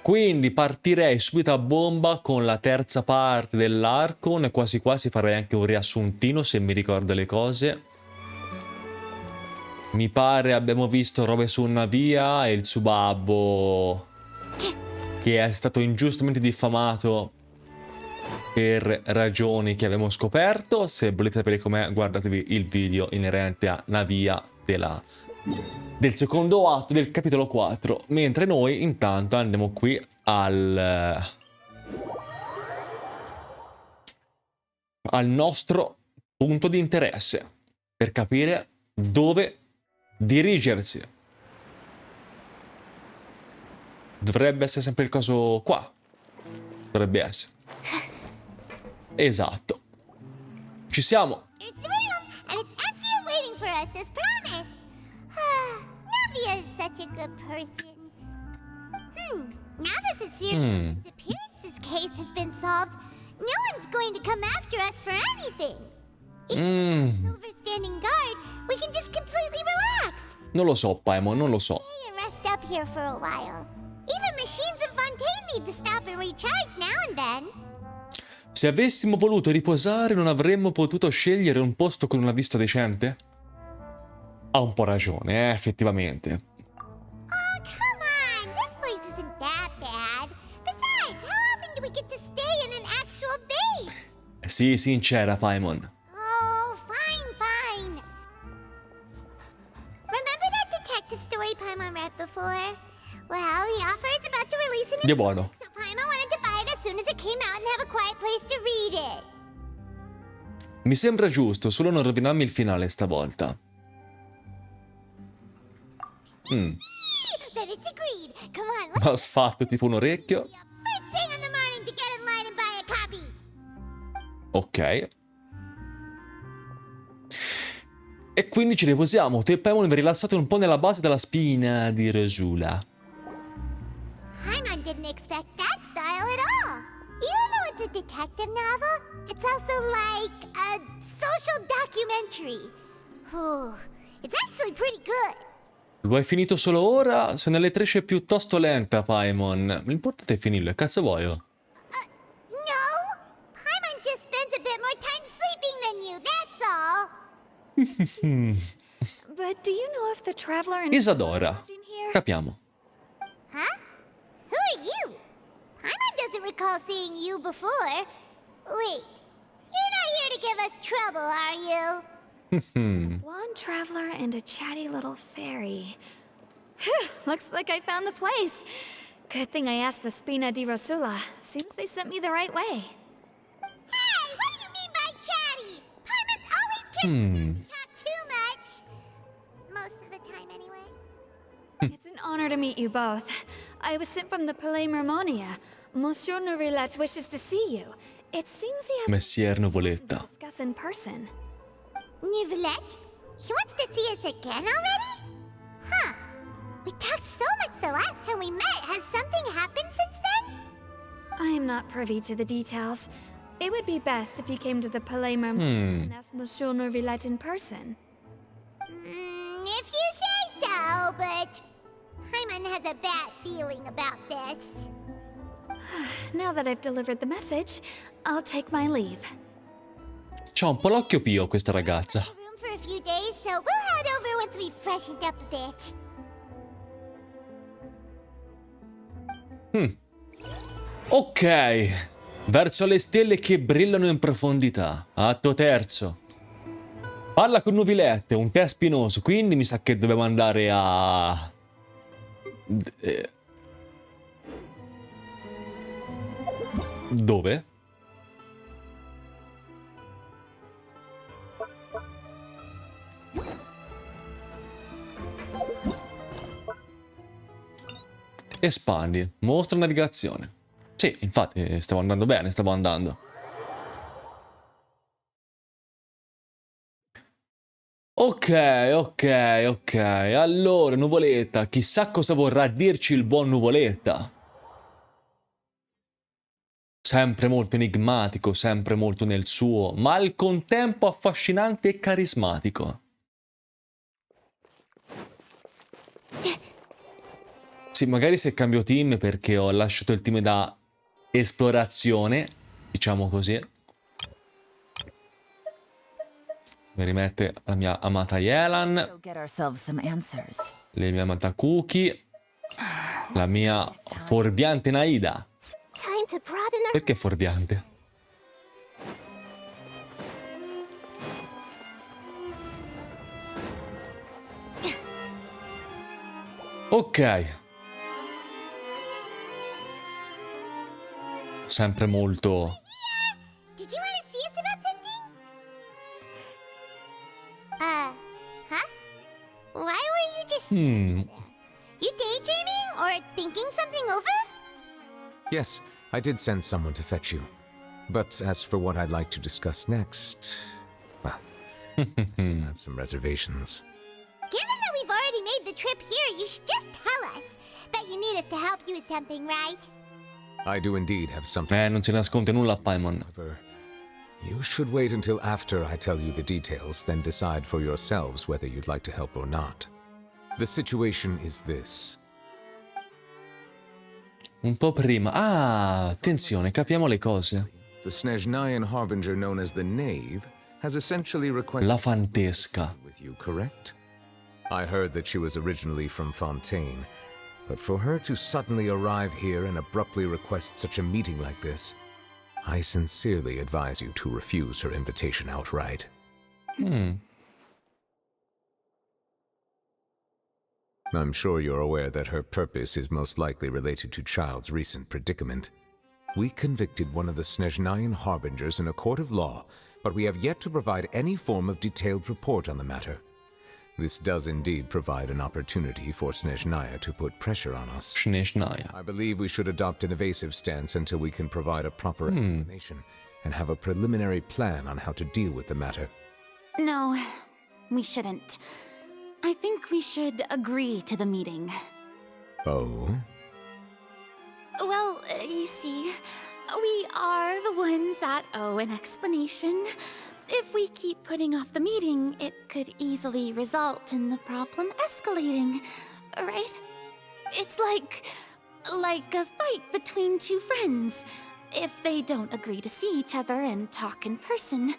Quindi partirei subito a bomba con la terza parte dell'Archon e quasi quasi farei anche un riassuntino se mi ricordo le cose. Mi pare abbiamo visto robe su una via e il suo babbo che è stato ingiustamente diffamato per ragioni che abbiamo scoperto. Se volete sapere com'è, guardatevi il video inerente a Navia del secondo atto del capitolo 4. Mentre noi intanto andiamo qui al nostro punto di interesse per capire dove dirigersi. Dovrebbe essere sempre il caso qua. Dovrebbe essere. Esatto. Ci siamo. Now that the serious disappearances case has been solved, no one's going to come after us for anything. Even with Silver standing guard, we can just completely relax. Non lo so, Paimon, non lo so. Stay and rest up here for a while. Even machines in Fontaine need to stop and recharge now and then. Se avessimo voluto riposare, non avremmo potuto scegliere un posto con una vista decente? Ha un po' ragione, effettivamente. Sii sincera, Paimon. Oh, fine. Remember that detective story Paimon read before? Well, the author is about to release a new book, so Paimon wanted to buy it as soon as it came out and have a quiet place to read it. Mi sembra giusto, solo non rovinarmi il finale stavolta. Then it's agreed. Come on, Ma sfatto tipo un orecchio. first thing in the morning to get in line and buy a copy. Ok. E quindi ci riposiamo. Te e Paimon vi rilassate un po' nella base della spina di Rosula. Paimon didn't expect that style at all. Even though it's a detective novel, it's also like a social documentary. Ooh, it's actually pretty good. Lo hai finito solo ora? Se nelle trecce piuttosto lenta, Paimon. L'importante è finirlo, che cazzo vuoi? No, Paimon just spends a bit more time sleeping than you, that's all. But do you know if the traveler and Isadora. Capiamo. Huh? Who are you? Paimon doesn't recall seeing you before. Wait, you're not here to give us trouble, are you? blonde traveler and a chatty little fairy. Whew, looks like I found the place. Good thing I asked the Spina di Rosula. Seems they sent me the right way. Hey, what do you mean by chatty? Paimon's always kidding. Talk too much. Most of the time, anyway. It's an honor to meet you both. I was sent from the Palais Mermonia. Monsieur Nourilette wishes to see you. It seems he has Messier Nuvoletta. to discuss in person. Nivelette? He wants to see us again already? Huh. We talked so much the last time we met. Has something happened since then? I am not privy to the details. It would be best if you came to the Palais Mermonia and asked Monsieur Nourilette in person. If you say so, but Paimon has a bad feeling about this. Now that I've delivered the message, I'll take my leave. C'ha un po' l'occhio pio questa ragazza. Room for a few days, so we'll head over once we've freshened up a bit. Ok. Verso le stelle che brillano in profondità. Atto terzo. Parla con Nuvilette, un tè spinoso, quindi mi sa che dobbiamo andare a... Dove? Espandi, mostra navigazione. Sì, infatti stavo andando bene, stavo andando. Ok. Allora, Nuvoletta, chissà cosa vorrà dirci il buon Nuvoletta. Sempre molto enigmatico, sempre molto nel suo, ma al contempo affascinante e carismatico. Sì, magari se cambio team perché ho lasciato il team da esplorazione, diciamo così. Mi rimette la mia amata Yelan, le mie amata Cookie, la mia fuorviante Naida. Time to broaden our... Perché fuorviante? Ok. Sempre molto... Did you want to see us about something? Huh? Why were you just... You daydreaming or thinking something over? Yes, I did send someone to fetch you. But as for what I'd like to discuss next, well, I still have some reservations. Given that we've already made the trip here, you should just tell us. Bet you need us to help you with something, right? I do indeed have something. non si nasconde nulla a Paimon. However, you should wait until after I tell you the details, then decide for yourselves whether you'd like to help or not. The situation is this. Un po' prima. Ah, attenzione, capiamo le cose. The Snezhnayan harbinger known as the Knave has essentially requested La Fantesca. with you, correct? I heard that she was originally from Fontaine, but for her to suddenly arrive here and abruptly request such a meeting like this, I sincerely advise you to refuse her invitation outright. I'm sure you're aware that her purpose is most likely related to Childe's recent predicament. We convicted one of the Snezhnayan harbingers in a court of law, but we have yet to provide any form of detailed report on the matter. This does indeed provide an opportunity for Snezhnaya to put pressure on us. Snezhnaya. I believe we should adopt an evasive stance until we can provide a proper explanation and have a preliminary plan on how to deal with the matter. No, we shouldn't. I think we should agree to the meeting. Oh? Well, you see, we are the ones that owe an explanation. If we keep putting off the meeting, it could easily result in the problem escalating, right? It's like a fight between two friends. If they don't agree to see each other and talk in person,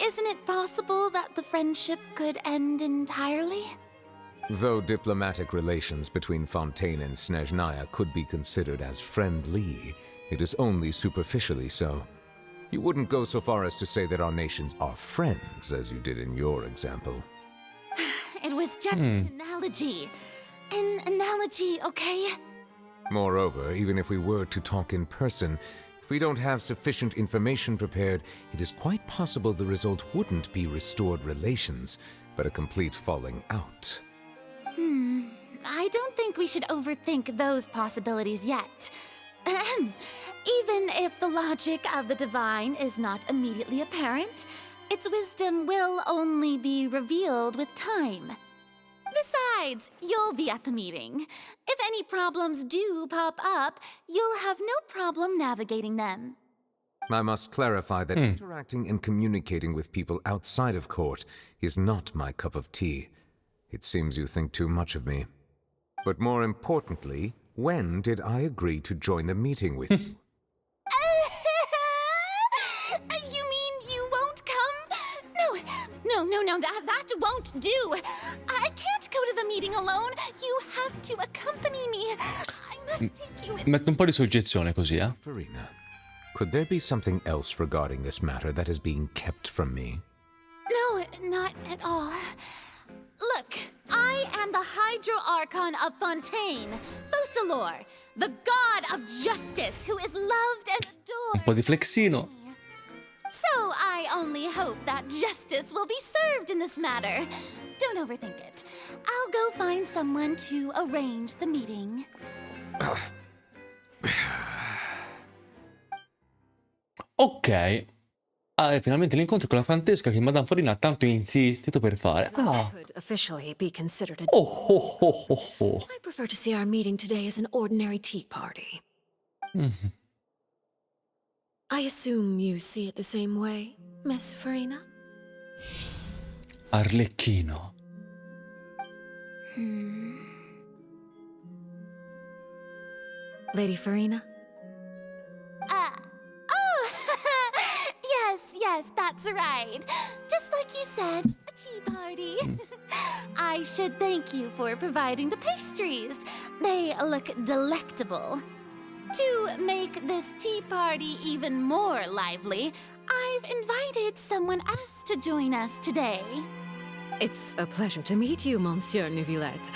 isn't it possible that the friendship could end entirely? Though diplomatic relations between Fontaine and Snezhnaya could be considered as friendly, it is only superficially so. You wouldn't go so far as to say that our nations are friends, as you did in your example. It was just an analogy. An analogy, okay? Moreover, even if we were to talk in person, if we don't have sufficient information prepared, it is quite possible the result wouldn't be restored relations, but a complete falling out. I don't think we should overthink those possibilities yet. Even if the logic of the divine is not immediately apparent, its wisdom will only be revealed with time. Besides, you'll be at the meeting. If any problems do pop up, you'll have no problem navigating them. I must clarify that interacting and communicating with people outside of court is not my cup of tea. It seems you think too much of me. But more importantly, when did I agree to join the meeting with you? You mean you won't come? No, that won't do. I can't go to the meeting alone. You have to accompany me. I must take you with... Metto un po' di soggezione così, eh? Farina, could there be something else regarding this matter that is being kept from me? No, not at all. Look, I am the Hydro Archon of Fontaine, Fosalor, the god of justice who is loved and adored. Un po' di flexino. So I only hope that justice will be served in this matter. Don't overthink it. I'll go find someone to arrange the meeting. Ok. Ah, finalmente l'incontro con la Fantesca che Madame Farina ha tanto insistito per fare. Ah. Could officially be considered a... Oh. I prefer to see our meeting today as an ordinary tea party. I assume you see it the same way, Miss Farina? Arlecchino. Lady Farina? Oh, yes, that's right. Just like you said, a tea party. I should thank you for providing the pastries. They look delectable. To make this tea party even more lively, I've invited someone else to join us today. It's a pleasure to meet you, Monsieur Neuvillette.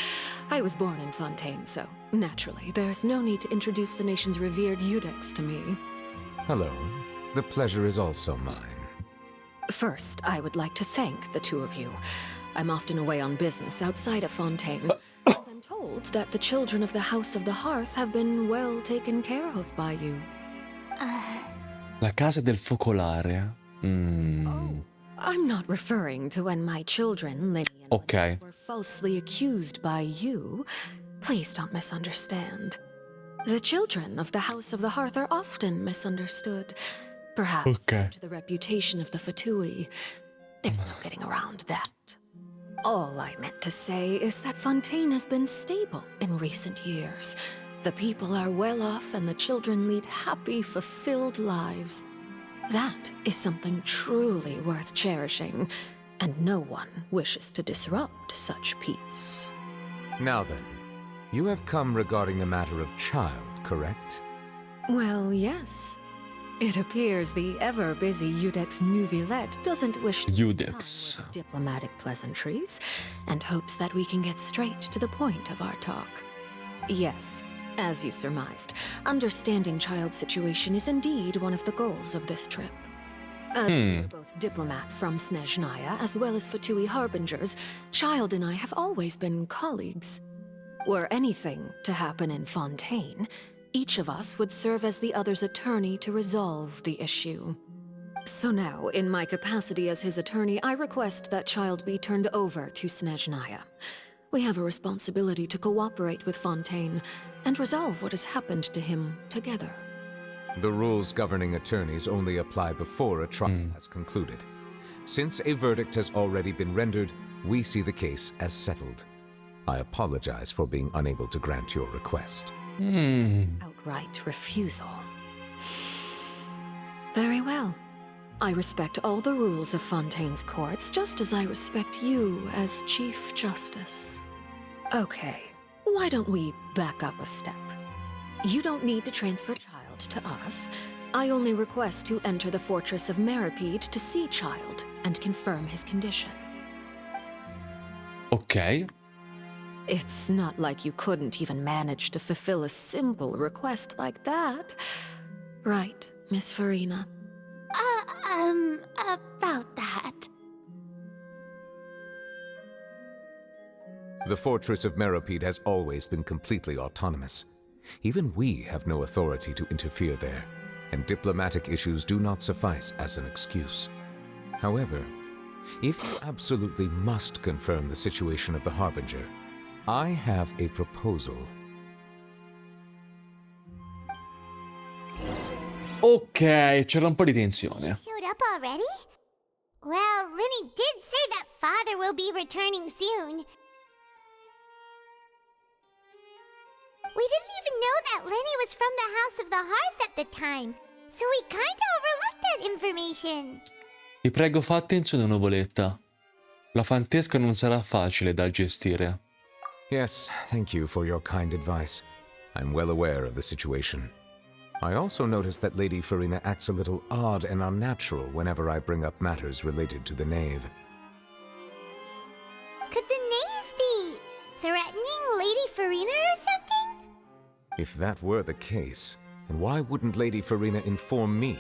I was born in Fontaine, so naturally, there's no need to introduce the nation's revered Eudex to me. Hello. The pleasure is also mine. First, I would like to thank the two of you. I'm often away on business outside of Fontaine. I'm told that the children of the House of the Hearth have been well taken care of by you. La casa del focolare. Oh, I'm not referring to when my children, Lady and Ok. were falsely accused by you. Please don't misunderstand. The children of the House of the Hearth are often misunderstood. Perhaps due to the reputation of the Fatui. There's no getting around that. All I meant to say is that Fontaine has been stable in recent years. The people are well off and the children lead happy, fulfilled lives. That is something truly worth cherishing, and no one wishes to disrupt such peace. Now then, you have come regarding a matter of child, correct? Well, yes. It appears the ever-busy Eudex Neuvillette doesn't wish to Eudex. with diplomatic pleasantries, and hopes that we can get straight to the point of our talk. Yes, as you surmised, understanding child's situation is indeed one of the goals of this trip. We're both diplomats from Snezhnaya, as well as Fatui harbingers. Child and I have always been colleagues. Were anything to happen in Fontaine, each of us would serve as the other's attorney to resolve the issue. So now, in my capacity as his attorney, I request that Child be turned over to Snezhnaya. We have a responsibility to cooperate with Fontaine and resolve what has happened to him together. The rules governing attorneys only apply before a trial has concluded. Since a verdict has already been rendered, we see the case as settled. I apologize for being unable to grant your request. Outright refusal. Very well. I respect all the rules of Fontaine's courts, just as I respect you as Chief Justice. Okay, why don't we back up a step? You don't need to transfer Child to us. I only request to enter the fortress of Meripede to see Child and confirm his condition. Ok. It's not like you couldn't even manage to fulfill a simple request like that. Right, Miss Farina? About that. The fortress of Meripede has always been completely autonomous. Even we have no authority to interfere there, and diplomatic issues do not suffice as an excuse. However, if you absolutely must confirm the situation of the Harbinger, I have a proposal. Ok, c'era un po' di tensione. Showed up already? Well, Lenny did say that Father will be returning soon. We didn't even know that Lenny was from the House of the Hearth at the time, so we kinda overlooked that information. Vi prego, fa attenzione, nuvoletta. La Fantesca non sarà facile da gestire. Yes, thank you for your kind advice. I'm well aware of the situation. I also noticed that Lady Farina acts a little odd and unnatural whenever I bring up matters related to the Knave. Could the Knave be threatening Lady Farina or something? If that were the case, then why wouldn't Lady Farina inform me?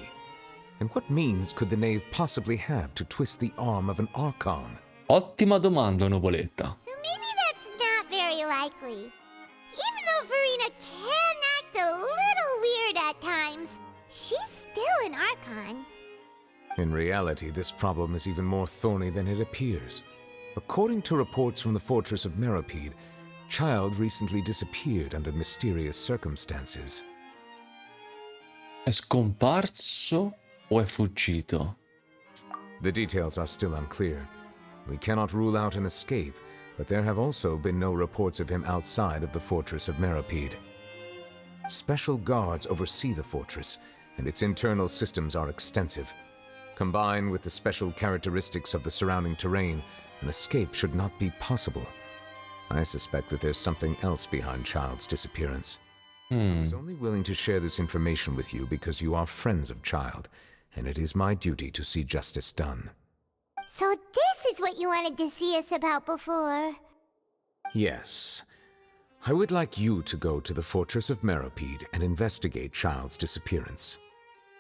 And what means could the Knave possibly have to twist the arm of an Archon? Ottima domanda, nuvoletta. So maybe that's not very likely. Even though Farina can act a little weird at times, she's still an Archon. In reality, this problem is even more thorny than it appears. According to reports from the fortress of Meripede, Child recently disappeared under mysterious circumstances. È scomparso o è fuggito? The details are still unclear. We cannot rule out an escape, but there have also been no reports of him outside of the fortress of Meripede. Special guards oversee the fortress, and its internal systems are extensive. Combined with the special characteristics of the surrounding terrain, an escape should not be possible. I suspect that there's something else behind Childe's disappearance. I was only willing to share this information with you because you are friends of Childe, and it is my duty to see justice done. So this is what you wanted to see us about before. Yes. I would like you to go to the Fortress of Meropide and investigate Childe's disappearance.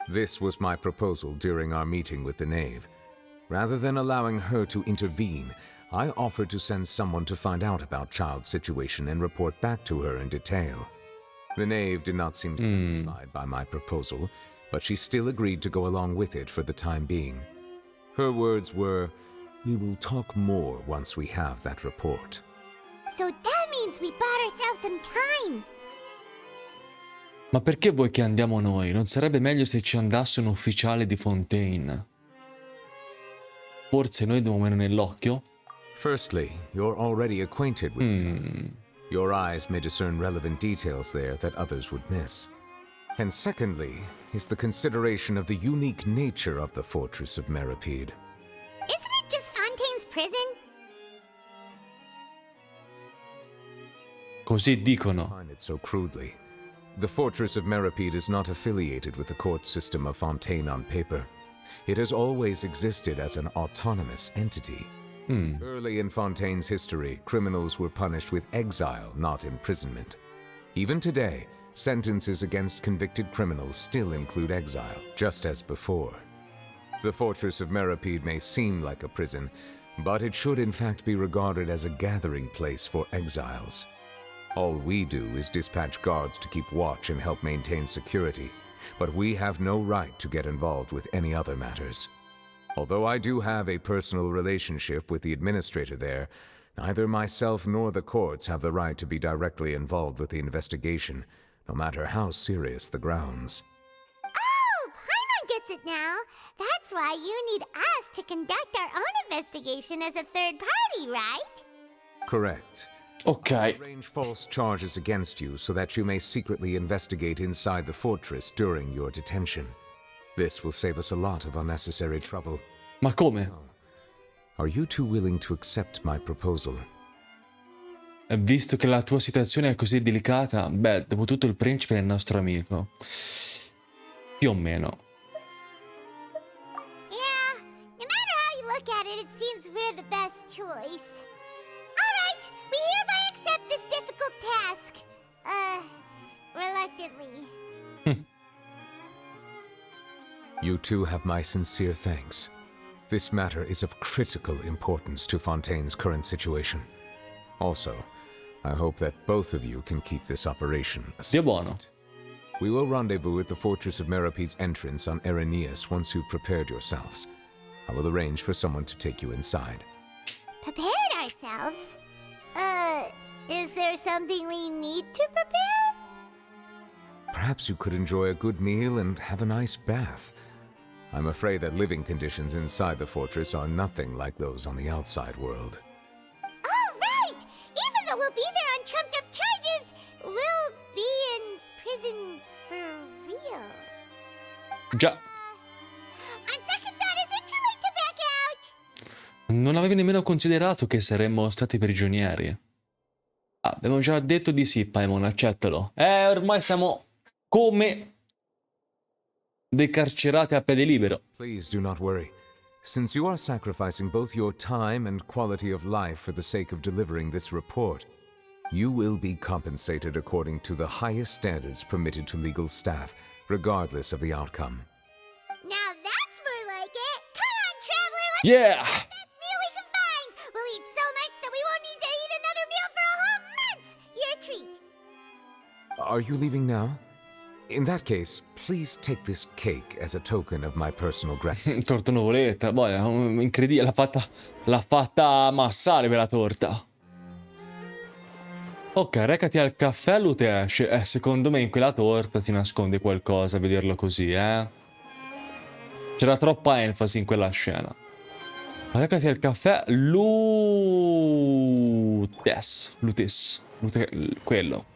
This was my proposal during our meeting with the Knave. Rather than allowing her to intervene, I offered to send someone to find out about Childe's situation and report back to her in detail. The Knave did not seem satisfied by my proposal, but she still agreed to go along with it for the time being. Her words were, "We will talk more once we have that report." So that means we bought ourselves some time. Ma perché vuoi che andiamo noi? Non sarebbe meglio se ci andasse un ufficiale di Fontaine? Forse noi dobbiamo avere nell'occhio? Firstly, you're already acquainted with Childe. Your eyes may discern relevant details there that others would miss. And secondly, is the consideration of the unique nature of the Fortress of Meropide. Isn't it just Fontaine's prison? Così dicono. Find it so crudely. The Fortress of Meropide is not affiliated with the court system of Fontaine on paper. It has always existed as an autonomous entity. Early in Fontaine's history, criminals were punished with exile, not imprisonment. Even today, sentences against convicted criminals still include exile, just as before. The Fortress of Meropide may seem like a prison, but it should in fact be regarded as a gathering place for exiles. All we do is dispatch guards to keep watch and help maintain security, but we have no right to get involved with any other matters. Although I do have a personal relationship with the administrator there, neither myself nor the courts have the right to be directly involved with the investigation, no matter how serious the grounds. Oh, Paimon gets it now. That's why you need us to conduct our own investigation as a third party, right? Correct. Ok. Arrange false charges against you so that you may secretly investigate inside the fortress during your detention. This will save us a lot of unnecessary trouble. Ma come? Are you two willing to accept my proposal? Visto che la tua situazione è così delicata, beh, dopo tutto il principe è il nostro amico. Più o meno. Yeah, no matter how you look at it, it seems we're the best choice. Alright, we hereby accept this difficult task. Reluctantly. You two have my sincere thanks. This matter is of critical importance to Fontaine's current situation. Also, I hope that both of you can keep this operation a Dio buono. secret. We will rendezvous at the Fortress of Meropide's entrance on Erenius once you've prepared yourselves. I will arrange for someone to take you inside. Prepared ourselves? Is there something we need to prepare? Perhaps you could enjoy a good meal and have a nice bath. I'm afraid that living conditions inside the fortress are nothing like those on the outside world. Oh, right! Even though we'll be there on trumped-up charges, we'll be in prison for real. Già, On second thought, is it too late to back out? non avevi nemmeno considerato che saremmo stati prigionieri. Ah, abbiamo già detto di sì, Paimon, accettalo. Ormai siamo come dei carcerati a piede libero. Please do not worry. Since you are sacrificing both your time and quality of life for the sake of delivering this report, you will be compensated according to the highest standards permitted to legal staff, regardless of the outcome. Now that's more like it. Come on, traveler, let's Yeah! get the best meal we can find. We'll eat so much that we won't need to eat another meal for a whole month. You're a treat. Are you leaving now? In that case, please take this cake as a token of my personal gratitude. Torta nuvoletta, boh, è incredibile, l'ha fatta ammassare quella torta. Ok, recati al caffè, Lute esce. Secondo me in quella torta si nasconde qualcosa, a vederlo così, C'era troppa enfasi in quella scena. Recati al caffè, Lutes, quello.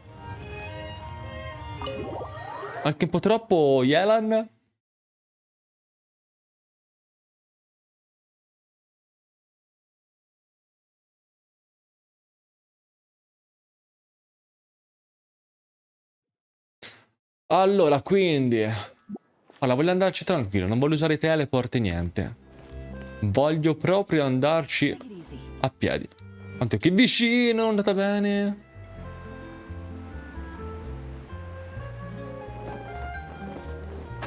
Anche un po' troppo, Yelan? Allora, quindi... Allora, voglio andarci tranquillo, non voglio usare i teleport e niente. Voglio proprio andarci a piedi. Tanto che vicino, è andata bene.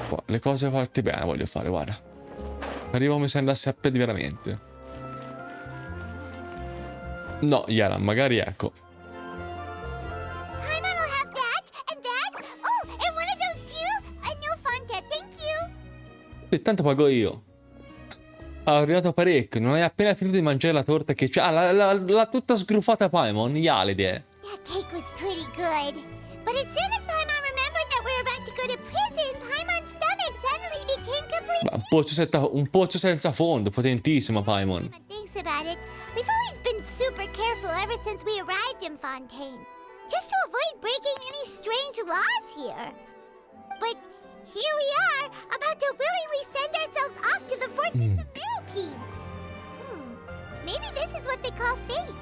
Qua, le cose fatte bene voglio fare, guarda. Arrivo come se andassi a piedi veramente. No, Yana, magari ecco. Paimon will have that, and that. Oh, and one of those too. No Fontaine, thank you. E tanto pago io. Ha ordinato parecchio, non hai appena finito di mangiare la torta che c'è. Ah, l'ha tutta sgruffata Paimon, Yalide. That cake was pretty good. But as soon as Paimon remembered that we were about to go to prison, Paimon's stomach suddenly became complete. Un pozzo senza fondo, potentissimo Paimon. Thinks about it. We've always been super careful ever since we arrived in Fontaine, just to avoid breaking any strange laws here. But here we are, about to willingly send ourselves off to the fortress of Meropide. Maybe this is what they call fate.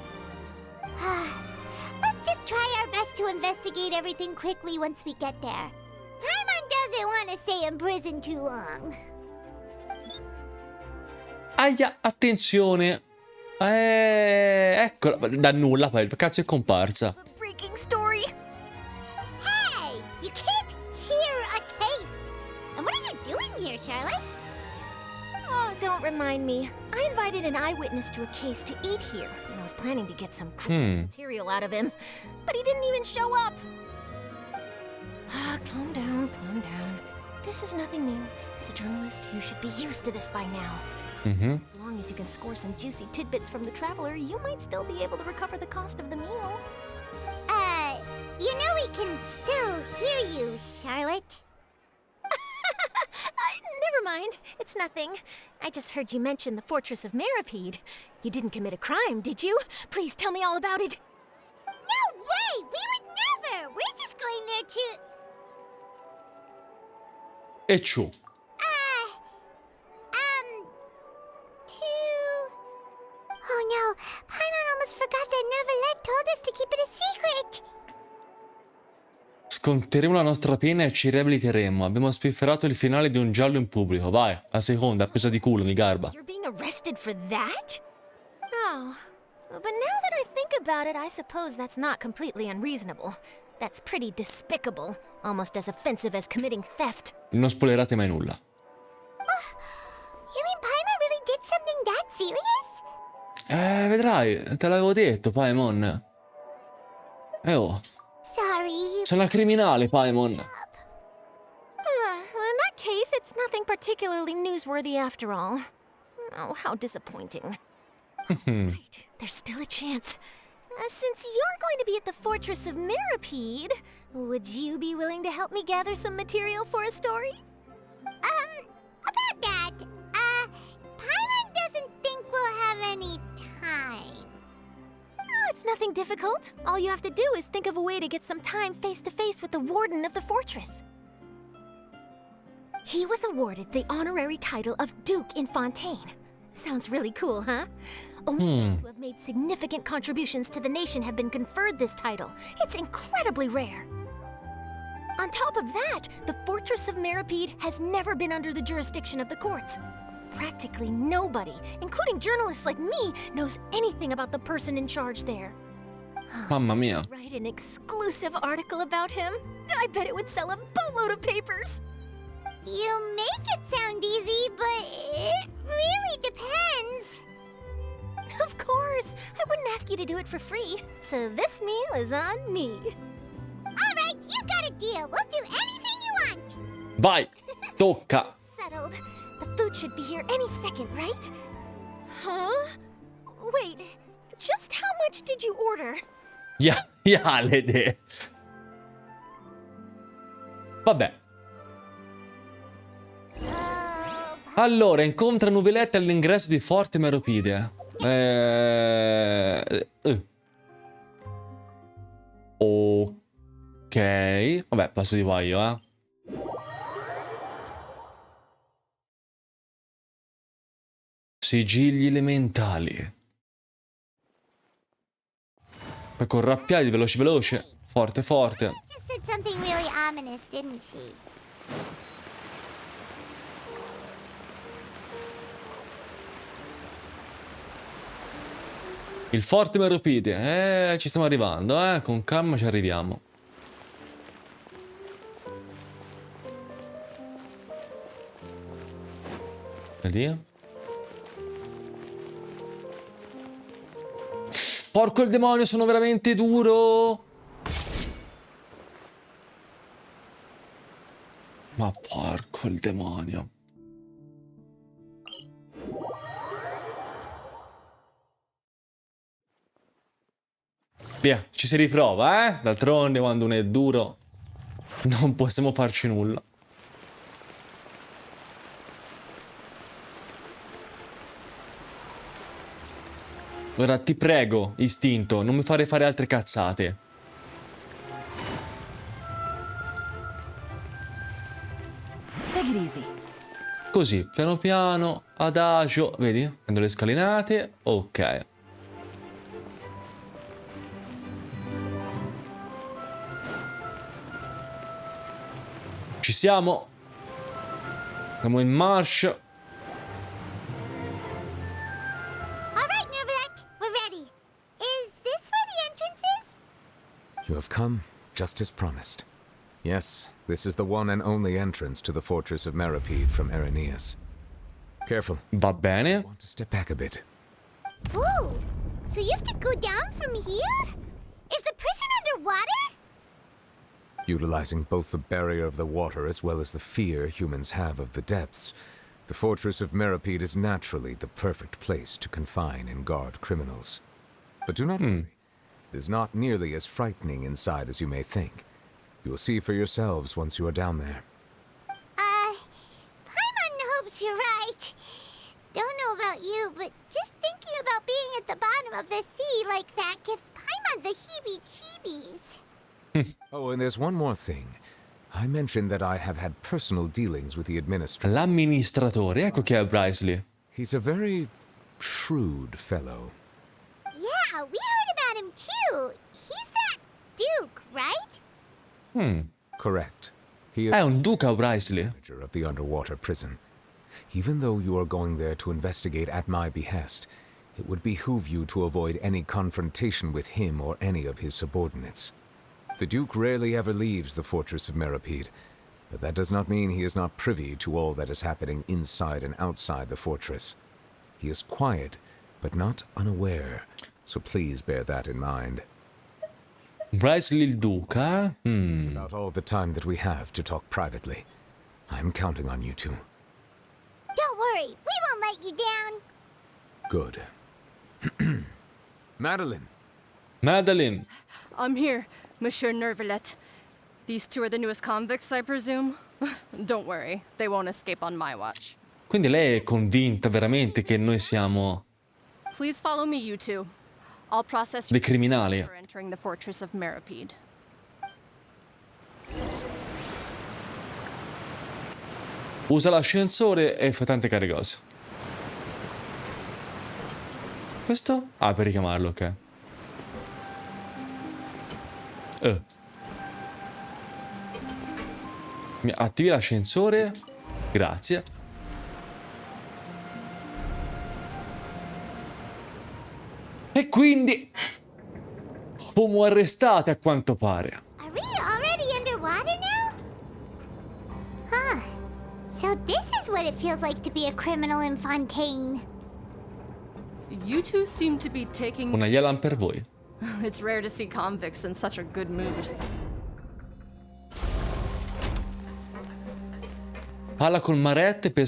Let's just try our best to investigate everything quickly once we get there. Paimon doesn't want to stay in prison too long. Aia, attenzione. Eccola, da nulla poi, cazzo è comparsa. Freaking story. Hey, you can't hear a taste. And what are you doing here, Charlotte? Oh, don't remind me. I invited an eyewitness to a case to eat here, and I was planning to get some cool material out of him, but he didn't even show up. Calm down, calm down. This is nothing new. As a journalist, you should be used to this by now. As long as you can score some juicy tidbits from the traveler, you might still be able to recover the cost of the meal. You know we can still hear you, Charlotte. Never mind. It's nothing. I just heard you mention the fortress of Meropide. You didn't commit a crime, did you? Please tell me all about it. No way! We would never! We're just going there to... E ciù. Oh no, Paimon almost forgot that Neverlet told us to keep it a secret! Sconteremo la nostra pena e ci riabiliteremo. Abbiamo spifferato il finale di un giallo in pubblico. Vai, la seconda, presa di culo, mi garba. You're being arrested for that? Oh. But now that I think about it, I suppose that's not completely unreasonable. That's pretty despicable. Almost as offensive as committing theft. Non spoilerate mai nulla. You mean Paimon really did something that serious? Vedrai, te l'avevo detto, Paimon. Oh. Sorry. Sei una criminale, Paimon. Well, in that case, it's nothing particularly newsworthy after all. Oh, how disappointing. Right, there's still a chance. Since you're going to be at the fortress of Meropide, would you be willing to help me gather some material for a story? About that, Paimon doesn't think we'll have any time. Oh, it's nothing difficult. All you have to do is think of a way to get some time face-to-face with the warden of the fortress. He was awarded the honorary title of Duke in Fontaine. Sounds really cool, huh? Only those who have made significant contributions to the nation have been conferred this title. It's incredibly rare. On top of that, the Fortress of Meropide has never been under the jurisdiction of the courts. Practically nobody, including journalists like me, knows anything about the person in charge there. Mamma mia. Write an exclusive article about him? I bet it would sell a boatload of papers. You make it sound easy, but it really depends. Of course, I wouldn't ask you to do it for free, so this meal is on me. All right, you got a deal. We'll do anything you want. Vai, tocca. Settled. The food should be here any second, right? Huh? Wait, just how much did you order? Yalede. Vabbè. Allora, incontra nuvolette all'ingresso di Forte Meropide. Ok. Vabbè, passo di qua io, Sigilli elementali. Poi con rappiadi, veloce veloce. Forte forte. Just said something really ominous, didn't she? Il forte Meropide. Ci stiamo arrivando, con calma ci arriviamo. Vedi? Porco il demonio, sono veramente duro. Ma porco il demonio. Via, ci si riprova, D'altronde quando uno è duro non possiamo farci nulla. Ora ti prego, istinto, non mi fare fare altre cazzate. Take it easy. Così, piano piano, adagio, vedi? Prendo le scalinate, ok. Ci siamo. Siamo in marcia. All right, Neverlect, we're ready. Is this where the entrance is? You have come, just as promised. Yes, this is the one and only entrance to the fortress of Meropide from Irenaeus. Careful. Va bene. Want to step back a bit. Ooh, so you have to go down from here? Is the prison underwater? Utilizing both the barrier of the water as well as the fear humans have of the depths, the fortress of Meropide is naturally the perfect place to confine and guard criminals. But do not worry. It is not nearly as frightening inside as you may think. You will see for yourselves once you are down there. Paimon hopes you're right. Don't know about you, but just thinking about being at the bottom of the sea like that gives Paimon the heebie-jeebies. Oh, and there's one more thing. I mentioned that I have had personal dealings with the administrator. L'amministratore, ecco chi è Brysley. He's a very shrewd fellow. Yeah, we heard about him too. He's that Duke, right? Correct. He is È un duca Brysley. manager of the underwater prison. Even though you are going there to investigate at my behest, it would behoove you to avoid any confrontation with him or any of his subordinates. The Duke rarely ever leaves the fortress of Meropide, but that does not mean he is not privy to all that is happening inside and outside the fortress. He is quiet, but not unaware, so please bear that in mind. Brysley il duca? It's about all the time that we have to talk privately. I'm counting on you two. Don't worry, we won't let you down. Good. Madeline! Madeline. I'm here, Monsieur Nervalet. These two are the newest convicts, I presume? Don't worry, they won't escape on my watch. Quindi lei è convinta veramente che noi siamo Please follow me, you two. I'll process dei your criminali. for entering the fortress of Meropide. Usa l'ascensore e fa tante care cose. Questo? Ah, per richiamarlo, ok. Mi attivi l'ascensore? Grazie. E quindi fummo arrestati a quanto pare. Are we already underwater now? Huh. So this is what it feels like to be a criminal in Fontaine. You two seem to be taking... Una Yelan per voi. It's rare to see convicts in such a good mood. Alla col marette per,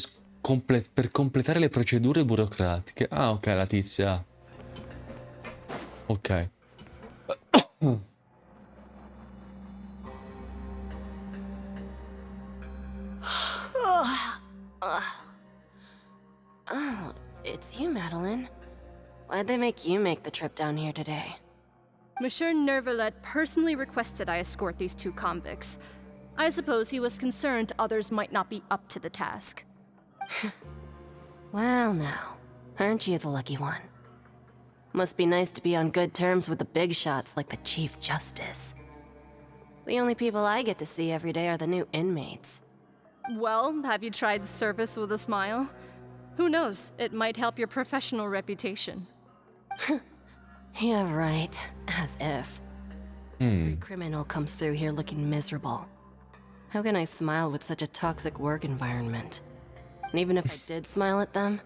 per completare le procedure burocratiche. Ah, ok, la tizia. Ok. Oh, it's you, Madeline. Why'd they make you make the trip down here today? Monsieur Nervalet personally requested I escort these two convicts. I suppose he was concerned others might not be up to the task. Well, now, Aren't you the lucky one? Must be nice to be on good terms with the big shots like the Chief Justice. The only people I get to see every day are the new inmates. Well, have you tried service with a smile? Who knows, it might help your professional reputation. Yeah, right. As if. Every criminal comes through here looking miserable. How can I smile with such a toxic work environment? And even if I did smile at them,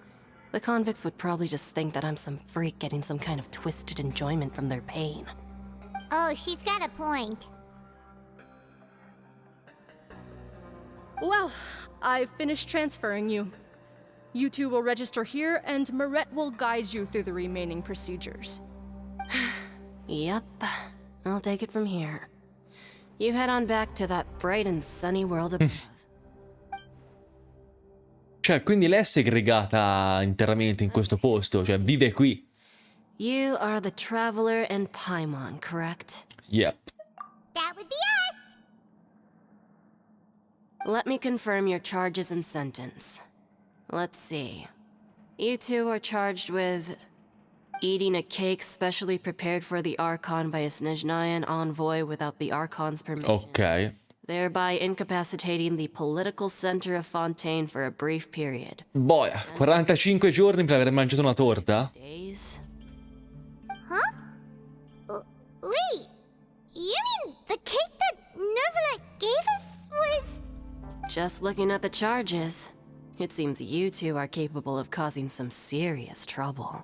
the convicts would probably just think that I'm some freak getting some kind of twisted enjoyment from their pain. Oh, she's got a point. Well, I've finished transferring you. You two will register here, and Marette will guide you through the remaining procedures. Yep, I'll take it from here. You head on back to that bright and sunny world above. Cioè, quindi lei è segregata interamente in questo posto, cioè vive qui. You are the Traveler and Paimon, correct? Yep. That would be us! Let me confirm your charges and sentence. Let's see. You two are charged with eating a cake specially prepared for the Archon by a Snezhnayan envoy without the Archon's permission. Ok. Thereby incapacitating the political center of Fontaine for a brief period. Boia, 45 giorni per aver mangiato una torta? Days? Huh? Wait, you mean the cake that Nervalet gave us was... Just looking at the charges, it seems you two are capable of causing some serious trouble.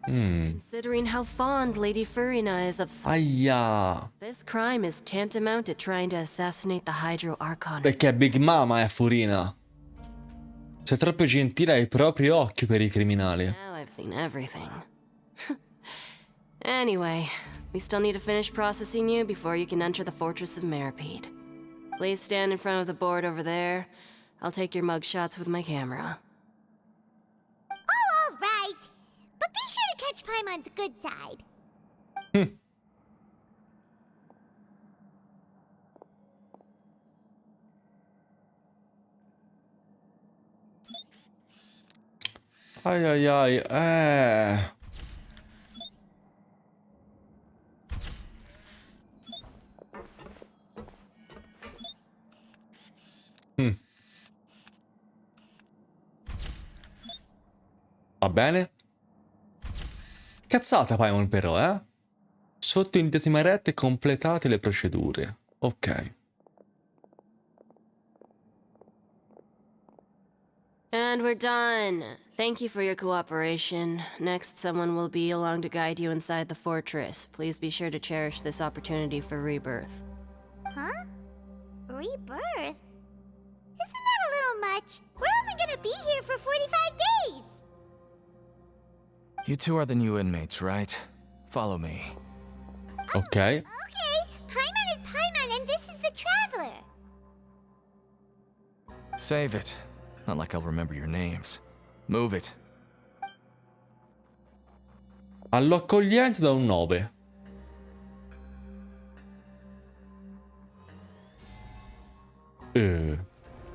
Considering how fond Lady Furina is of Aia. this crime is tantamount to trying to assassinate the Hydro Archon. Perché Big Mama è Furina. Sei troppo gentile ai propri occhi per i criminali. Now I've seen everything. Anyway, we still need to finish processing you before you can enter the Fortress of Meripede. Please stand in front of the board over there. I'll take your mug shots with my camera. Oh, all right. But be sure to catch Paimon's good side. Ai ai ai, Va bene? Cazzata Paimon però, eh? Sotto indicati rette completate le procedure. Ok. And we're done. Thank you for your cooperation. Next, someone will be along to guide you inside the fortress. Please be sure to cherish this opportunity for rebirth. Huh? Rebirth? Isn't that a little much? We're only gonna be here for 45 days! You two are the new inmates, right? Follow me. Ok. Okay, Paimon is Paimon and this is the Traveler. Save it. Not like I'll remember your names. Move it. All'accoglienza da un 9.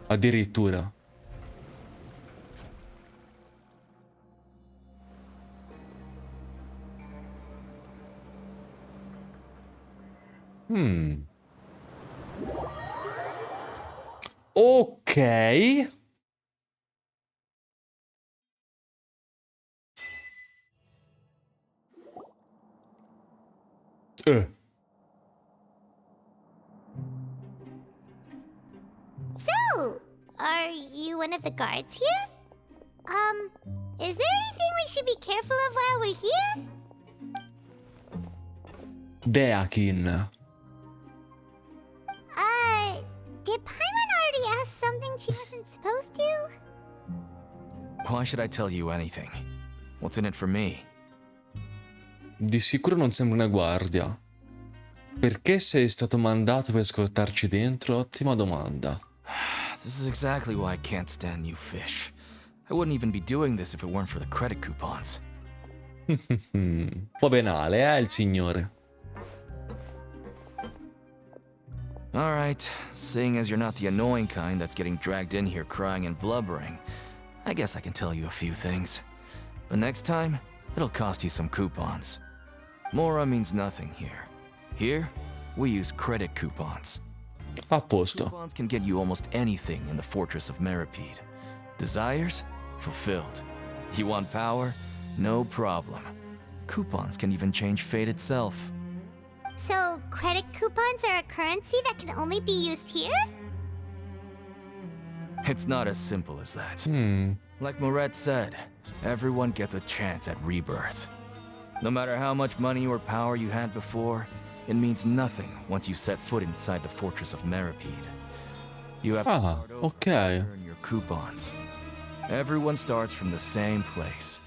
Addirittura. Ok. So, are you one of the guards here? Is there anything we should be careful of while we're here? Deakin. Did Paimon already ask something she wasn't supposed to? Why should I tell you anything? What's in it for me? Di sicuro non sembra una guardia. Perché sei stato mandato per scortarci dentro? Ottima domanda. This is exactly why I can't stand you fish. I wouldn't even be doing this if it weren't for the credit coupons. Un po' venale, il signore. Alright, seeing as you're not the annoying kind that's getting dragged in here crying and blubbering, I guess I can tell you a few things. But next time, it'll cost you some coupons. Mora means nothing here. Here, we use credit coupons. A posto. Coupons can get you almost anything in the Fortress of Meripede. Desires? Fulfilled. You want power? No problem. Coupons can even change fate itself. So, credit coupons are a currency that can only be used here? It's not as simple as that. Like Moret said, everyone gets a chance at rebirth. No matter how much money or power you had before, it means nothing once you set foot inside the Fortress of Meripede. You have to start over and earn your coupons. Everyone starts from the same place,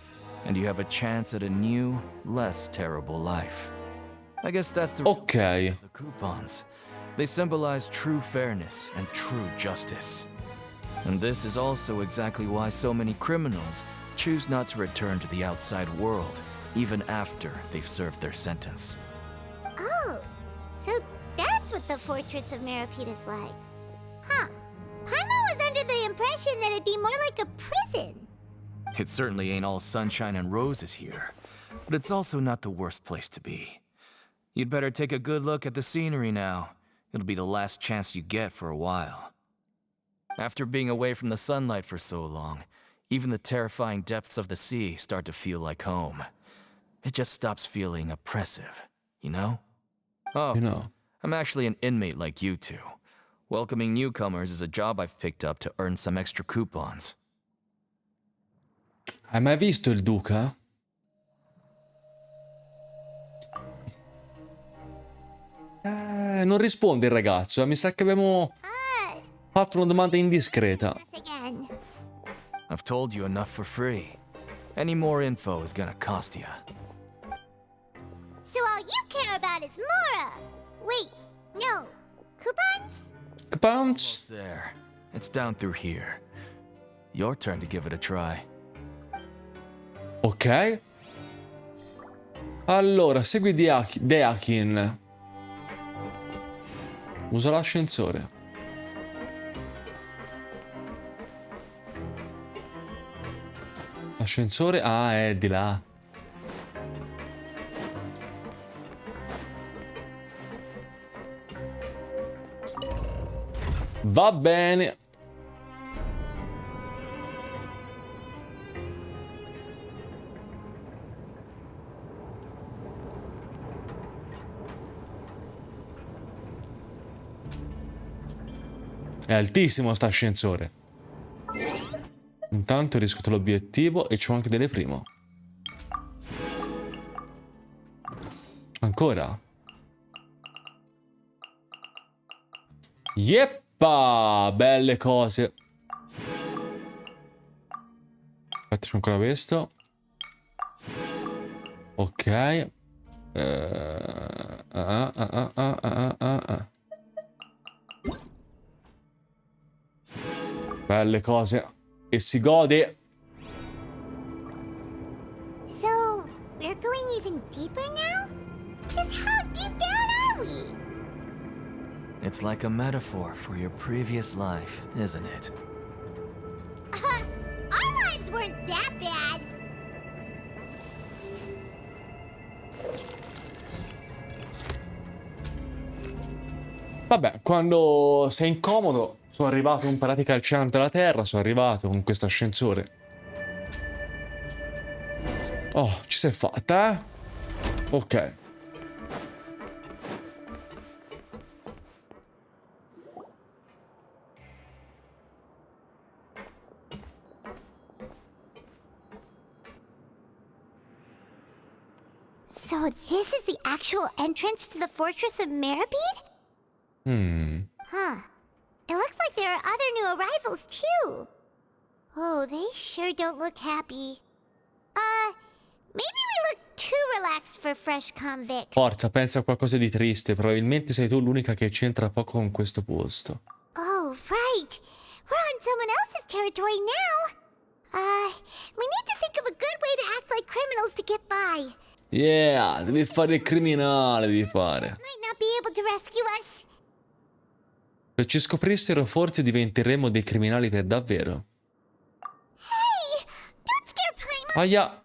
and you have a chance at a new, less terrible life. I guess that's the real point of the coupons. They symbolize true fairness and true justice. And this is also exactly why so many criminals choose not to return to the outside world, even after they've served their sentence. Oh, so that's what the Fortress of Meripede is like. Huh. Paimon was under the impression that it'd be more like a prison. It certainly ain't all sunshine and roses here, but it's also not the worst place to be. You'd better take a good look at the scenery now. It'll be the last chance you get for a while. After being away from the sunlight for so long, even the terrifying depths of the sea start to feel like home. It just stops feeling oppressive, you know? Oh, I'm actually an inmate like you two. Welcoming newcomers is a job I've picked up to earn some extra coupons. Hai mai visto il duca? Non risponde il ragazzo, mi sa che abbiamo fatto una domanda indiscreta. I've told you enough for free. Any more info is gonna cost you. So all you care about is Mora! Wait, no. Coupons? Coupons? There. It's down through here. Your turn to give it a try. Ok. Allora, segui Deakin. Usa l'ascensore. L'ascensore? Ah, è di là. Va bene. È altissimo sta ascensore. Intanto riscuoto l'obiettivo e c'ho anche delle primo. Ancora? Yeppa! Belle cose. Aspetta, c'è ancora questo. Ok. Belle cose. E si gode. So, we're going even deeper now? Just how deep down are we? It's like a metaphor for your previous life, isn't it? Our lives weren't that bad. Vabbè, quando sei incomodo, sono arrivato in pratica al centro della terra, sono arrivato con questo ascensore. Oh, ci sei fatta, eh? Ok. So this is the actual entrance to the Fortress of Meripede? Huh. It looks like there are other new arrivals, too. Oh, they sure don't look happy. Maybe we look too relaxed for fresh convicts. Forza, pensa a qualcosa di triste. Probabilmente sei tu l'unica che c'entra poco con questo posto. Oh, right. We're on someone else's territory now. We need to think of a good way to act like criminals to get by. Yeah, devi fare il criminale, devi fare. Might not be able to rescue us. Se ci scoprissero, forse diventeremmo dei criminali per davvero. Hey, don't scare Paimon. Aia.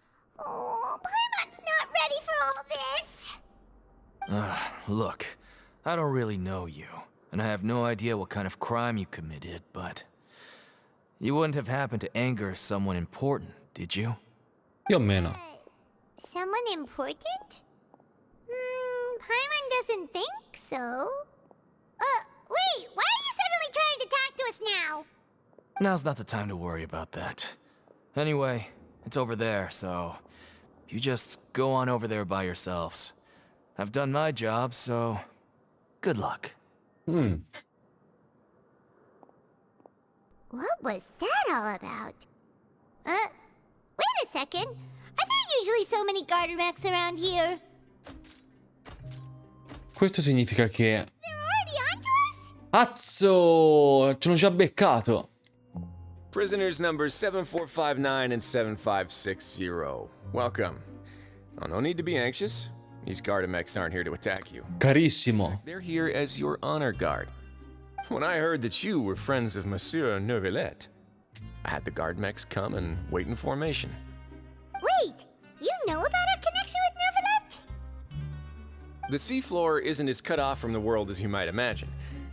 Look, I don't really know you, and I have no idea what kind of crime you committed, but you wouldn't have happened to anger someone important, did you? Più o meno. Someone important? Paimon doesn't think so. Wait, why are you suddenly trying to talk to us now? Now's not the time to worry about that. Anyway, it's over there, so you just go on over there by yourselves. I've done my job, so good luck. What was that all about? Wait a second. Are there usually so many garter mechs around here? Questo significa che... They're already onto us? Cazzo! Ci hanno già beccato. Prisoners numbers 7459 and 7560. Welcome. Oh, no need to be anxious. These Gardamex aren't here to attack you. Carissimo. They're here as your honor guard. When I heard that you were friends of Monsieur Neuvillette, I had the Gardamex come and wait in formation. Wait, you know about our connection with Neuvillette? The seafloor isn't as cut off from the world as you might imagine.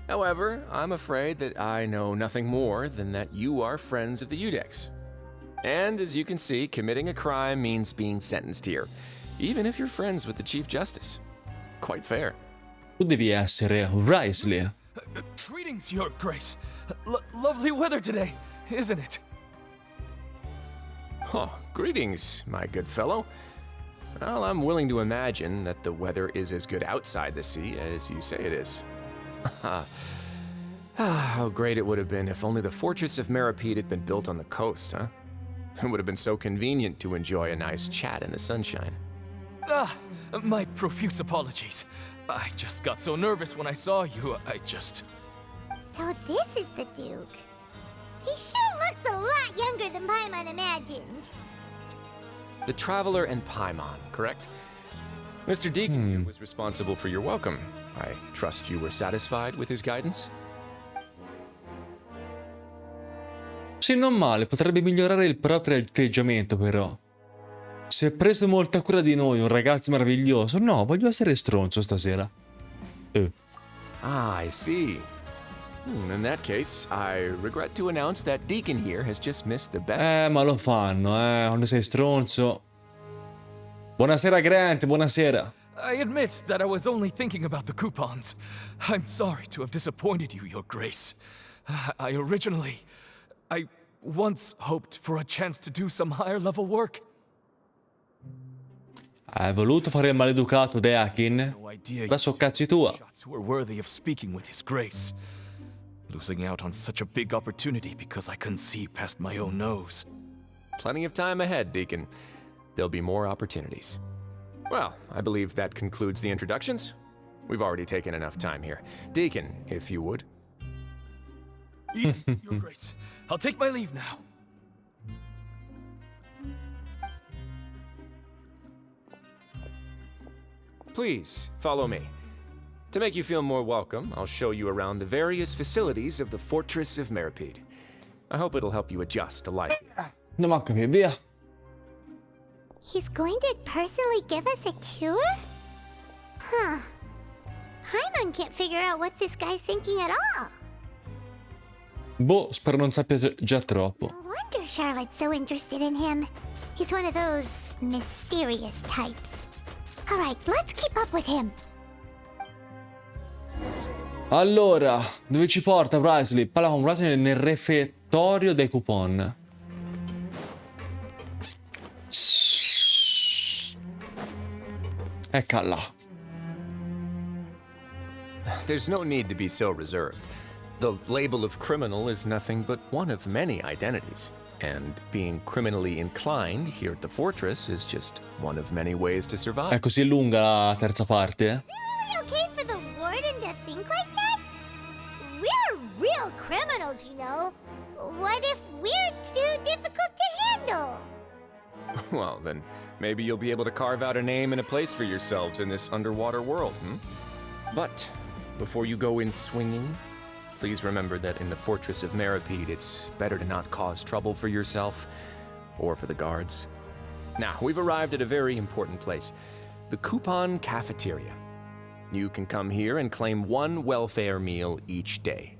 However, I'm afraid that I know nothing more than that you are friends of the Udex. And as you can see, committing a crime means being sentenced here, even if you're friends with the Chief Justice. Quite fair. Tu devi essere Risley. Greetings, Your Grace. Lovely weather today, isn't it? Oh, greetings, my good fellow. Well, I'm willing to imagine that the weather is as good outside the sea as you say it is. How great it would have been if only the Fortress of Meripede had been built on the coast, huh? It would have been so convenient to enjoy a nice chat in the sunshine. My profuse apologies. I just got so nervous when I saw you, So this is the Duke. He sure looks a lot younger than Paimon imagined. The Traveler and Paimon, correct? Mr. Deacon here was responsible for your welcome. I trust you were satisfied with his guidance? Sì, non male, potrebbe migliorare il proprio atteggiamento però. Si è preso molta cura di noi, un ragazzo meraviglioso. No, voglio essere stronzo stasera. Ah, I see. In that case, I regret to announce that Deacon here has just missed the best. Ma lo fanno, quando sei stronzo. Buonasera, Grant, buonasera. I admit that I was only thinking about the coupons. I'm sorry to have disappointed you, Your Grace. I once hoped for a chance to do some higher level work. Hai voluto fare il maleducato, Deakin? Adesso cazzi tua. Who are worthy of speaking with His Grace. Losing out on such a big opportunity because I couldn't see past my own nose. Plenty of time ahead, Deacon. There'll be more opportunities. Well, I believe that concludes the introductions. We've already taken enough time here. Deacon, if you would. Yes, Your Grace. I'll take my leave now. Please, follow me. To make you feel more welcome, I'll show you around the various facilities of the Fortress of Meripede. I hope it'll help you adjust to life here. Non manca che via. He's going to personally give us a cure? Huh. Paimon can't figure out what this guy's thinking at all. Boh, spero non sappia già troppo. No wonder Charlotte's so interested in him. He's one of those mysterious types. Alright, let's keep up with him. Allora, dove ci porta Risley? Parla con Risley nel refettorio dei coupon. Eccola. There's no need to be so reserved. The label of criminal is nothing but one of many identities. And being criminally inclined here at the fortress is just one of many ways to survive. È così lunga la terza parte, Is it really okay for the warden to think like that? We're real criminals, you know. What if we're too difficult to handle? Well, then maybe you'll be able to carve out a name and a place for yourselves in this underwater world, But before you go in swinging, please remember that in the Fortress of Meripede, it's better to not cause trouble for yourself or for the guards. Now, we've arrived at a very important place, the Coupon Cafeteria. You can come here and claim one welfare meal each day.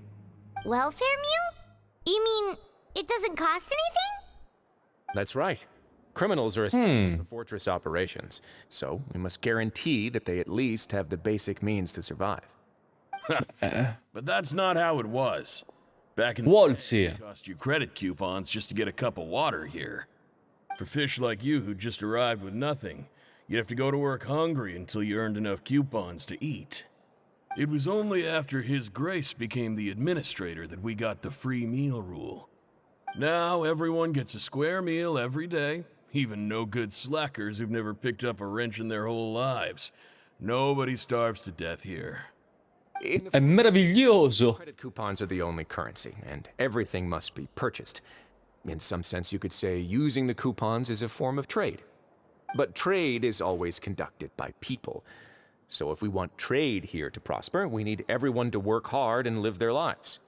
Welfare meal? You mean it doesn't cost anything? That's right. Criminals are essential to fortress operations, so we must guarantee that they at least have the basic means to survive. But that's not how it was. Back in the day, it cost you credit coupons just to get a cup of water here. For fish like you who just arrived with nothing, you'd have to go to work hungry until you earned enough coupons to eat. It was only after His Grace became the administrator that we got the free meal rule. Now everyone gets a square meal every day, even no-good slackers who've never picked up a wrench in their whole lives. Nobody starves to death here. È meraviglioso! Credit coupons are the only currency, and everything must be purchased. In some sense, you could say using the coupons is a form of trade. But trade is always conducted by people. So if we want trade here to prosper, we need everyone to work hard and live their lives.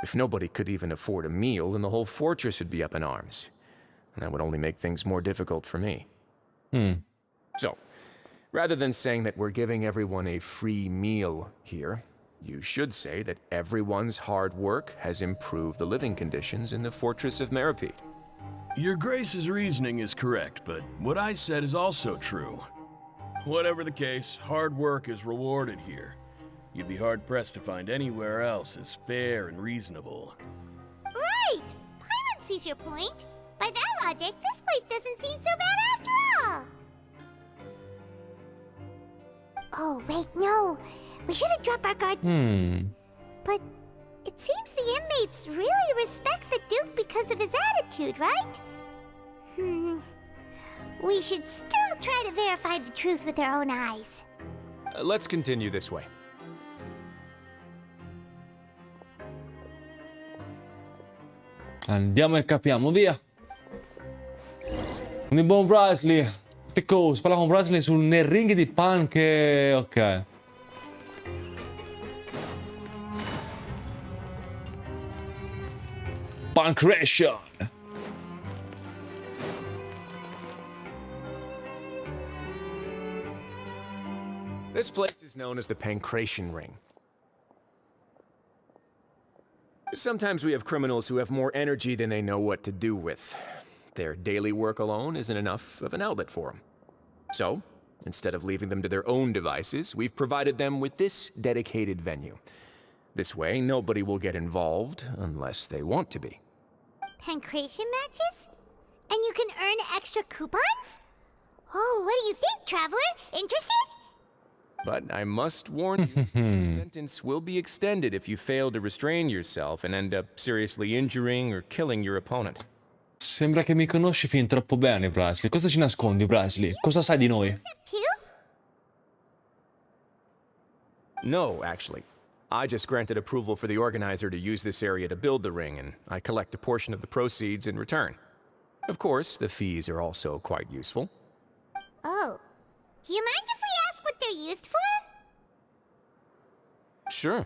If nobody could even afford a meal, then the whole fortress would be up in arms. And that would only make things more difficult for me. So, rather than saying that we're giving everyone a free meal here, you should say that everyone's hard work has improved the living conditions in the Fortress of Meripede. Your Grace's reasoning is correct, but what I said is also true. Whatever the case, hard work is rewarded here. You'd be hard-pressed to find anywhere else as fair and reasonable. Right! Paimon sees your point. By that logic, this place doesn't seem so bad after all. Oh, wait, no. We should have dropped our guards. But it seems the inmates really respect the Duke because of his attitude, right? We should still try to verify the truth with our own eyes. Let's continue this way. Andiamo e capiamo, via. Con il buon Brysley. Ecco, spara con Brysley nel ring di Pan che... ok. Pancration. This place is known as the Pancration Ring. Sometimes we have criminals who have more energy than they know what to do with. Their daily work alone isn't enough of an outlet for them. So, instead of leaving them to their own devices, we've provided them with this dedicated venue. This way, nobody will get involved unless they want to be. Pancration matches? And you can earn extra coupons? Oh, what do you think, traveler? Interested? But I must warn you, your sentence will be extended if you fail to restrain yourself and end up seriously injuring or killing your opponent. Sembra che mi conosci fin troppo bene, Brysley. Cosa ci nascondi, Brysley? Cosa sai di noi? No, actually. I just granted approval for the organizer to use this area to build the ring, and I collect a portion of the proceeds in return. Of course, the fees are also quite useful. Oh. Do you mind if we ask what they're used for? Sure.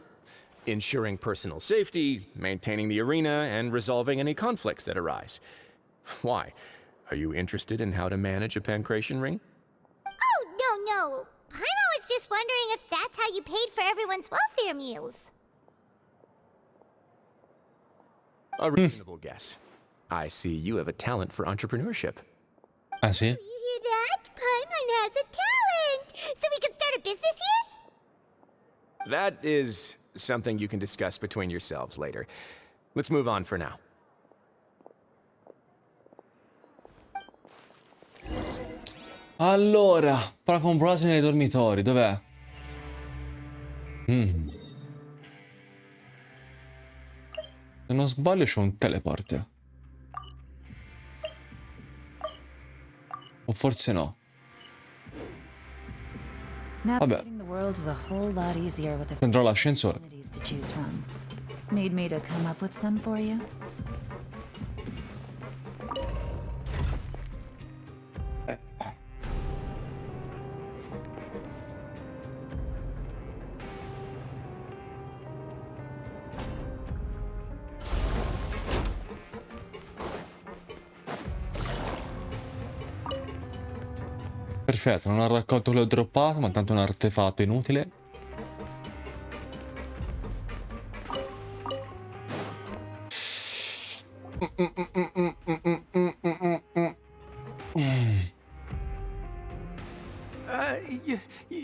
Ensuring personal safety, maintaining the arena, and resolving any conflicts that arise. Why? Are you interested in how to manage a pancration ring? Oh, no. Paimon was just wondering if that's how you paid for everyone's welfare meals. A reasonable guess. I see you have a talent for entrepreneurship. Ah, sì? You hear that? Paimon has a talent! So we can start a business here? That is something you can discuss between yourselves later. Let's move on for now. Allora, parla con Brysley nei dormitori, dov'è? Se non sbaglio c'è un teleport. O forse no. Vabbè. Prendrò l'ascensore. Need me to come up with some for you? Perfetto, non ho raccolto quello droppato, ma tanto è un artefatto inutile.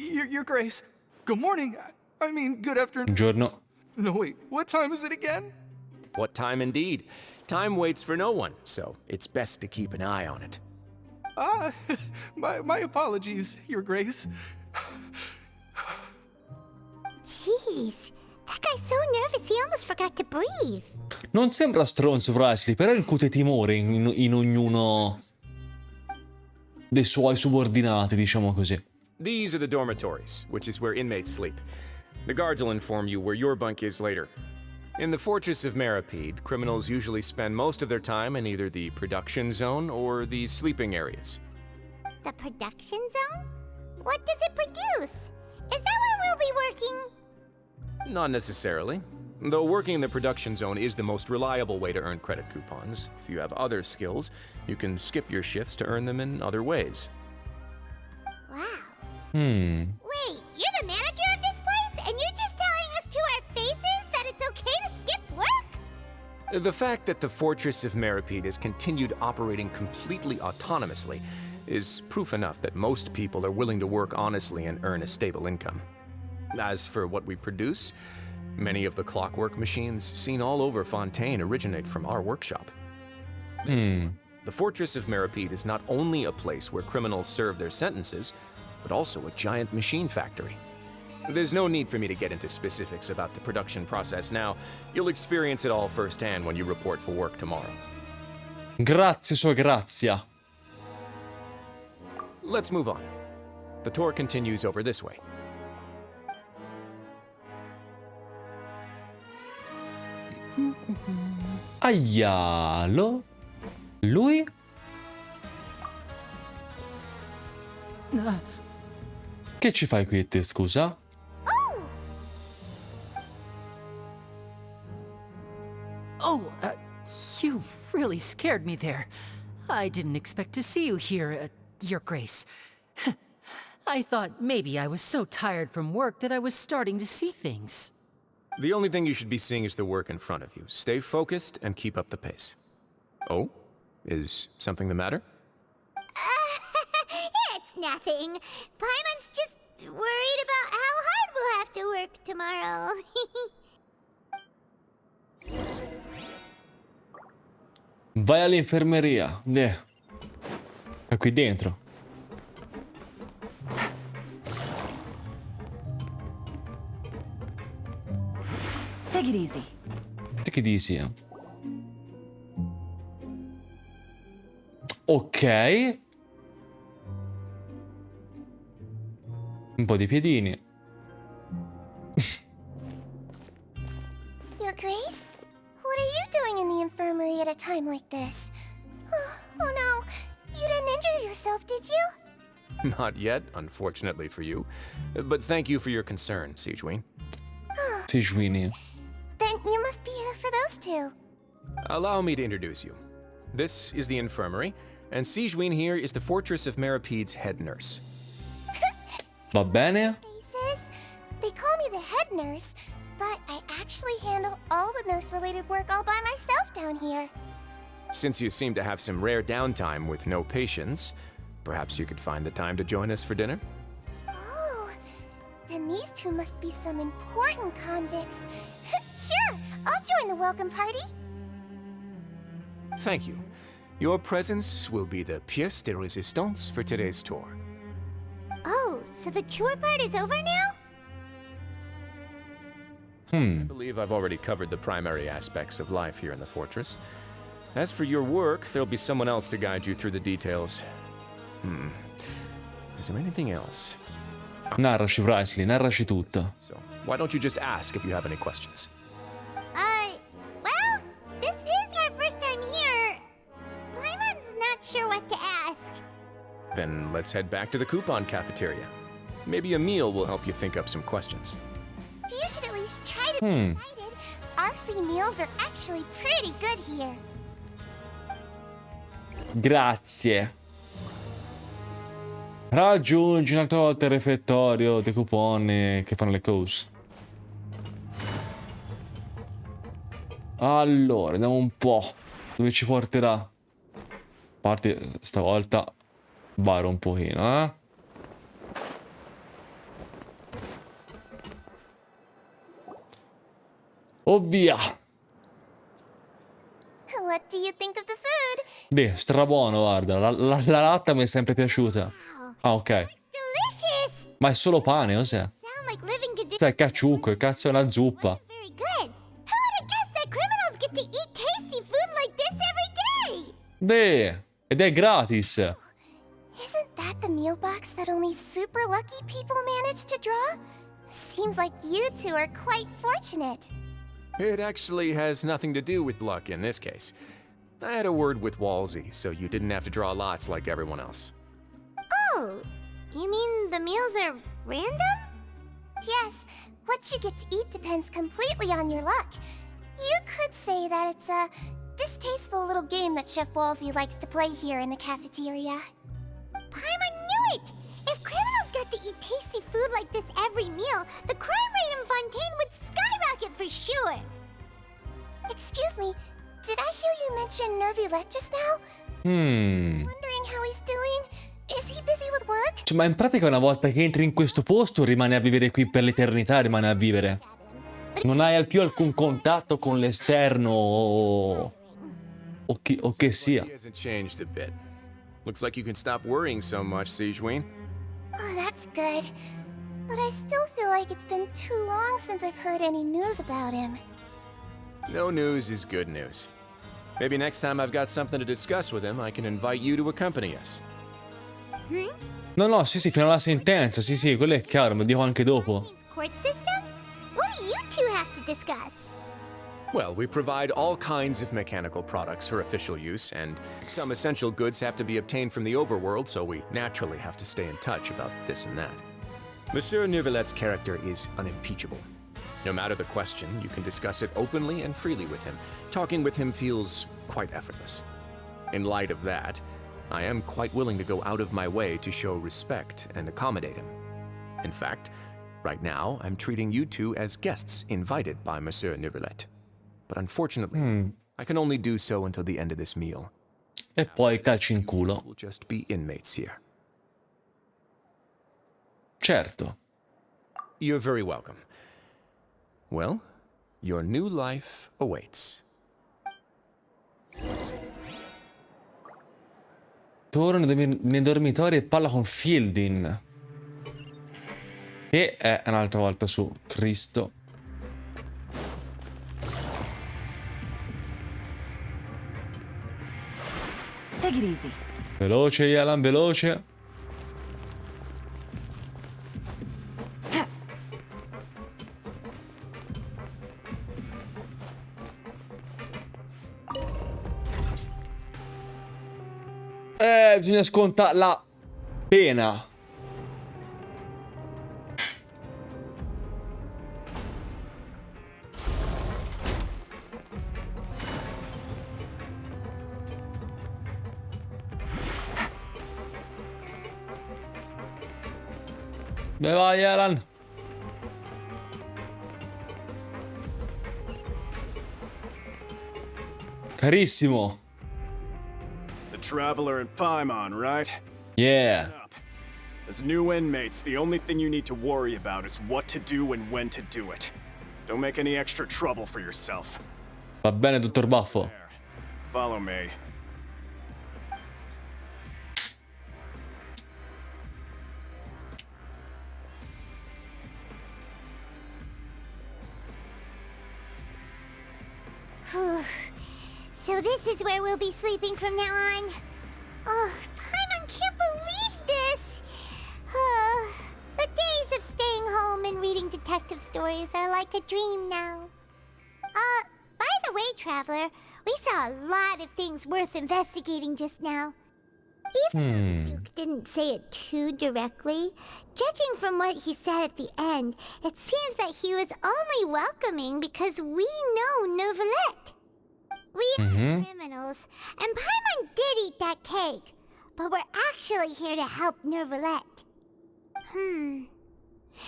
Your Grace. Good morning. I mean, good afternoon. Buongiorno. No, wait. What time is it again? What time indeed? Time waits for no one, so it's best to keep an eye on it. My apologies, Your Grace. Jeez, that guy's so nervous he almost forgot to breathe. Non sembra stronzo Presley, però incute timore in ognuno dei suoi subordinati, diciamo così. These are the dormitories, which is where inmates sleep. The guards will inform you where your bunk is later. In the Fortress of Meripede, criminals usually spend most of their time in either the production zone or the sleeping areas. The production zone? What does it produce? Is that where we'll be working? Not necessarily. Though working in the production zone is the most reliable way to earn credit coupons, if you have other skills, you can skip your shifts to earn them in other ways. Wow. Wait, you're the manager of this place, and you're just telling us to our faces that it's okay to skip work? The fact that the Fortress of Meripede has continued operating completely autonomously is proof enough that most people are willing to work honestly and earn a stable income. As for what we produce, many of the clockwork machines seen all over Fontaine originate from our workshop. The Fortress of Meripede is not only a place where criminals serve their sentences, but also a giant machine factory. There's no need for me to get into specifics about the production process now. You'll experience it all firsthand when you report for work tomorrow. Grazie, sua grazia. Let's move on. The tour continues over this way. Aialo. Lui? Che ci fai qui te, scusa? You really scared me there. I didn't expect to see you here, Your Grace. I thought maybe I was so tired from work that I was starting to see things. The only thing you should be seeing is the work in front of you. Stay focused and keep up the pace. Oh? Is something the matter? It's nothing. Paimon's just worried about how hard we'll have to work tomorrow. Vai all'infermeria. È qui dentro. Take it easy. Take it easy. Ok. Un po' di piedini. Your Grace? What are you doing in the infirmary at a time like this? Oh no, you didn't injure yourself, did you? Not yet, unfortunately for you. But thank you for your concern, Sigewinne. Sigewinne. Then you must be here for those two. Allow me to introduce you. This is the infirmary, and Sigewinne here is the Fortress of Meripede's head nurse. Va bene? Faces. They call me the head nurse, but I actually handle all the nurse-related work all by myself down here. Since you seem to have some rare downtime with no patients, perhaps you could find the time to join us for dinner? Oh, then these two must be some important convicts. Sure, I'll join the welcome party. Thank you. Your presence will be the pièce de résistance for today's tour. Oh, so the tour part is over now? I believe I've already covered the primary aspects of life here in the fortress. As for your work, there'll be someone else to guide you through the details. Is there anything else? Narraci, Presley, narraci tutto. So, why don't you just ask if you have any questions? Well, this is our first time here. Paimon's not sure what to ask. Then let's head back to the coupon cafeteria. Maybe a meal will help you think up some questions. You should at least try to be excited. Our free meals are actually pretty good here. Grazie. Raggiungi una volta il refettorio dei coupon che fanno le cose. Allora, vediamo un po' dove ci porterà. A parte stavolta varo un pochino, eh. Oh via! What do you think of the food? Beh, strabuono, guarda. La latta mi è sempre piaciuta. Ah, ok. Delicious! Ma è solo pane, cos'è? Sound like living conditions. Sai, cacciucco, cazzo è una zuppa. Very good. Who would have guessed that criminals get to eat tasty food like this every day? Beh, ed è gratis. Isn't that the meal box that only super lucky people manage to draw? Seems like you two are quite fortunate. It actually has nothing to do with luck in this case. I had a word with Walsey, so you didn't have to draw lots like everyone else. Oh, you mean the meals are random? Yes, what you get to eat depends completely on your luck. You could say that it's a distasteful little game that Chef Walsey likes to play here in the cafeteria. Paimon knew it! If criminals got to eat tasty food like this every meal, the crime rate in Fontaine would skyrocket for sure! Excuse me, did I hear you mention Nervulette just now? Wondering how he's doing? Is he busy with work? Cioè, ma in pratica una volta che entri in questo posto rimani a vivere qui per l'eternità, rimani a vivere. Non hai più alcun contatto con l'esterno o che sia. He hasn't changed a bit. Looks like you can stop worrying so much, Sigeween. Oh, that's good. But I still feel like it's been too long since I've heard any news about him. No news is good news. Maybe next time I've got something to discuss with him, I can invite you to accompany us. No, sì, fino alla sentenza, sì, quello è chiaro, ma dico anche dopo. Court system? What do you two have to discuss? Well, we provide all kinds of mechanical products for official use, and some essential goods have to be obtained from the overworld, so we naturally have to stay in touch about this and that. Monsieur Nervulette's character is unimpeachable. No matter the question, you can discuss it openly and freely with him. Talking with him feels quite effortless. In light of that, I am quite willing to go out of my way to show respect and accommodate him. In fact, right now, I'm treating you two as guests invited by Monsieur Nervulette. But unfortunately, I can only do so until the end of this meal. E poi calci in culo. We'll just be inmates here. Certo. You're very welcome. Well, your new life awaits. Torna nei dormitori e parla con Fielding. Che è un'altra volta su Cristo. Take it easy. Veloce, Alan, veloce. Bisogna scontare la pena. Dove vai, Alan? Carissimo. Traveler in Paimon, right? Yeah. As new inmates, the only thing you need to worry about is what to do and when to do it. Don't make any extra trouble for yourself. Va bene, dottor Baffo. Follow me. So this is where we'll be sleeping from now on. Oh, Paimon can't believe this! The days of staying home and reading detective stories are like a dream now. By the way, Traveler, we saw a lot of things worth investigating just now. Even though the Duke didn't say it too directly, judging from what he said at the end, it seems that he was only welcoming because we know Nervulette. We are criminals, and Paimon did eat that cake, but we're actually here to help Nervulette. Is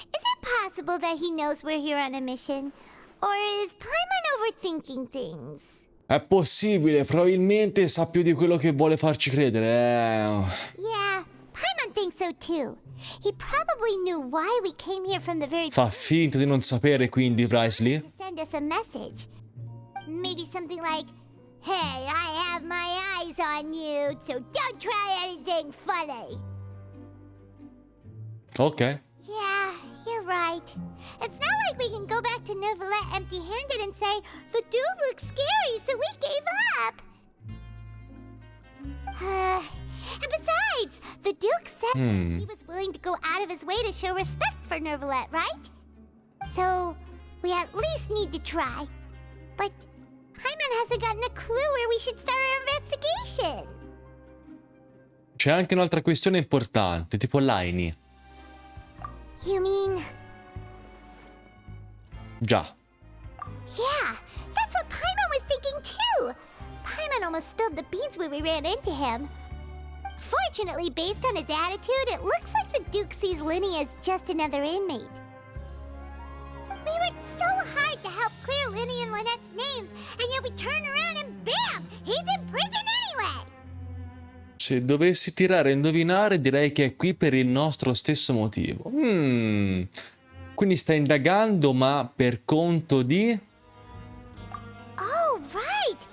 it possible that he knows we're here on a mission? Or is Paimon overthinking things? È possibile, probabilmente sa più di quello che vuole farci credere. Yeah, Paimon thinks so too. He probably knew why we came here from the very Fa finta di non sapere, quindi, Wriothesley. to send us a message. Maybe something like, "Hey, I have my eyes on you, so don't try anything funny." Ok. Yeah, you're right. It's not like we can go back to Neuvillette empty-handed and say, "The dude looks scary, so we gave up." And besides, the Duke said he was willing to go out of his way to show respect for Neuvillette, right? So, we at least need to try. But Paimon hasn't gotten a clue where we should start our investigation. C'è anche un'altra questione importante, tipo Laini. You mean... Già. Yeah, that's what Paimon was thinking too. Paimon almost spilled the beans when we ran into him. Fortunately, based on his attitude, it looks like the Duke sees Linny as just another inmate. We worked so hard to help clear Linny and Lynette's names, and yet we turn around and bam! He's in prison anyway! Se dovessi tirare a indovinare, direi che è qui per il nostro stesso motivo. Quindi sta indagando, ma per conto di... Oh, right!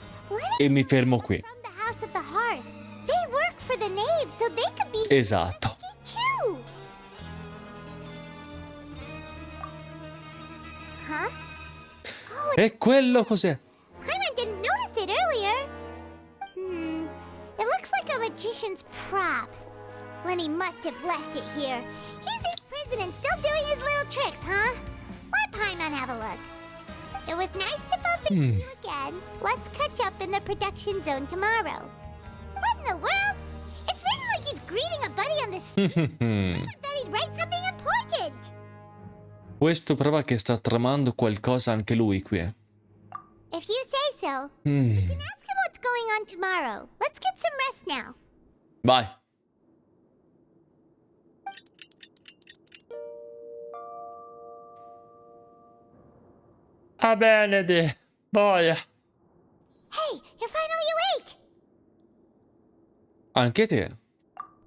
E mi fermo qui. From the House of the Hearth. They work for the Knave, so they could be... Esatto. too! Huh? E quello cos'è? Paimon didn't notice it earlier. It looks like a magician's prop. Lenny must have left it here. He's in prison and still doing his little tricks, huh? Let Paimon have a look. It was nice to bump into you again. Let's catch up in the production zone tomorrow. What in the world? It's written like he's greeting a buddy on the street. I thought he'd write something important. Questo prova che sta tramando qualcosa anche lui qui. If you say so, you can ask him what's going on tomorrow. Let's get some rest now. Vai. Va bene, boia. Hey, you're finally awake! Anche te.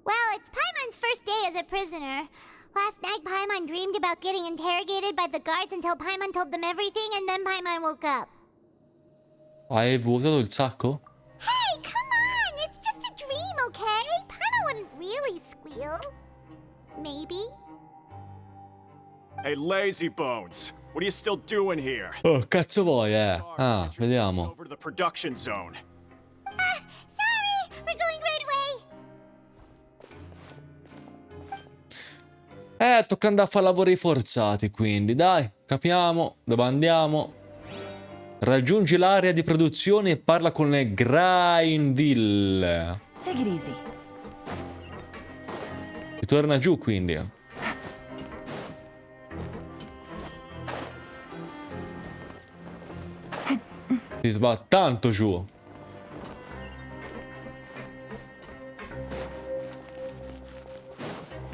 Well, it's Paimon's first day as a prisoner. Last night, Paimon dreamed about getting interrogated by the guards until Paimon told them everything, and then Paimon woke up. Hai vuotato il sacco? Hey, come on! It's just a dream, okay? Paimon wouldn't really squeal. Maybe. Hey, lazy bones. What are you still doing here? Oh, cazzo vuoi, Ah, vediamo. Over to the production zone. Sorry! We're going right away! Tocca andare a fare lavori forzati, quindi. Dai, capiamo dove andiamo. Raggiungi l'area di produzione e parla con le Grainville. Take it easy. Ritorna giù, quindi. Si va tanto giù.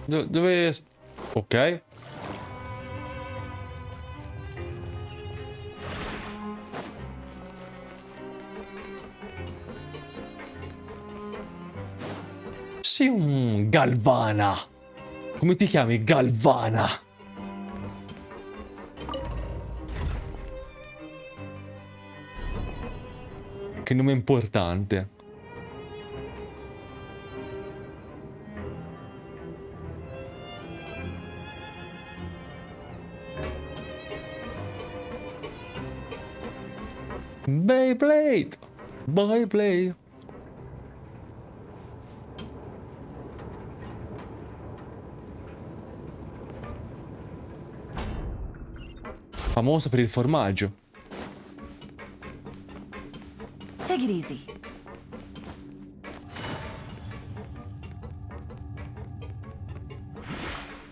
Dove... Ok. Sei un Galvana. Come ti chiami, Galvana? Che nome importante. Beyblade. Beyblade. Famosa per il formaggio. Take it easy.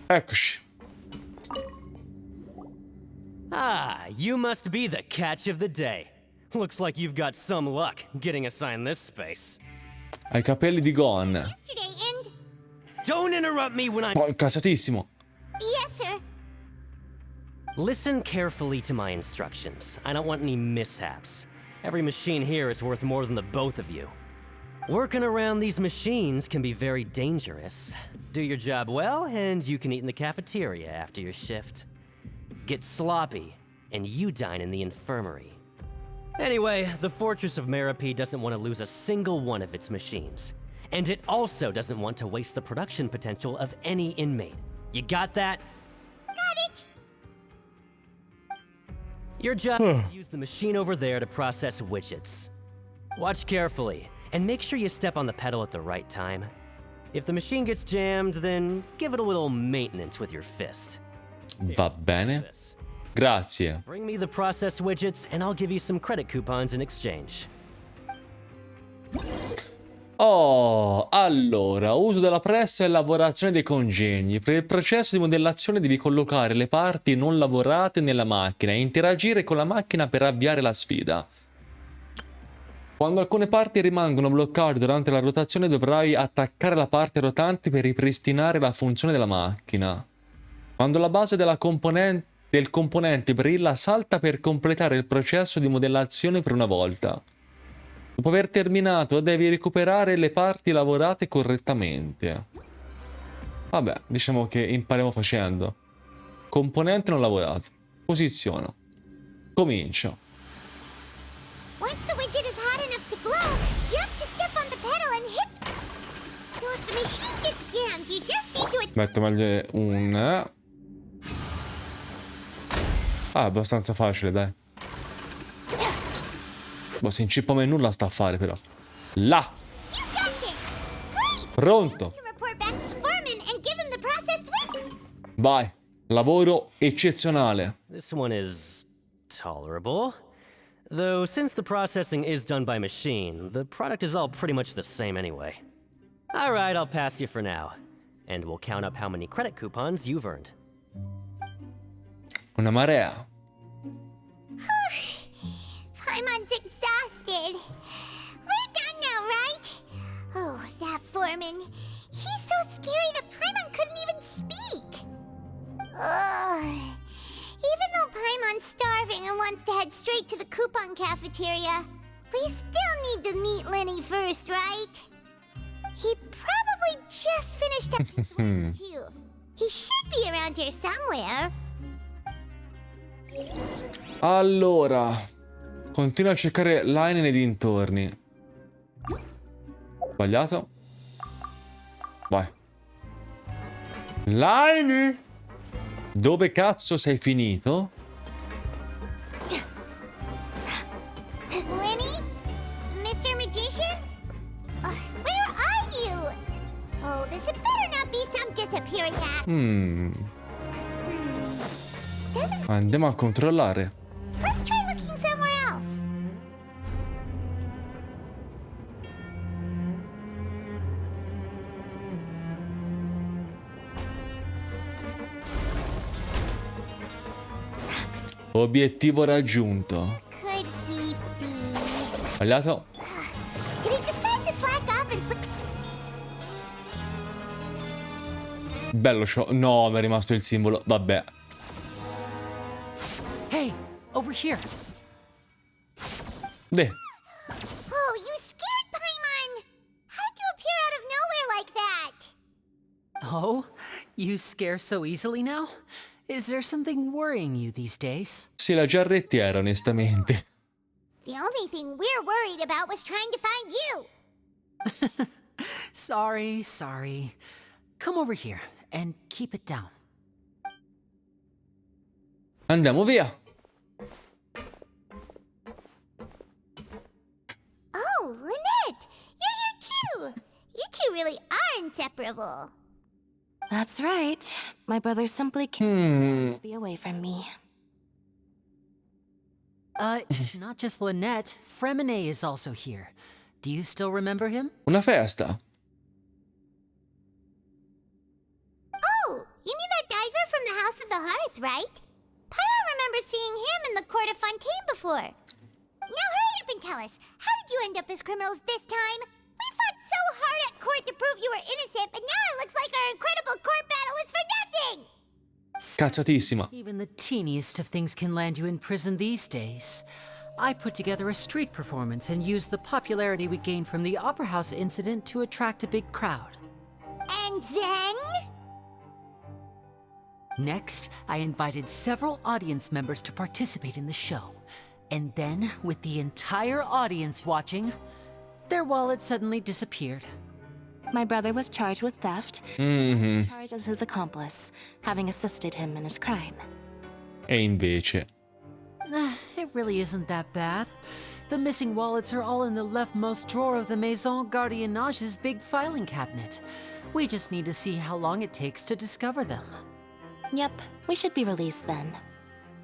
Eccoci. Ah, you must be the catch of the day. Looks like you've got some luck getting assigned this space. Hai i capelli di Gon. Yesterday, and... Don't interrupt me when I'm... Poi casatissimo. Yes, sir. Listen carefully to my instructions. I don't want any mishaps. Every machine here is worth more than the both of you. Working around these machines can be very dangerous. Do your job well, and you can eat in the cafeteria after your shift. Get sloppy, and you dine in the infirmary. Anyway, the Fortress of Merope doesn't want to lose a single one of its machines. And it also doesn't want to waste the production potential of any inmate. You got that? Got it! Your job is to use the machine over there to process widgets. Watch carefully, and make sure you step on the pedal at the right time. If the machine gets jammed, then give it a little maintenance with your fist. Va bene. Grazie. Bring me the process widgets, and I'll give you some credit coupons in exchange. Oh, allora, uso della pressa e lavorazione dei congegni. Per il processo di modellazione devi collocare le parti non lavorate nella macchina e interagire con la macchina per avviare la sfida. Quando alcune parti rimangono bloccate durante la rotazione dovrai attaccare la parte rotante per ripristinare la funzione della macchina. Quando la base del componente brilla, salta per completare il processo di modellazione per una volta. Dopo aver terminato, devi recuperare le parti lavorate correttamente. Vabbè, diciamo che impariamo facendo. Componente non lavorato. Posiziono. Comincio. Once the widget is hot enough to glow, jump to step on the pedal and hit. So if the machine gets jammed, you just need to... Metto meglio un... Ah, abbastanza facile, dai. Boh, si incippa mai nulla sta a fare, però. Là! Pronto! Vai, lavoro eccezionale. This one is tolerable. Though since the processing is done by machine, the product is all pretty much the same anyway. Alright, I'll pass you for now. And we'll count up how many credit coupons you've earned. Una marea. Paimon's exhausted. We're done now, right? Oh, that foreman. He's so scary that Paimon couldn't even speak. Ugh. Even though Paimon's starving and wants to head straight to the coupon cafeteria, we still need to meet Lenny first, right? He probably just finished up his work, too. He should be around here somewhere. Allora, continua a cercare Line nei dintorni. Sbagliato. Vai. Line! Dove cazzo sei finito? Lenny? Mr. Magician? Where are you? Oh, this had better not be some disappearing act. Andiamo a controllare. Let's try looking somewhere else. Obiettivo raggiunto. Could he be? Sbagliato. Did he decide to slack off and slip? Bello show. No, mi è rimasto il simbolo. Vabbè. Hey, over here. Deh. Oh, you scared Paimon! How did you appear out of nowhere like that? Oh, you scare so easily now? Is there something worrying you these days? Sì, la giarrettiera, onestamente. The only thing we're worried about was trying to find you. Sorry. Come over here and keep it down. Andiamo via. Oh, Lynette! You're here too! You two really are inseparable. That's right. My brother simply can't stand to be away from me. Not just Lynette. Fremine is also here. Do you still remember him? Una festa. Oh, you mean that diver from the House of the Hearth, right? Pyro remembers seeing him in the court of Fontaine before. Now hurry up and tell us, how did you end up as criminals this time? We fought so hard at court to prove you were innocent, but now it looks like our incredible court battle was for nothing! Cazzatissima. Even the teeniest of things can land you in prison these days. I put together a street performance and used the popularity we gained from the Opera House incident to attract a big crowd. And then? Next, I invited several audience members to participate in the show. And then, with the entire audience watching, their wallet suddenly disappeared. My brother was charged with theft. Charged as his accomplice, having assisted him in his crime. E invece... It really isn't that bad. The missing wallets are all in the leftmost drawer of the Maison Gardiennage's big filing cabinet. We just need to see how long it takes to discover them. Yep, we should be released then.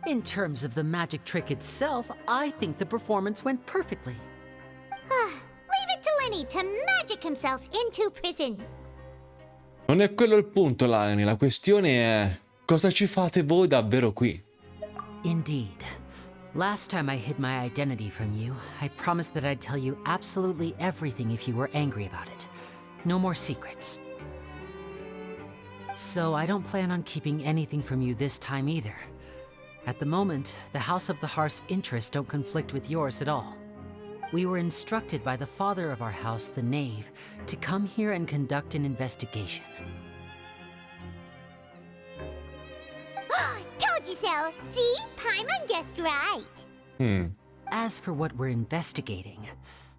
In terms of the magic trick itself, I think the performance went perfectly. Leave it to Lenny to magic himself into prison. Non è quello il punto, Lani. La questione è... cosa ci fate voi davvero qui? Indeed. Last time I hid my identity from you, I promised that I'd tell you absolutely everything if you were angry about it. No more secrets. So I don't plan on keeping anything from you this time either. At the moment, the House of the Hearth's interests don't conflict with yours at all. We were instructed by the father of our house, the Knave, to come here and conduct an investigation. Told you so! See? Paimon guessed right. As for what we're investigating,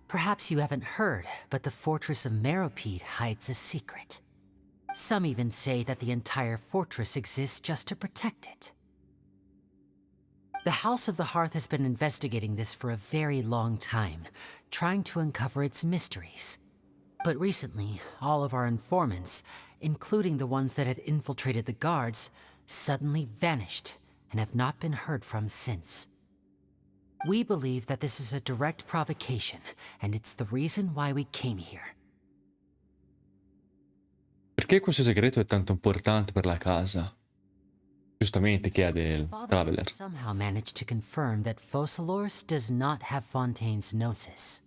perhaps you haven't heard, but the fortress of Meropide hides a secret. Some even say that the entire fortress exists just to protect it. The House of the Hearth has been investigating this for a very long time, trying to uncover its mysteries. But recently, all of our informants, including the ones that had infiltrated the guards, suddenly vanished and have not been heard from since. We believe that this is a direct provocation, and it's the reason why we came here. Perché questo segreto è tanto importante per la casa? Giustamente chiede il Traveler. Somehow managed to confirm that Focalors does not have Fontaine's gnosis.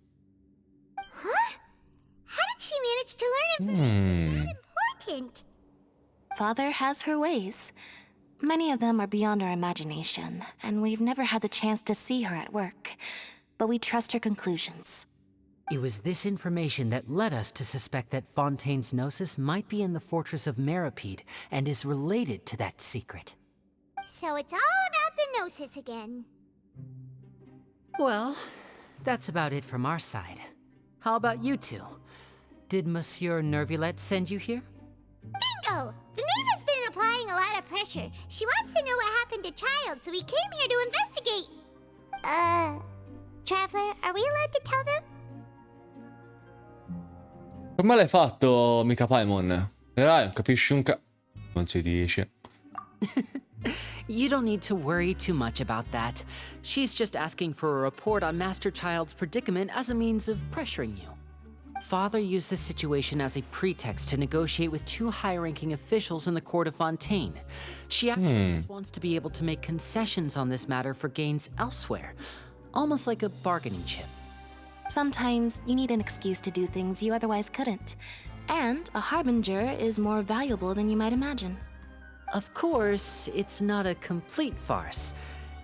Huh? How did she manage to learn information that important? Father has her ways. Many of them are beyond our imagination, and we've never had the chance to see her at work. But we trust her conclusions. It was this information that led us to suspect that Fontaine's gnosis might be in the fortress of Meropide and is related to that secret. So it's all about the gnosis again. Well, that's about it from our side. How about you two? Did Monsieur Nervulette send you here? Bingo! The Knave has been applying a lot of pressure. She wants to know what happened to Childe, so we came here to investigate. Traveler, are we allowed to tell them? Come l'hai fatto, mica Paimon? Dai, non capisci un non si dice. You don't need to worry too much about that. She's just asking for a report on Master Childe's predicament as a means of pressuring you. Father used this situation as a pretext to negotiate with two high-ranking officials in the court of Fontaine. She actually just wants to be able to make concessions on this matter for gains elsewhere, almost like a bargaining chip. Sometimes you need an excuse to do things you otherwise couldn't. And a harbinger is more valuable than you might imagine. Of course, it's not a complete farce.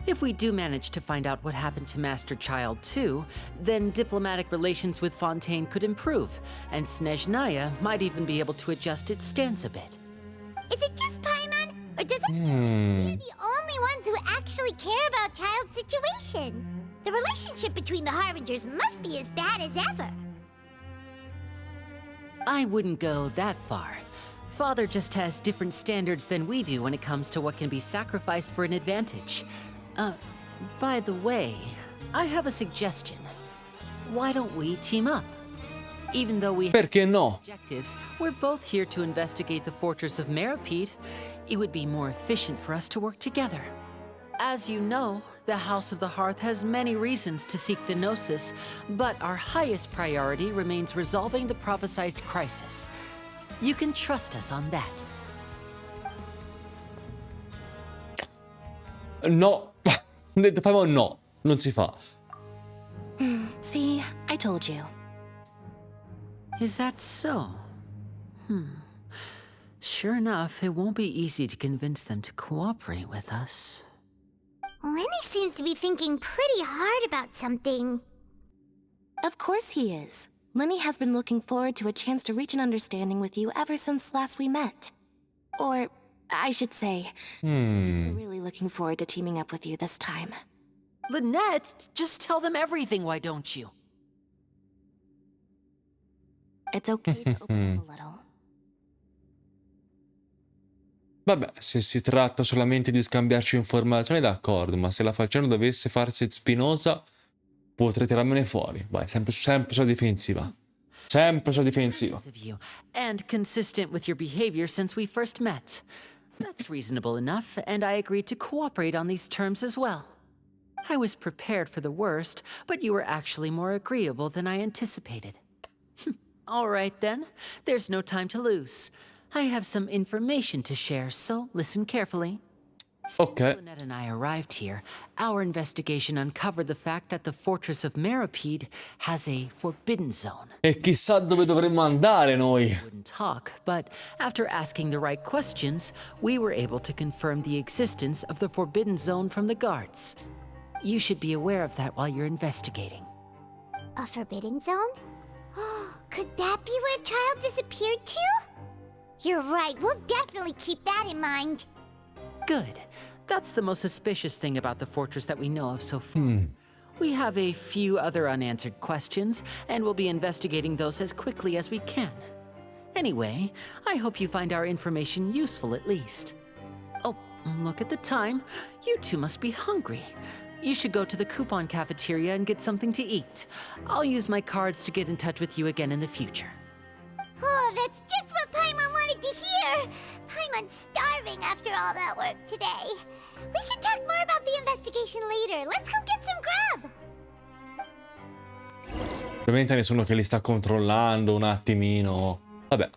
If we do manage to find out what happened to Master Childe too, then diplomatic relations with Fontaine could improve, and Snezhnaya might even be able to adjust its stance a bit. Is it just Paimon, or does it mean we're the only ones who actually care about Childe's situation? The relationship between the Harbingers must be as bad as ever. I wouldn't go that far. Father just has different standards than we do when it comes to what can be sacrificed for an advantage. By the way, I have a suggestion. Why don't we team up? Even though we Perché have no? objectives, we're both here to investigate the fortress of Meropide. It would be more efficient for us to work together. As you know, the House of the Hearth has many reasons to seek the Gnosis, but our highest priority remains resolving the prophesized crisis. You can trust us on that. No, detto Paimon no, non si fa. See, I told you. Is that so? Sure enough, it won't be easy to convince them to cooperate with us. Lenny seems to be thinking pretty hard about something. Of course he is. Lenny has been looking forward to a chance to reach an understanding with you ever since last we met. Or, I should say, I'm really looking forward to teaming up with you this time. Lynette, just tell them everything, why don't you? It's okay to open up a little. Vabbè, se si tratta solamente di scambiarci informazioni, d'accordo, ma se la faccenda dovesse farsi spinosa, potrei tirarmene fuori. Vai, sempre sulla difensiva. Sempre sulla difensiva. And consistent with your behavior since we first met. That's reasonable enough, and I agreed to cooperate on these terms as well. I was prepared for the worst, but you were actually more agreeable than I anticipated. All right then, there's no time to lose. I have some information to share, so listen carefully. Okay. When Lynette and I arrived here, our investigation uncovered the fact that the fortress of Meripede has a forbidden zone. E chissà dove dovremmo andare noi. I wouldn't talk, but after asking the right questions, we were able to confirm the existence of the forbidden zone from the guards. You should be aware of that while you're investigating. A forbidden zone? Could that be where the child disappeared to? You're right, we'll definitely keep that in mind. Good. That's the most suspicious thing about the fortress that we know of so far. We have a few other unanswered questions, and we'll be investigating those as quickly as we can. Anyway, I hope you find our information useful at least. Oh, look at the time. You two must be hungry. You should go to the coupon cafeteria and get something to eat. I'll use my cards to get in touch with you again in the future. Oh, that's just what Paimon wanted to hear! Paimon's starving after all that work today. We can talk more about the investigation later. Let's go get some grub! Ovviamente nessuno che li sta controllando un attimino. Vabbè.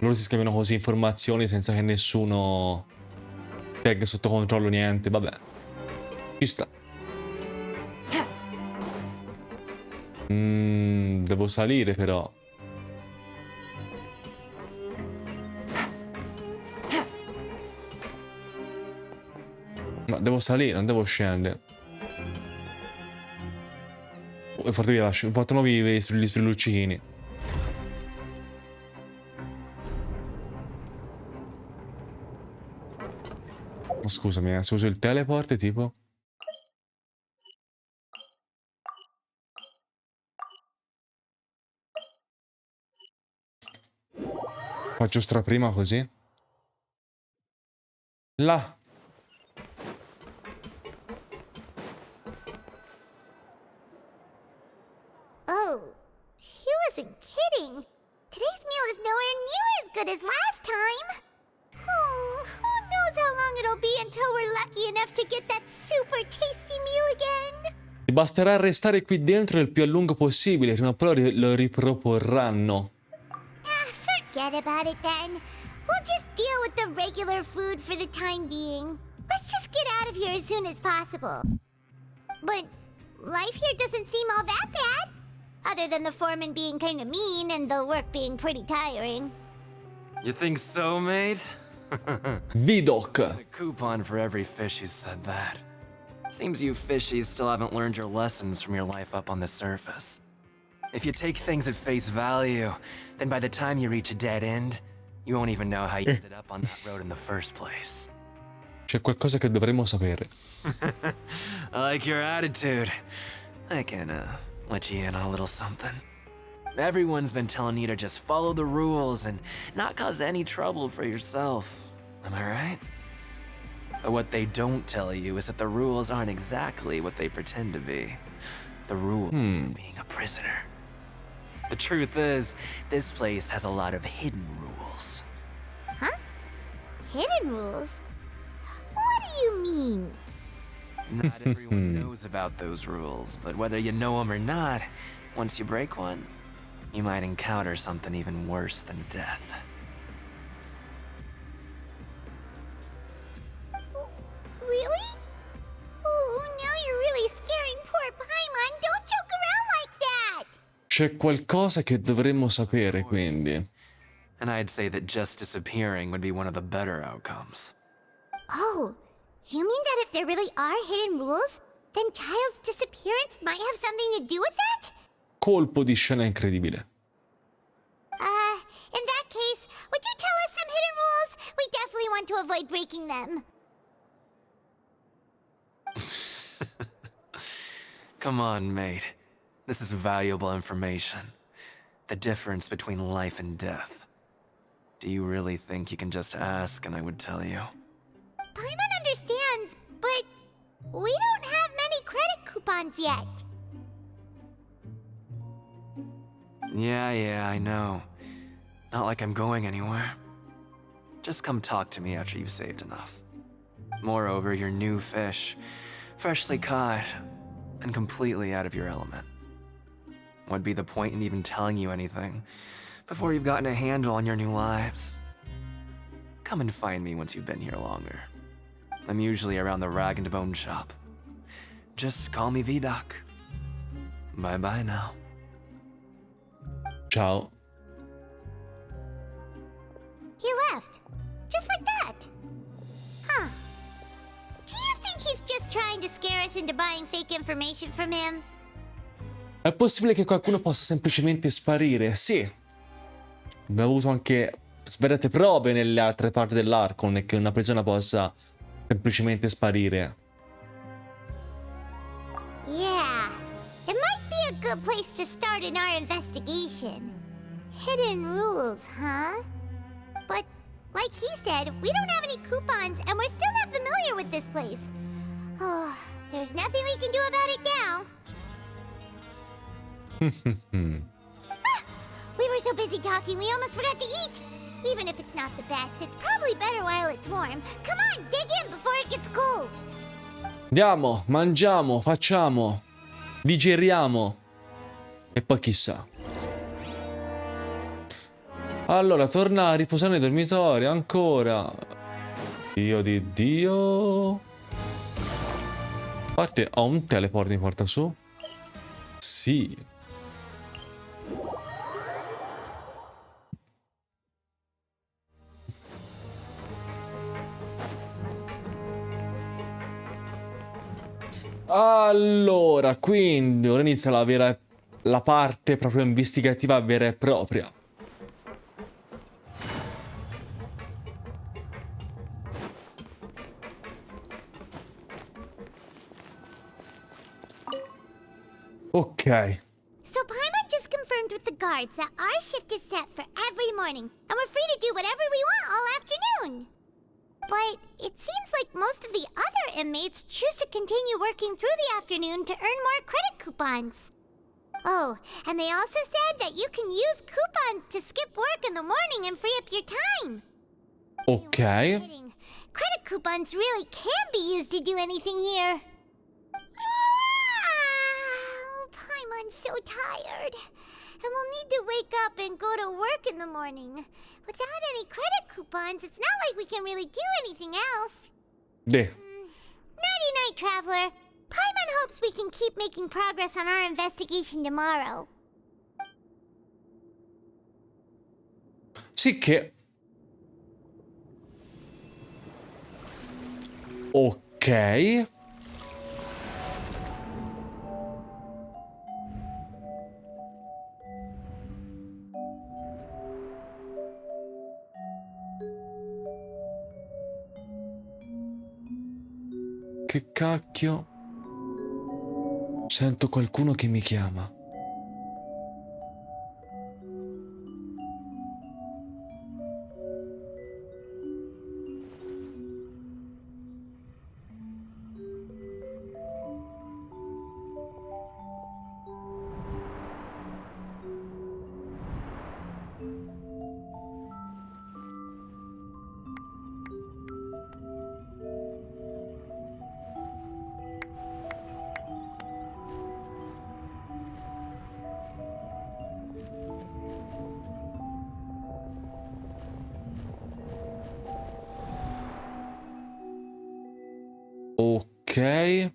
Loro si scambiano così informazioni senza che nessuno tenga sotto controllo niente. Vabbè. Ci sta. Devo salire però. No, devo salire, non devo scendere. Ho fatto via, ho fatto nuovi gli sprilluccini. Oh, scusami, se uso il teleport tipo. Faccio straprima così. Là. Oh, he wasn't kidding. Today's meal is nowhere near as good as last time. Oh, who knows how long it'll be until we're lucky enough to get that super tasty meal again. Ti basterà restare qui dentro il più a lungo possibile, prima o poi lo riproporranno. Forget about it then. We'll just deal with the regular food for the time being. Let's just get out of here as soon as possible. But life here doesn't seem all that bad. Other than the foreman being kind of mean and the work being pretty tiring. You think so, mate? Vidocq. A coupon for every fish who said that. Seems you fishies still haven't learned your lessons from your life up on the surface. If you take things at face value, then by the time you reach a dead end, you won't even know how you ended up on that road in the first place. C'è qualcosa che dovremmo sapere. I like your attitude. I can, let you in on a little something. Everyone's been telling you to just follow the rules and not cause any trouble for yourself. Am I right? But what they don't tell you is that the rules aren't exactly what they pretend to be. The rules of being a prisoner. The truth is, this place has a lot of hidden rules. Huh? Hidden rules? What do you mean? Not everyone knows about those rules, but whether you know them or not, once you break one, you might encounter something even worse than death. Really? Oh, now you're really scaring poor Paimon. Don't joke around like that! C'è qualcosa che dovremmo sapere, quindi. And I'd say that just disappearing would be one of the better outcomes. Oh, you mean that if there really are hidden rules, then Child's disappearance might have something to do with that? Colpo di scena incredibile. In that case, would you tell us some hidden rules? We definitely want to avoid breaking them. Come on, mate. This is valuable information. The difference between life and death. Do you really think you can just ask and I would tell you? Paimon understands, but we don't have many credit coupons yet. Yeah, I know. Not like I'm going anywhere. Just come talk to me after you've saved enough. Moreover, you're new fish, freshly caught, and completely out of your element. What'd be the point in even telling you anything before you've gotten a handle on your new lives? Come and find me once you've been here longer. I'm usually around the rag and bone shop. Just call me V-Doc. Bye-bye now. Ciao. He left. Just like that. Huh. Do you think he's just trying to scare us into buying fake information from him? È possibile che qualcuno possa semplicemente sparire? Sì. Abbiamo avuto anche svariate prove nelle altre parti dell'Archon che una persona possa semplicemente sparire. Yeah. It might be a good place to start in our investigation. Hidden rules, huh? But, like he said, we don't have any coupons and we're still not familiar with this place. Oh, there's nothing we can do about it now. We were so busy talking, we almost forgot to eat. Even if it's not the best, it's probably better while it's warm. Come on, dig in before it gets cold. Andiamo, mangiamo, facciamo, digeriamo e poi chissà. Allora, torna a riposare nei dormitori, ancora. Dio di Dio. A parte, ho un teleport mi porta su? Sì. Allora, quindi ora inizia la parte proprio investigativa vera e propria. Ok. So Paimon just confirmed with the guards that our shift is set for every morning, and we're free to do whatever we want all afternoon. But it seems like most of the other inmates choose to continue working through the afternoon to earn more credit coupons. Oh, and they also said that you can use coupons to skip work in the morning and free up your time. Ok. Credit coupons really can be used to do anything here. Paimon's so tired. And we'll need to wake up and go to work in the morning. Without any credit coupons, it's not like we can really do anything else. Nighty-night, Traveler. Paimon hopes we can keep making progress on our investigation tomorrow. Sì che... Ok. Che cacchio? Sento qualcuno che mi chiama. Ok.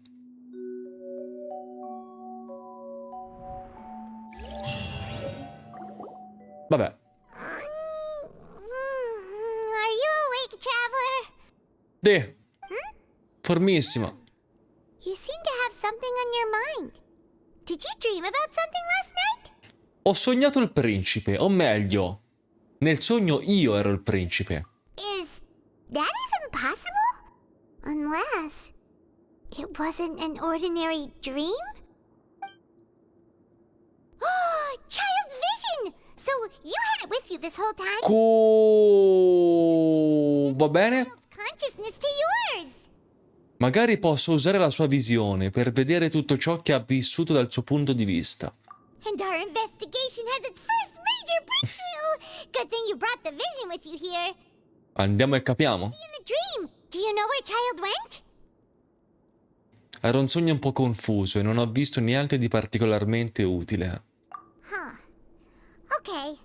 Vabbè. Formissima. You seem to have something on your mind. Did you dream about something last night? Ho sognato il principe, o meglio, nel sogno io ero il principe. Is that even possible? Unless it wasn't an ordinary dream? Oh, child's vision! So you had it with you this whole time? Va bene? Consciousness to yours! Magari posso usare la sua visione per vedere tutto ciò che ha vissuto dal suo punto di vista. And our investigation has its first major breakthrough! Good thing you brought the vision with you here. Andiamo e capiamo. In the dream, do you know where Child went? Era un sogno un po' confuso e non ho visto niente di particolarmente utile. Huh. Okay.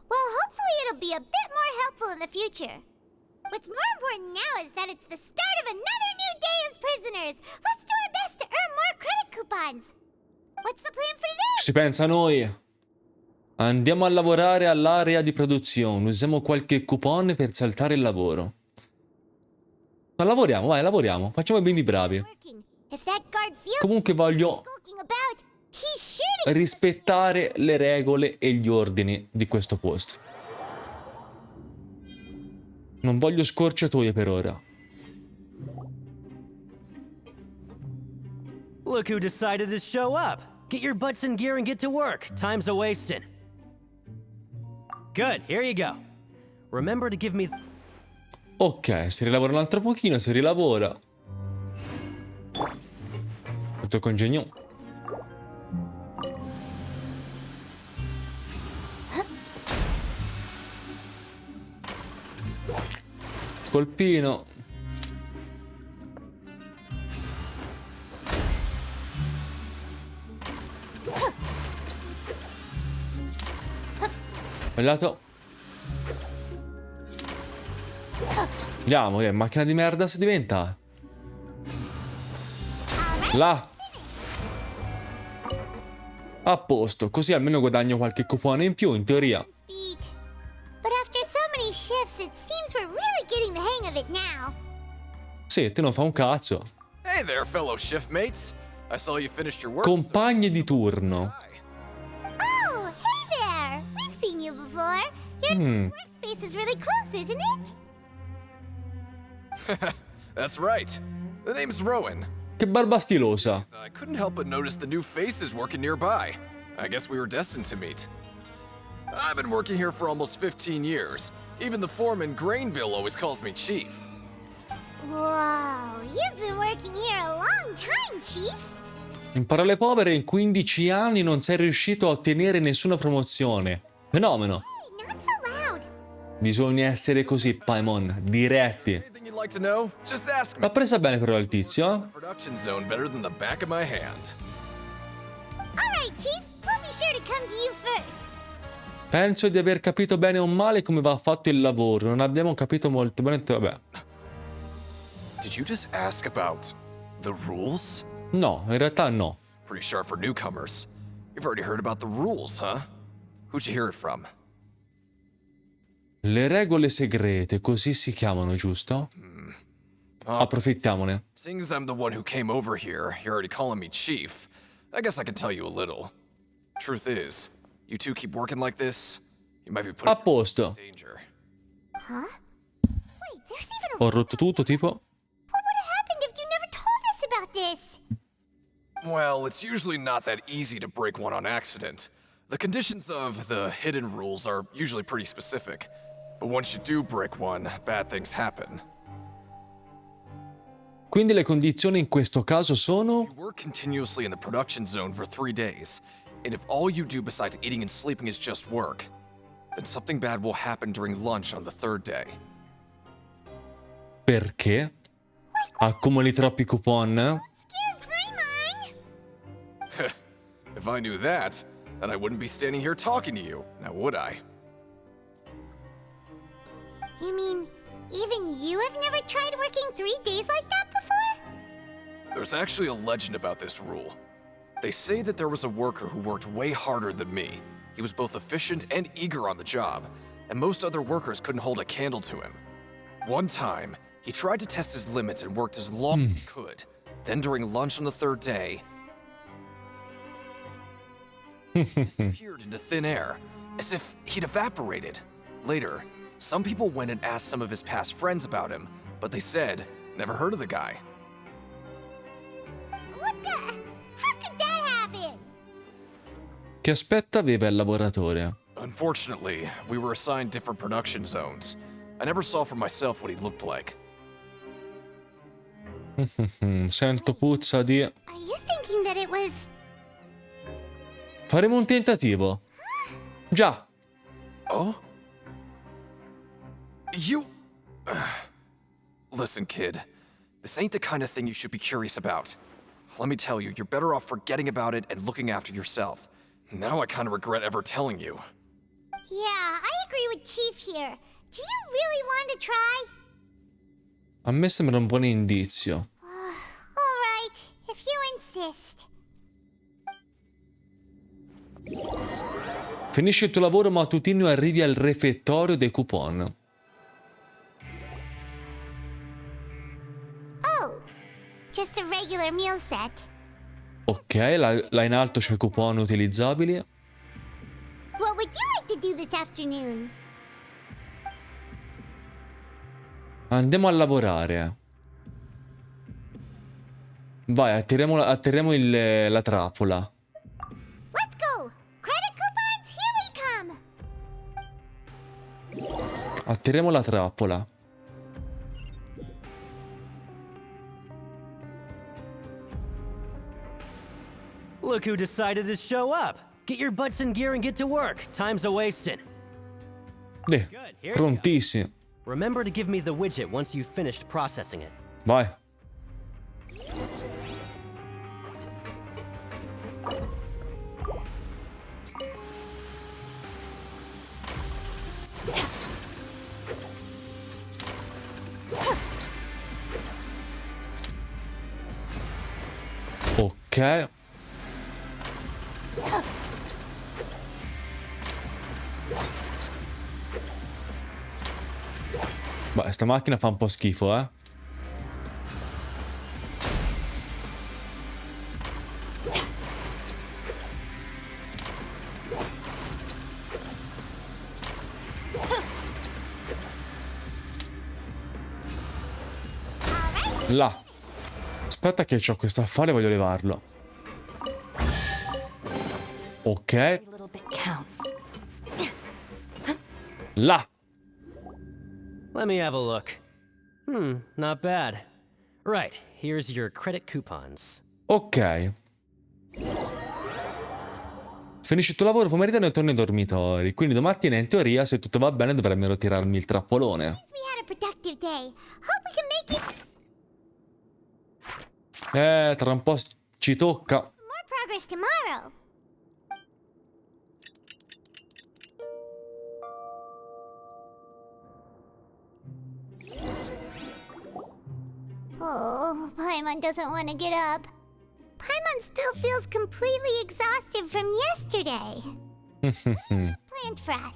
Well, hopefully it'll be a bit more helpful in the future. What's more important now is that it's the start of another new day as prisoners. Let's do our best to earn more credit coupons. What's the plan for today? Si pensa a noi. Andiamo a lavorare all'area di produzione. Usiamo qualche coupon per saltare il lavoro. Ma lavoriamo, vai, lavoriamo. Facciamo i bimbi bravi. Comunque voglio rispettare le regole e gli ordini di questo posto. Non voglio scorciatoie per ora. Look who decided to show up. Get your butts in gear and get to work. Time's a wasting. Good, here you go. Remember to give me... Ok, si rilavora un altro pochino, si rilavora. Tutto congegno. Colpino. Sbagliato. Andiamo, che macchina di merda si diventa. Là. A posto, così almeno guadagno qualche coupon in più, in teoria. But after so many shifts, it seems we're really getting the hang of it now. Sì, te non fa un cazzo. Hey there, fellow shift mates. I saw you finished your work. Compagni di turno. Oh, hey there. We've seen you before. Your workspace is really close, isn't it? That's right. The name's Rowan. Che barba stilosa. I couldn't help but notice the new faces working nearby. I guess we were destined to meet. I've been working here for almost 15 years. Even the foreman, Grainville, always calls me Chief. Wow, you've been working here a long time, Chief. In parole povere, in 15 anni non sei riuscito a ottenere nessuna promozione. Fenomeno. Hey, not so loud. Bisogna essere così, Paimon, diretti. Anything you'd like to know? Just ask me. L'ha presa bene però il tizio. Production zone better than the back of my hand. All right, Chief. We'll be sure to come to you first. Penso di aver capito bene o male come va fatto il lavoro. Non abbiamo capito molto bene. Vabbè. Did you just ask about the rules? No, in realtà no. Pretty sharp for newcomers. You've already heard about the rules, huh? Who'd you hear it from? Le regole segrete, così si chiamano, giusto? Approfittiamone. Seeing as I'm the one who came over here, you're already calling me Chief. I guess I can tell you a little. Truth is, you two keep working like this, you might be putting A posto. in danger. Huh? Wait, there's even a... Ho rotto tutto, tipo? What would have happened if you never told us about this? Well, it's usually not that easy to break one on accident. The conditions of the hidden rules are usually pretty specific. But once you do break one, bad things happen. Quindi le condizioni in questo caso sono? You work continuously in the production zone for 3 days, and if all you do besides eating and sleeping is just work, then something bad will happen during lunch on the 3rd day. Perché? Accumuli troppi coupon? If I knew that, then I wouldn't be standing here talking to you, now would I? You mean, even you have never tried working 3 days like that before? There's actually a legend about this rule. They say that there was a worker who worked way harder than me. He was both efficient and eager on the job, and most other workers couldn't hold a candle to him. One time, He tried to test his limits and worked as long as he could. Then during lunch on the third day, disappeared into thin air, as if he'd evaporated. Later, some people went and asked some of his past friends about him, but they said, never heard of the guy. What the? How could that happen? Che aspetto aveva il lavoratore? Unfortunately, we were assigned different production zones. I never saw for myself what he looked like. Sento puzza di... Are you thinking that it was... Faremo un tentativo. Già. Oh? You... Listen, kid. This ain't the kind of thing you should be curious about. Let me tell you, you're better off forgetting about it and looking after yourself. Now I kind of regret ever telling you. Yeah, I agree with Chief here. Do you really want to try? A me sembra un buon indizio. All right, if you insist. Finisci il tuo lavoro mattutino e arrivi al refettorio dei coupon. Oh, just a regular meal set. Ok, là in alto c'è i coupon utilizzabili. What would you like to do this afternoon? Andiamo a lavorare. Vai, atterriamo la trappola. Let's go! Credit coupons, here we come! Atterriamo la trappola. Look who decided to show up. Get your butts in gear and get to work. Time's a-wasting. Prontissimi. Remember to give me the widget once you've finished processing it. Vai. Ok. Beh, sta macchina fa un po' schifo, eh. Là. Aspetta che ho questo affare e voglio levarlo. Ok. Là. Let me have a look. Not bad. Right, here's your credit coupons. Ok. Finisci il tuo lavoro pomeridiano e torni ai dormitori. Quindi domattina, in teoria, se tutto va bene, dovrebbero tirarmi il trappolone. We had a productive day. Hope we can make it. Tra un po' ci tocca. More progress tomorrow. Oh, Paimon doesn't want to get up. Paimon still feels completely exhausted from yesterday. Planned for us.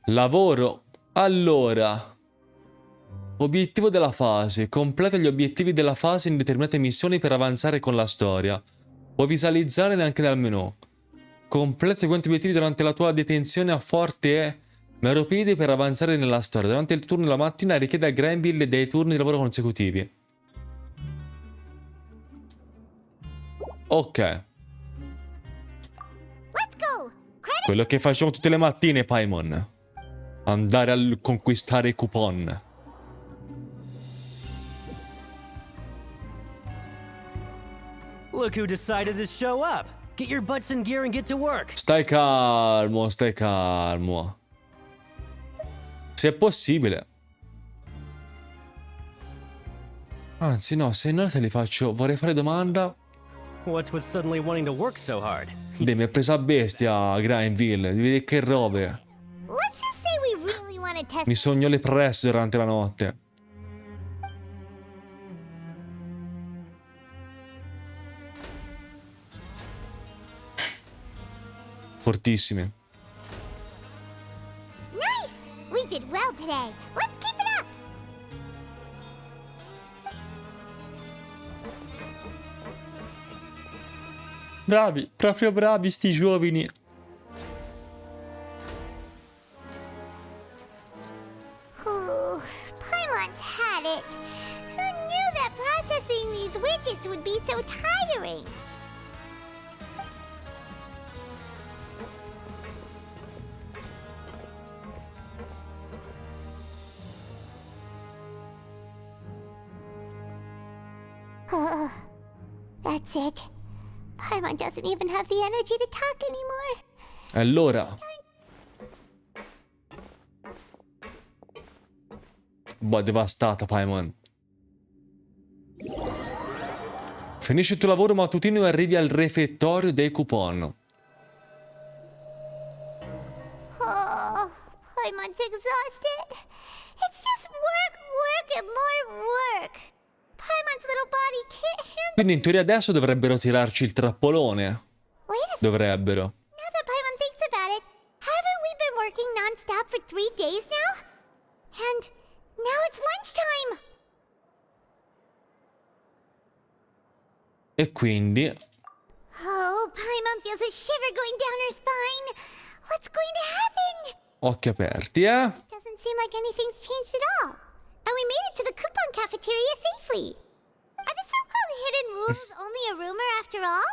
Lavoro. Allora. Obiettivo della fase. Completa gli obiettivi della fase in determinate missioni per avanzare con la storia. Puoi visualizzarli anche dal menu. Completa i seguenti obiettivi durante la tua detenzione a Forte e Meropide per avanzare nella storia. Durante il turno della mattina richiede a Granville dei turni di lavoro consecutivi. Ok. Quello che facciamo tutte le mattine, Paimon. Andare a conquistare i coupon. Look who decided to show up. Get your butts in gear and get to work. Stai calmo, stai calmo. Se è possibile. Anzi, no, se no se li faccio... Vorrei fare domanda. What's with suddenly wanting to work so hard? Dai, mi è presa a bestia, Granville. Devi vedere che robe. Let's just say we really want to test. Mi sogno le presse durante la notte. Fortissime. Nice! We did well today. Let's keep it up. Bravi, proprio bravi sti giovani. Paimon's had it. Who knew that processing these widgets would be so tiring? That's it. Paimon doesn't even have the energy to talk anymore. Allora. Boh, devastata Paimon. Finisci il tuo lavoro mattutino e arrivi al refettorio dei coupon. Oh, Paimon's exhausted. It's just work, and more work. Paimon's little body can't handle. Quindi in teoria adesso dovrebbero tirarci il trappolone. Dovrebbero. Now that Paimon thinks about it, haven't we been working non-stop for 3 days now? And now it's lunchtime. E quindi... Oh, Paimon feels a shiver going down her spine. What's going to happen? Occhi aperti, eh? Doesn't seem like anything's changed at all. And we made it to the coupon cafeteria safely. Are the so-called hidden rules only a rumor after all?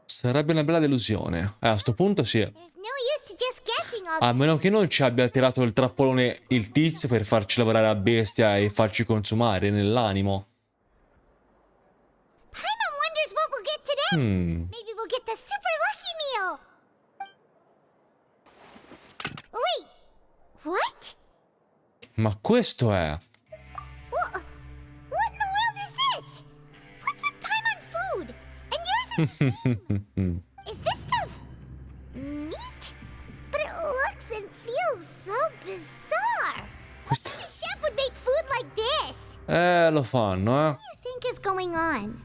Sarebbe una bella delusione. A sto punto sì. There's no use to just guessing all A meno che non ci abbia tirato il trappolone il tizio per farci lavorare a bestia e farci consumare nell'animo. Paimon wonders what we'll get today. Maybe we'll get the super lucky meal. Wait, what? Ma questo è... What in the world is this? What's with Paimon's food? And yours is... Is this stuff meat? But it looks and feels so bizarre. What kind of chef would make food like this? Lo fanno, What do you think is going on?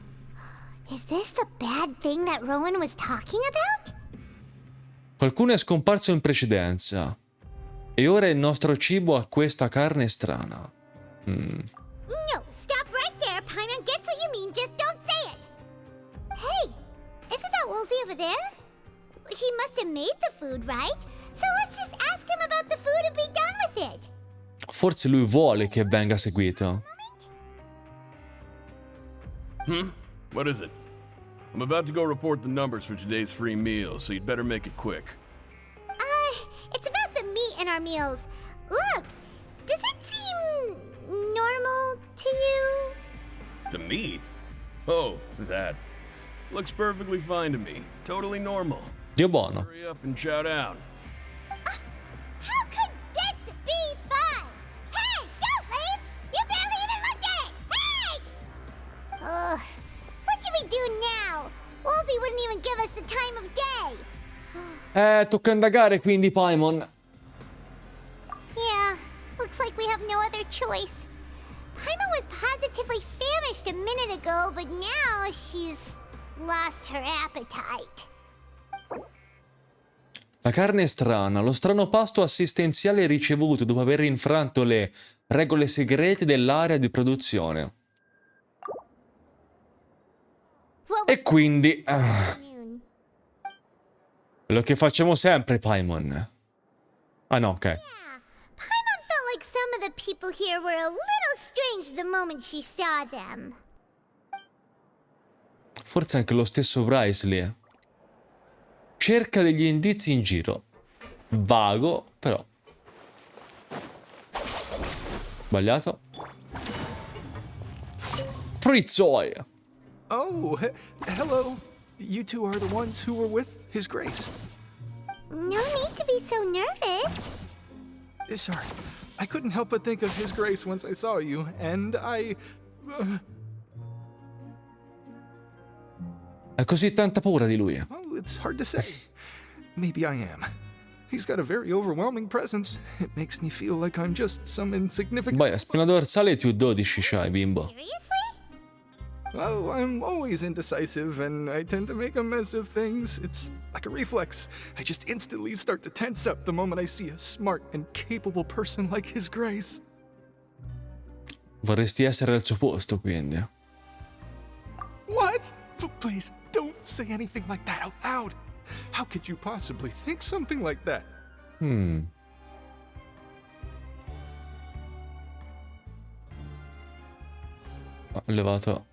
Is this the bad thing that Rowan was talking about? Qualcuno è scomparso in precedenza. E ora il nostro cibo ha questa carne strana. No, stop right there. Paimon gets what you mean, just don't say it. Hey, isn't that Woolsey over there? He must have made the food, right? So let's just ask him about the food and be done with it. Forse lui vuole che venga seguito. What is it? I'm about to go report the numbers for today's free meal, so you'd better make it quick. It's about the meat in our meals. Look, does it seem normal to you? The meat? Oh, that. Looks perfectly fine to me. Totally normal. Dio buono. Hurry up and chow down. How could this be fun? Hey, don't leave! You barely even looked at it! Hey! What should we do now? Woolsey wouldn't even give us the time of day. Tocca indagare quindi, Paimon. Yeah, looks like we have no other choice. Paimon was positively famished a minute ago, but now she's lost her appetite. La carne è strana, lo strano pasto assistenziale ricevuto dopo aver infranto le regole segrete dell'area di produzione. E quindi... quello che facciamo sempre, Paimon. Ah no, ok. Paimon felt like some of the people here were a little strange the moment she saw them. Forse anche lo stesso Brysley. Cerca degli indizi in giro. Vago, però. Sbagliato. Frizzoi! Oh, hello. You two are the ones who were with His Grace. No need to be so nervous. Sorry, I couldn't help but think of His Grace once I saw you, and I... Hai così tanta paura di lui? Well, it's hard to say. Maybe I am. He's got a very overwhelming presence. It makes me feel like I'm just some insignificant... Vai, a spina dorsale più 12 c'hai, bimbo. Oh, I'm always indecisive, and I tend to make a mess of things. It's like a reflex. I just instantly start to tense up the moment I see a smart and capable person like His Grace. Vorresti essere al suo posto, quindi. Please, don't say anything like that out loud. How could you possibly think something like that? Ho levato.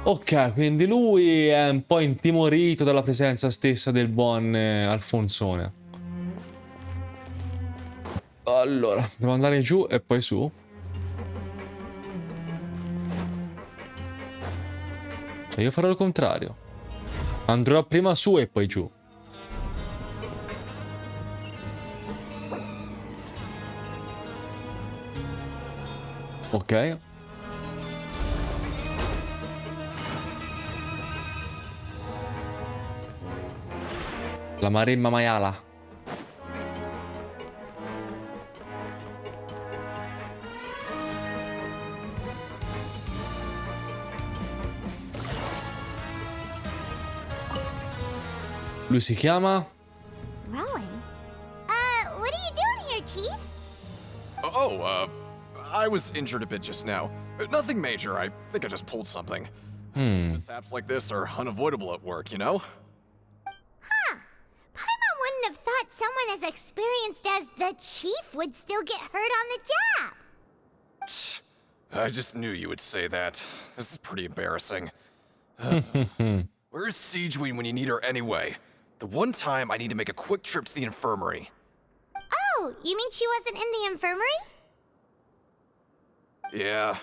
Ok, quindi lui è un po' intimorito dalla presenza stessa del buon Alfonsone. Allora, devo andare giù e poi su. Cioè, io farò il contrario. Andrò prima su e poi giù. Ok. La Marimma Maiala. Lui si chiama? Rowan? What are you doing here, Chief? I was injured a bit just now. Nothing major, I think I just pulled something. Mishaps like this are unavoidable at work, you know? Huh. Paimon wouldn't have thought someone as experienced as the Chief would still get hurt on the job. I just knew you would say that. This is pretty embarrassing. Where's Siegeween when you need her anyway? The one time I need to make a quick trip to the infirmary. Oh, you mean she wasn't in the infirmary? Yeah.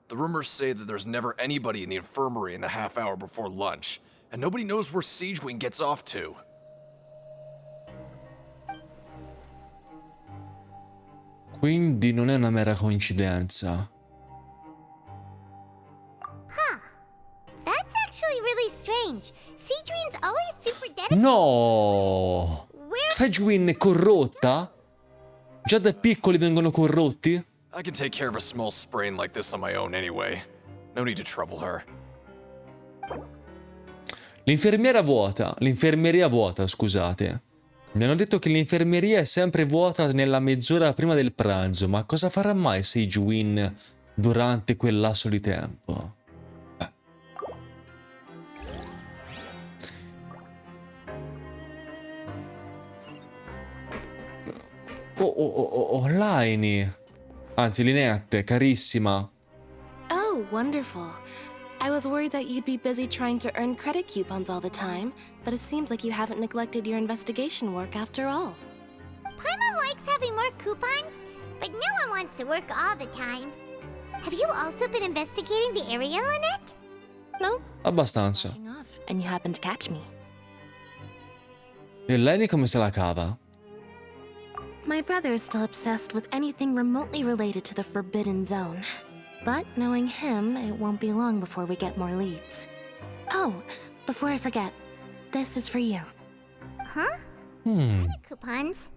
The rumors say that there's never anybody in the infirmary in the half hour before lunch, and nobody knows where Siegeween gets off to. Quindi non è una mera coincidenza. Huh. That's actually really strange. Siegeween's always super dedicated. No! Siegeween è corrotta? Già da piccoli vengono corrotti? I can take care of a small sprain like this on my own anyway. No need to trouble her. L'infermeria vuota, scusate. Mi hanno detto che l'infermeria è sempre vuota nella mezz'ora prima del pranzo, ma cosa farà mai Siegeween durante quel lasso di tempo? Laini. Anzi, Linette, carissima. Oh, wonderful. I was worried that you'd be busy trying to earn credit coupons all the time, but it seems like you haven't neglected your investigation work after all. Paimon likes having more coupons, but no one wants to work all the time. Have you also been investigating the area, Lynette? No. Abbastanza. And you happened to catch me. E Laini come se la cava? My brother is still obsessed with anything remotely related to the Forbidden Zone. But knowing him, it won't be long before we get more leads. Oh, before I forget, this is for you. Huh? Credit coupons?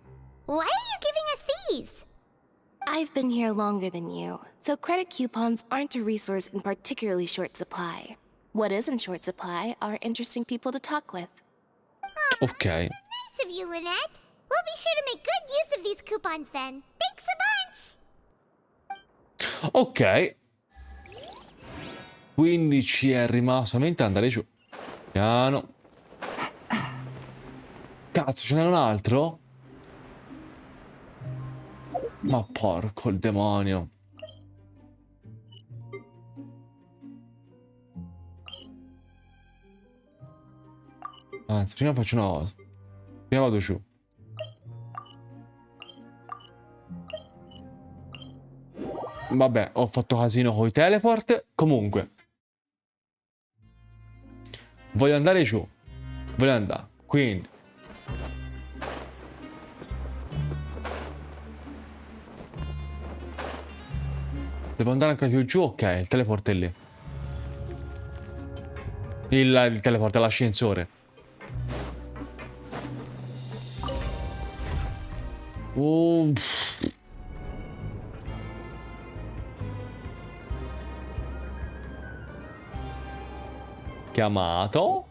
Why are you giving us these? I've been here longer than you, so credit coupons aren't a resource in particularly short supply. What is in short supply are interesting people to talk with. Ok. Nice of you, Lynette. We'll be sure to make good use of these coupons then. Thanks a bunch! Ok. Quindi ci è rimasto solamente andare giù. Piano. Cazzo, ce n'era un altro? Ma porco il demonio. Anzi, prima faccio una cosa. Prima vado giù. Vabbè, ho fatto casino con i teleport. Comunque. Voglio andare giù. Voglio andare. Quindi. Devo andare ancora più giù? Ok, il teleport è lì. Il teleport è l'ascensore. Chiamato.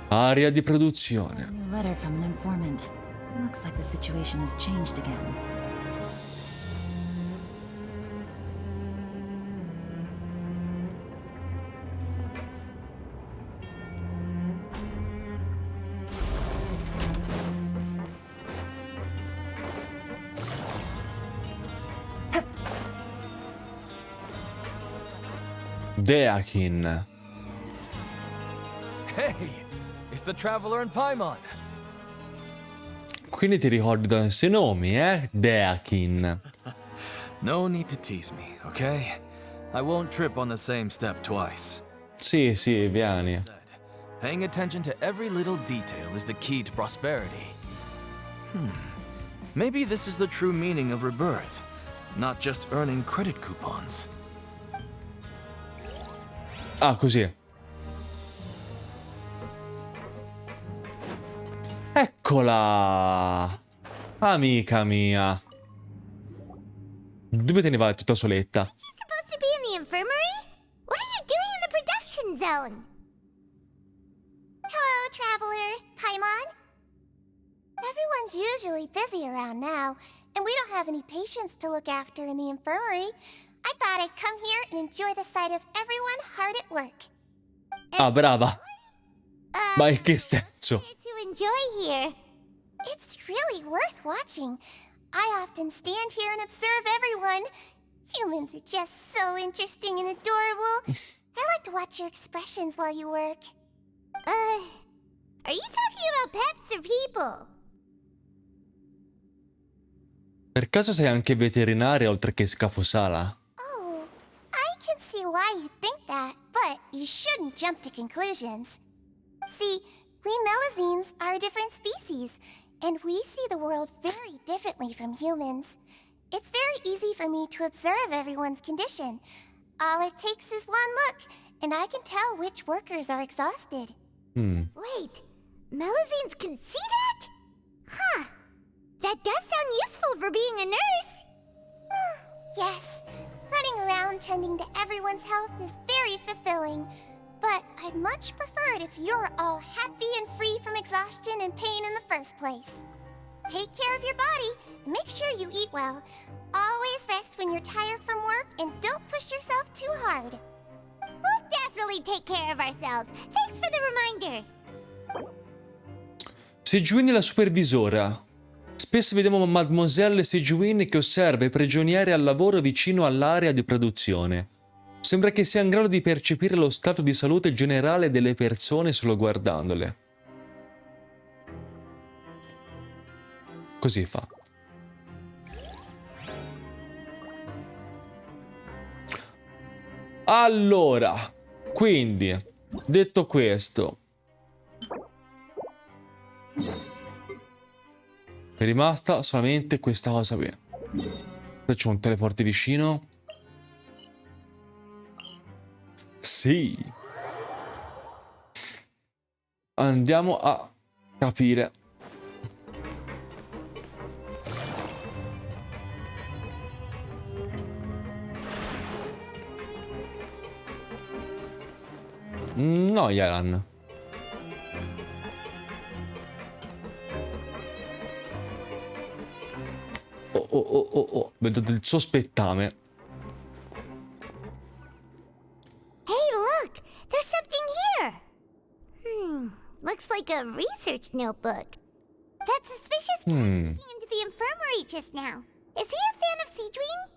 Area di produzione. A new letter from an informant. Looks like the situation has changed again. Deakin. Hey, it's the traveler in Paimon. Quindi ti ricordi dei suoi nomi, Deakin. No need to tease me, okay? I won't trip on the same step twice. Sì, vieni. Paying attention to every little detail is the key to prosperity. Maybe this is the true meaning of rebirth, not just earning credit coupons. Ah, così. Eccola! Amica mia. Dove te ne vai tutta soletta? You're supposed to be in the infirmary? What are you doing in the production zone? Hello, traveler. Paimon? Everyone's usually busy around now, and we don't have any patients to look after in the infirmary. I thought I'd come here and enjoy the sight of everyone hard at work. Ah, brava. Ma in che senso? To enjoy here. It's really worth watching. I often stand here and observe everyone. Humans are just so interesting and adorable. I like to watch your expressions while you work. Are you talking about pets or people? Per caso sei anche veterinaria oltre che scaposala? Oh, I can see why you think that, but you shouldn't jump to conclusions. See, we Melazines are a different species, and we see the world very differently from humans. It's very easy for me to observe everyone's condition. All it takes is one look, and I can tell which workers are exhausted. Wait, Melazines can see that? Huh. That does sound useful for being a nurse. Yes, running around tending to everyone's health is very fulfilling. But I'd much prefer it if you're all happy and free from exhaustion and pain in the first place. Take care of your body and make sure you eat well. Always rest when you're tired from work and don't push yourself too hard. We'll definitely take care of ourselves. Thanks for the reminder. Sejuani la supervisora. Spesso vediamo Mademoiselle Sejuani che osserva i prigionieri al lavoro vicino all'area di produzione. Sembra che sia in grado di percepire lo stato di salute generale delle persone solo guardandole. Così fa. Allora, quindi, detto questo, è rimasta solamente questa cosa qui. Faccio un teleporti vicino. Sì. Andiamo a capire. No, Yaran. Oh. Vedo del sospettame. Hey, look! There's something here! Looks like a research notebook. That suspicious guy looking into the infirmary just now. Is he a fan of Sejuani?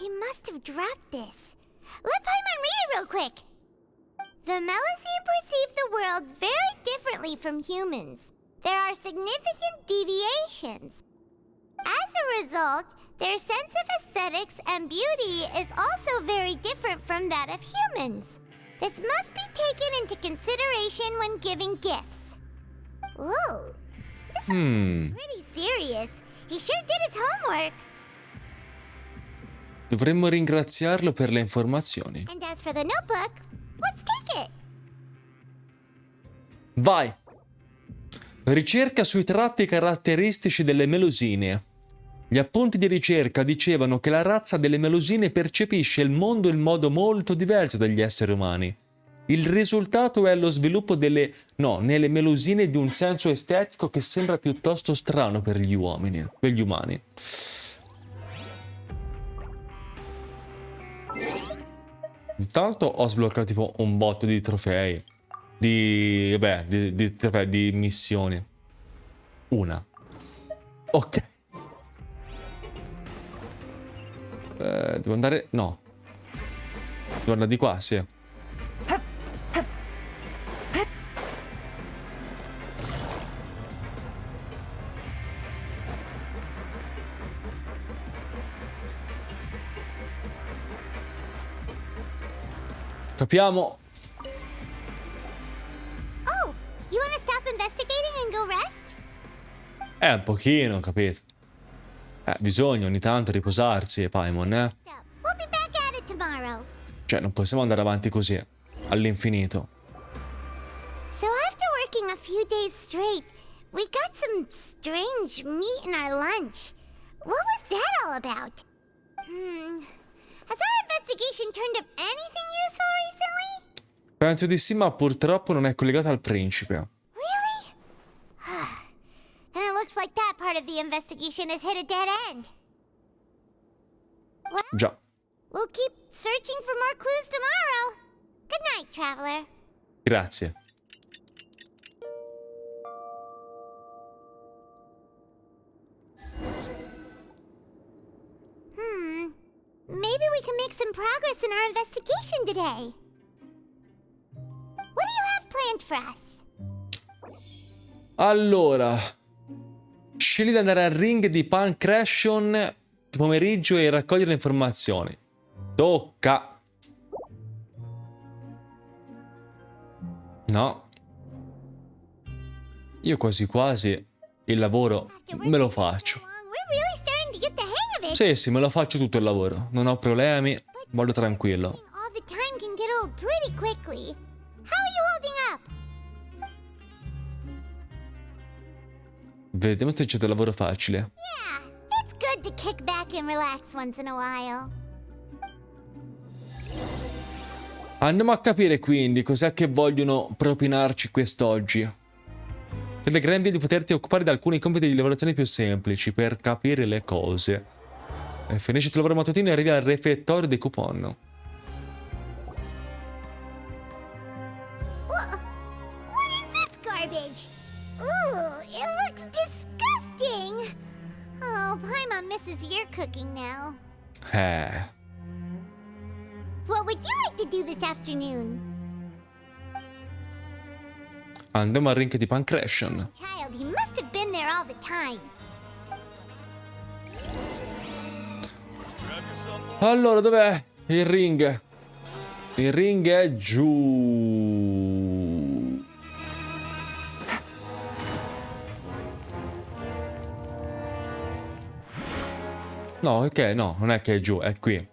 He must have dropped this. Let Paimon read it real quick. The Melazine perceive the world very differently from humans. There are significant deviations. As a result, their sense of aesthetics and beauty is also very different from that of humans. This must be taken into consideration when giving gifts. Ooh, this sounds pretty serious. He sure did his homework. Dovremmo ringraziarlo per le informazioni. And as for the notebook, let's take it. Vai! Ricerca sui tratti caratteristici delle melusine. Gli appunti di ricerca dicevano che la razza delle melusine percepisce il mondo in modo molto diverso dagli esseri umani. Il risultato è lo sviluppo nelle melusine di un senso estetico che sembra piuttosto strano per gli uomini, per gli umani. Intanto ho sbloccato tipo un botto di trofei. Di missioni. Una. Ok. Devo andare... No. Torna di qua, sì. Capiamo. Oh, you wanna stop investigating and go rest? Un pochino, capito? Bisogna ogni tanto riposarsi, Paimon, We'll be back at it tomorrow. Cioè, non possiamo andare avanti così, all'infinito. So after working a few days straight, we got some strange meat in our lunch. What was that all about? Has our investigation turned up anything useful recently? Penso di sì, ma purtroppo non è collegata al principe. Really? Then it looks like that part of the investigation has hit a dead end. Well, Già. we'll keep searching for more clues tomorrow. Good night, traveler. Grazie. Maybe we can make some progress in our investigation today. What do you have planned for us? Allora, scegli di andare al ring di Pancration pomeriggio e raccogliere le informazioni. Tocca. No. Io quasi quasi il lavoro me lo faccio. Sì, sì, me lo faccio tutto il lavoro. Non ho problemi, vado tranquillo. All the time can get old pretty quickly. How are you holding up? Vediamo se c'è del lavoro facile. Yeah, it's good to kick back and relax once in a while. Andiamo a capire quindi cos'è che vogliono propinarci quest'oggi. Telegram di poterti occupare di alcuni compiti di lavorazione più semplici per capire le cose. E finisci il tuo lavoro mattutino e arrivi al refettorio dei coupon. What is this garbage? Ooh, it looks disgusting. Oh, Paimon misses your cooking now. What would you like to do this afternoon? Andiamo al ring di Pancration. Child, he must have been there all the time. Allora, dov'è il ring? Il ring è giù. No, ok, no, non è che è giù, è qui.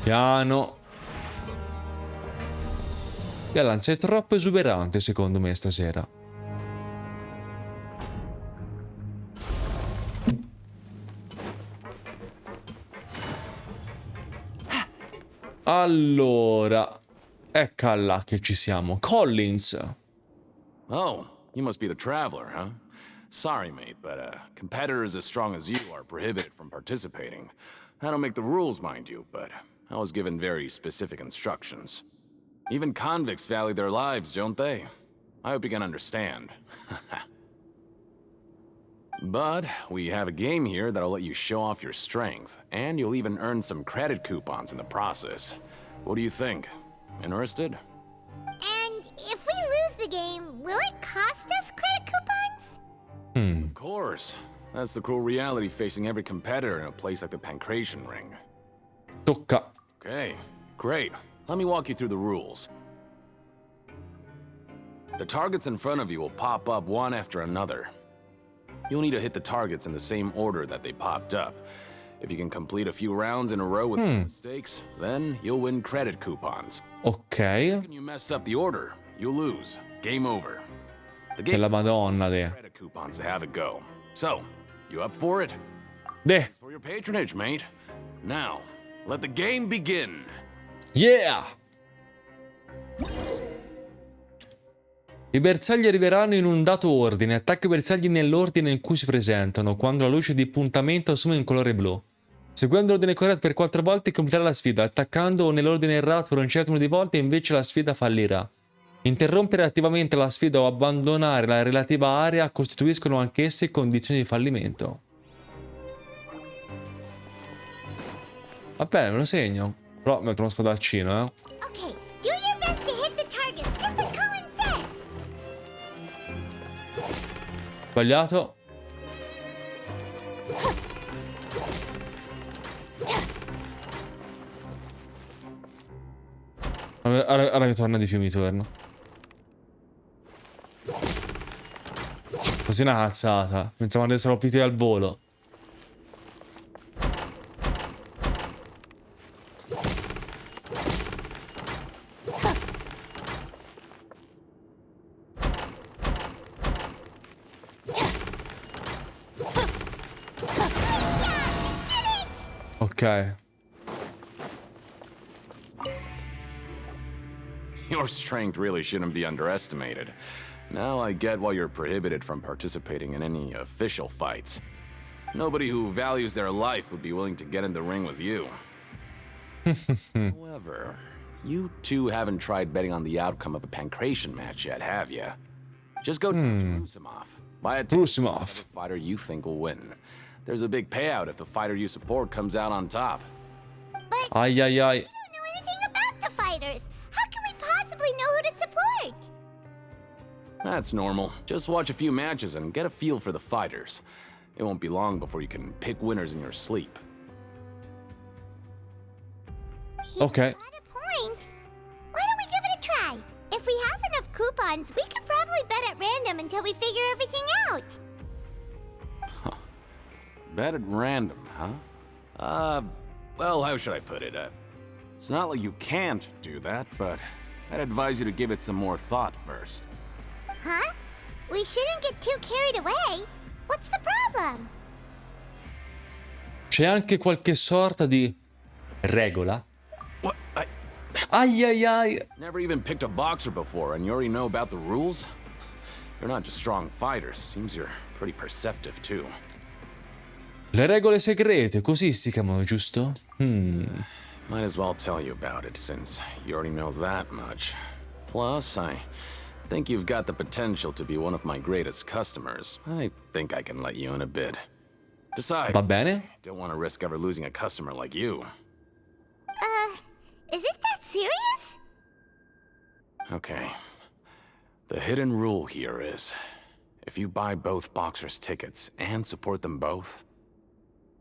Piano. Galan, sei troppo esuberante secondo me stasera. Allora, ecco là che ci siamo. Collins. Oh, you must be the traveler, huh? Sorry, mate, but competitors as strong as you are prohibited from participating. I don't make the rules, mind you, but I was given very specific instructions. Even convicts value their lives, don't they? I hope you can understand. But we have a game here that'll let you show off your strength, and you'll even earn some credit coupons in the process. What do you think? Interested? And if we lose the game, will it cost us credit coupons? Of course. That's the cruel reality facing every competitor in a place like the Pancration Ring. Tocca. Okay, great. Let me walk you through the rules. The targets in front of you will pop up one after another. You'll need to hit the targets in the same order that they popped up. If you can complete a few rounds in a row with no mistakes, then you'll win credit coupons. Ok. When you mess up the order, you'll lose. Game over. The Che game la Madonna de. credit coupons to have it go. So, you up for it? De. For your patronage, mate. Now, let the game begin. Yeah! I bersagli arriveranno in un dato ordine. Attacca i bersagli nell'ordine in cui si presentano, quando la luce di puntamento assume un colore blu. Seguendo l'ordine corretto per 4 volte completerà la sfida. Attaccando nell'ordine errato per un certo numero di volte invece la sfida fallirà. Interrompere attivamente la sfida o abbandonare la relativa area costituiscono anch'esse condizioni di fallimento. Va bene, me lo segno. Però metto uno spadaccino, Okay, do your best to hit the targets, just like Colin said. Sbagliato. Ora mi torna di più, mi torna. Così una cazzata. Pensavo di essere colpiti al volo. Ok. Your strength really shouldn't be underestimated. Now I get why you're prohibited from participating in any official fights. Nobody who values their life would be willing to get in the ring with you. However, you two haven't tried betting on the outcome of a pancration match yet, have you? Just go to Rusimov. Buy a ticket to the fighter you think will win. There's a big payout if the fighter you support comes out on top. But ay. I don't know anything about the fighters. How can we possibly know who to support? That's normal. Just watch a few matches and get a feel for the fighters. It won't be long before you can pick winners in your sleep. Okay. Got a point. Why don't we give it a try? If we have enough coupons, we could probably bet at random until we figure everything out. Bet at random, huh? Well, how should I put it? It's not like you can't do that, but I'd advise you to give it some more thought first. Huh? We shouldn't get too carried away. What's the problem? C'è anche qualche sorta di regola? What? Ai. Never even picked a boxer before, and you already know about the rules? You're not just strong fighters. Seems you're pretty perceptive, too. Le regole segrete, così si chiamano, giusto? Might as well tell you about it, since you already know that much. Plus, I think you've got the potential to be one of my greatest customers. I think I can let you in a bid. Besides, Va bene? I don't want to risk ever losing a customer like you. Is it that serious? Okay. The hidden rule here is, if you buy both boxers' tickets and support them both,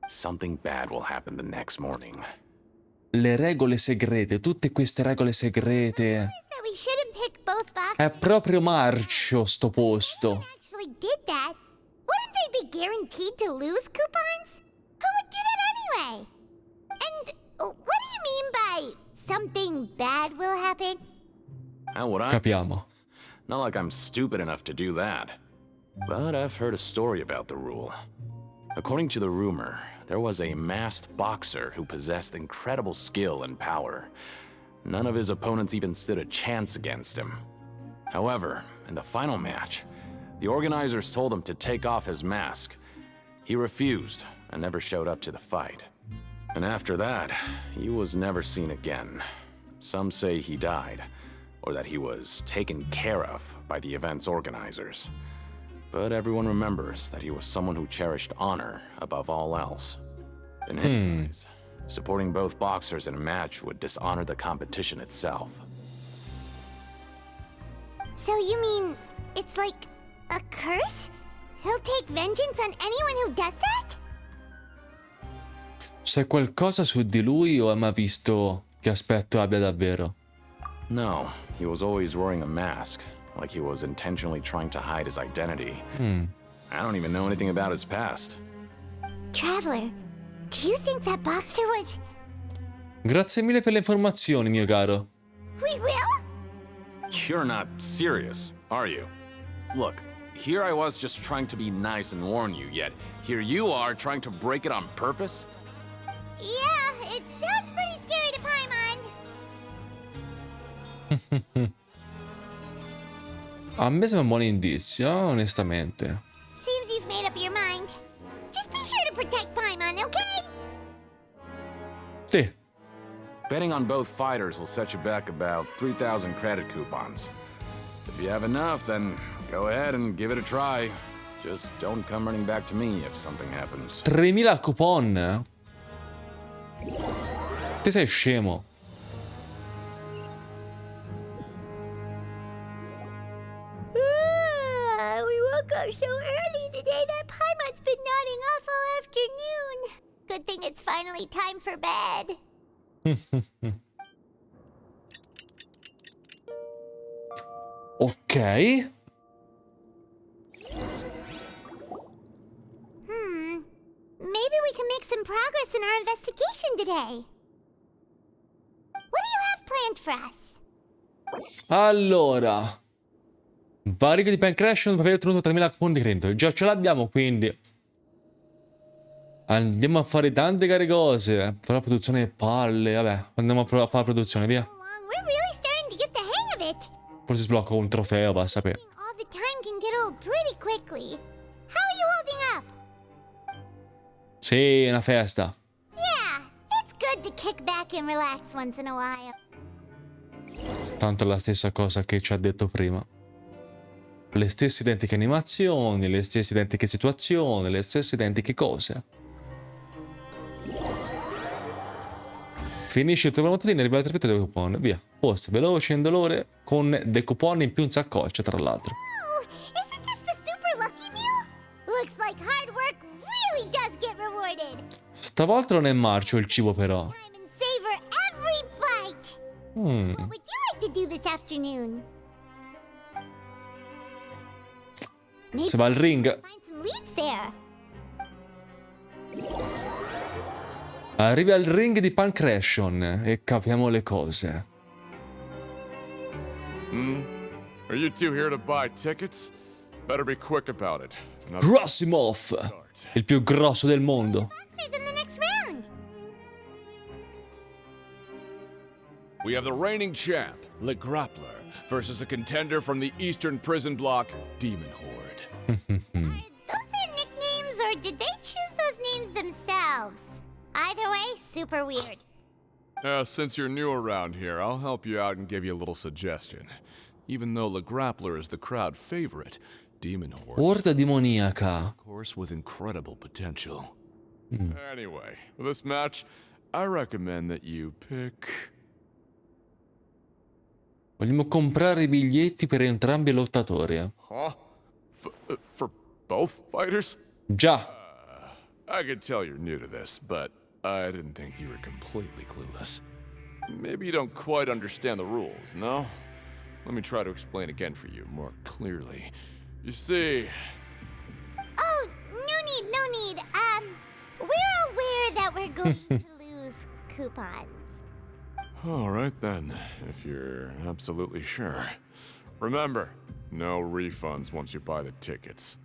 something bad will happen the next morning. Le regole segrete, tutte queste regole segrete. That we shouldn't pick both boxes. È proprio marcio sto posto. Actually did that. Wouldn't they be guaranteed to lose coupons? Who would do that anyway? And what do you mean by something bad will happen? How would I? Capiamo. Not like I'm stupid enough to do that. But I've heard a story about the rule. According to the rumor, there was a masked boxer who possessed incredible skill and power. None of his opponents even stood a chance against him. However, in the final match, the organizers told him to take off his mask. He refused and never showed up to the fight. And after that, he was never seen again. Some say he died, or that he was taken care of by the event's organizers. But everyone remembers that he was someone who cherished honor above all else. In his eyes, supporting both boxers in a match would dishonor the competition itself. So you mean it's like a curse? He'll take vengeance on anyone who does that? Sai qualcosa su di lui o hai mai visto che aspetto abbia davvero? No, he was always wearing a mask, like he was intentionally trying to hide his identity. I don't even know anything about his past. Traveler, do you think that boxer was... Grazie mille per le informazioni, mio caro. We will? You're not serious, are you? Look, here I was just trying to be nice and warn you, yet here you are trying to break it on purpose? Yeah, it sounds pretty scary to Paimon. A me sembra un buon indizio, onestamente. Seems you've made up your mind. Just be sure to protect Paimon, okay? Sì. Betting on both fighters will set you back about 3,000 credit coupons. If you have enough, then go ahead and give it a try. Just don't come running back to me if something happens. 3000 coupon? Te sei scemo. We woke up so early today that Paimon's been nodding off all afternoon. Good thing it's finally time for bed. Ok. Maybe we can make some progress in our investigation today. What do you have planned for us? Allora, varico di Pancration per aver ottenuto 3000 coupon di credito. Già ce l'abbiamo, quindi andiamo a fare tante care cose. Fare la produzione palle. Vabbè, andiamo a fare la produzione, via. We're really starting to get the hang of it. Forse sblocco un trofeo, va a sapere. All the time can get old pretty quickly. How are you holding up? Sì, una festa. Yeah, it's good to kick back and relax once in a while. Tanto è la stessa cosa che ci ha detto prima. Le stesse identiche animazioni, le stesse identiche situazioni, le stesse identiche cose. Finisci il tuo montatino e arriva al 3 dei coupon. Via. Posto veloce, indolore, con dei coupon in più in saccoccia, tra l'altro. Oh, isn't this the super lucky meal? Looks like hard work really does get rewarded. Stavolta non è marcio il cibo, però. Savor every bite. What would you like to do this afternoon? Maybe Se va al ring. find some leads there. Arrivi al ring di Pancration e capiamo le cose. Are you two here to buy tickets? Better be quick about it. Rossimov, il più grosso del mondo. In the next round. We have the reigning champ, Le Grappler, versus a contender from the Eastern Prison Block, Demon Horde. Those their nicknames, or did they choose those names themselves? Either way, super weird. Since you're new around here, I'll help you out and give you a little suggestion. Even though Le Grappler is the crowd favorite, Demon Horde, Orda demoniaca. of course, with incredible potential. Anyway, for this match, I recommend that you pick... Vogliamo comprare i biglietti per entrambi i lottatori. Huh? For both fighters? Già. I can tell you're new to this, but I didn't think you were completely clueless. Maybe you don't quite understand the rules, no? Let me try to explain again for you more clearly. You see... Oh, no need. We're aware that we're going to lose coupons. All right then, if you're absolutely sure. Remember, no refunds once you buy the tickets.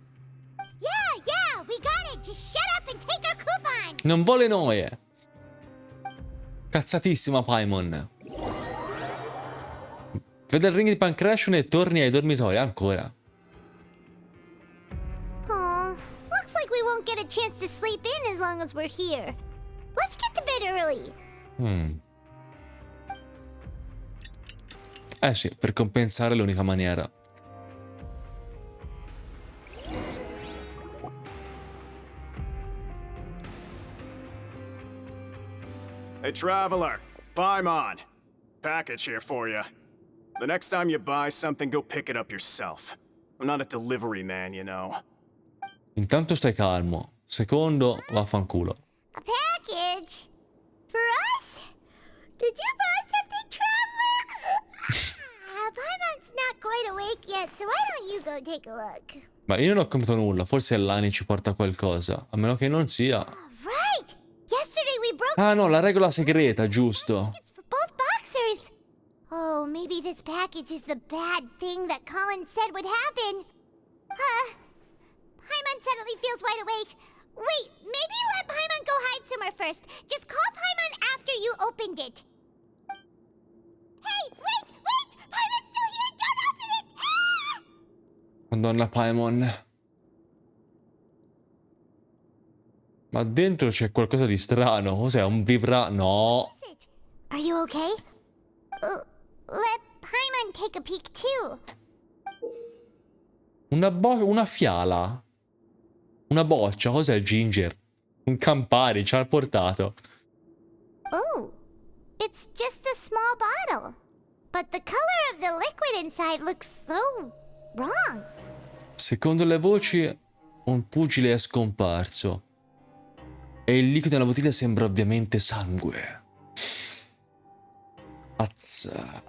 Yeah, we got it. Just shut up and take our coupon. Non vuole noie. Cazzatissima Paimon. Vede il ring di Pancration e torni ai dormitori ancora. Oh, looks like we won't get a chance to sleep in as long as we're here. Let's get to bed early. Eh sì, per compensare è l'unica maniera. Hey, traveler. Paimon. Package here for you. The next time you buy something, go pick it up yourself. I'm not a delivery man, you know. Intanto stai calmo. Secondo, vaffanculo. A package? For us? Did you buy something, traveler? Paimon's not quite awake yet, so why don't you go take a look? Ma io non ho comprato nulla, forse Lani ci porta qualcosa. A meno che non sia. Right! Yesterday we broke... Ah no, la regola segreta, giusto. for both boxers. Oh, maybe this package is the bad thing that Colin said would happen. Paimon suddenly feels wide awake. Wait, maybe let Paimon go hide somewhere first. Just call Paimon after you opened it. Hey, wait! Paimon's still here! Don't open it! Ah! Madonna Paimon. Ma dentro c'è qualcosa di strano. Cos'è? Un vibra... No. Are you okay? Let Paimon take a peek too. Una fiala. Una boccia. Cos'è Ginger? Un Campari ci ha portato. Oh, it's just a small bottle. But the color of the liquid inside looks so wrong. Secondo le voci, un pugile è scomparso. E il liquido nella bottiglia sembra ovviamente sangue. Pazza.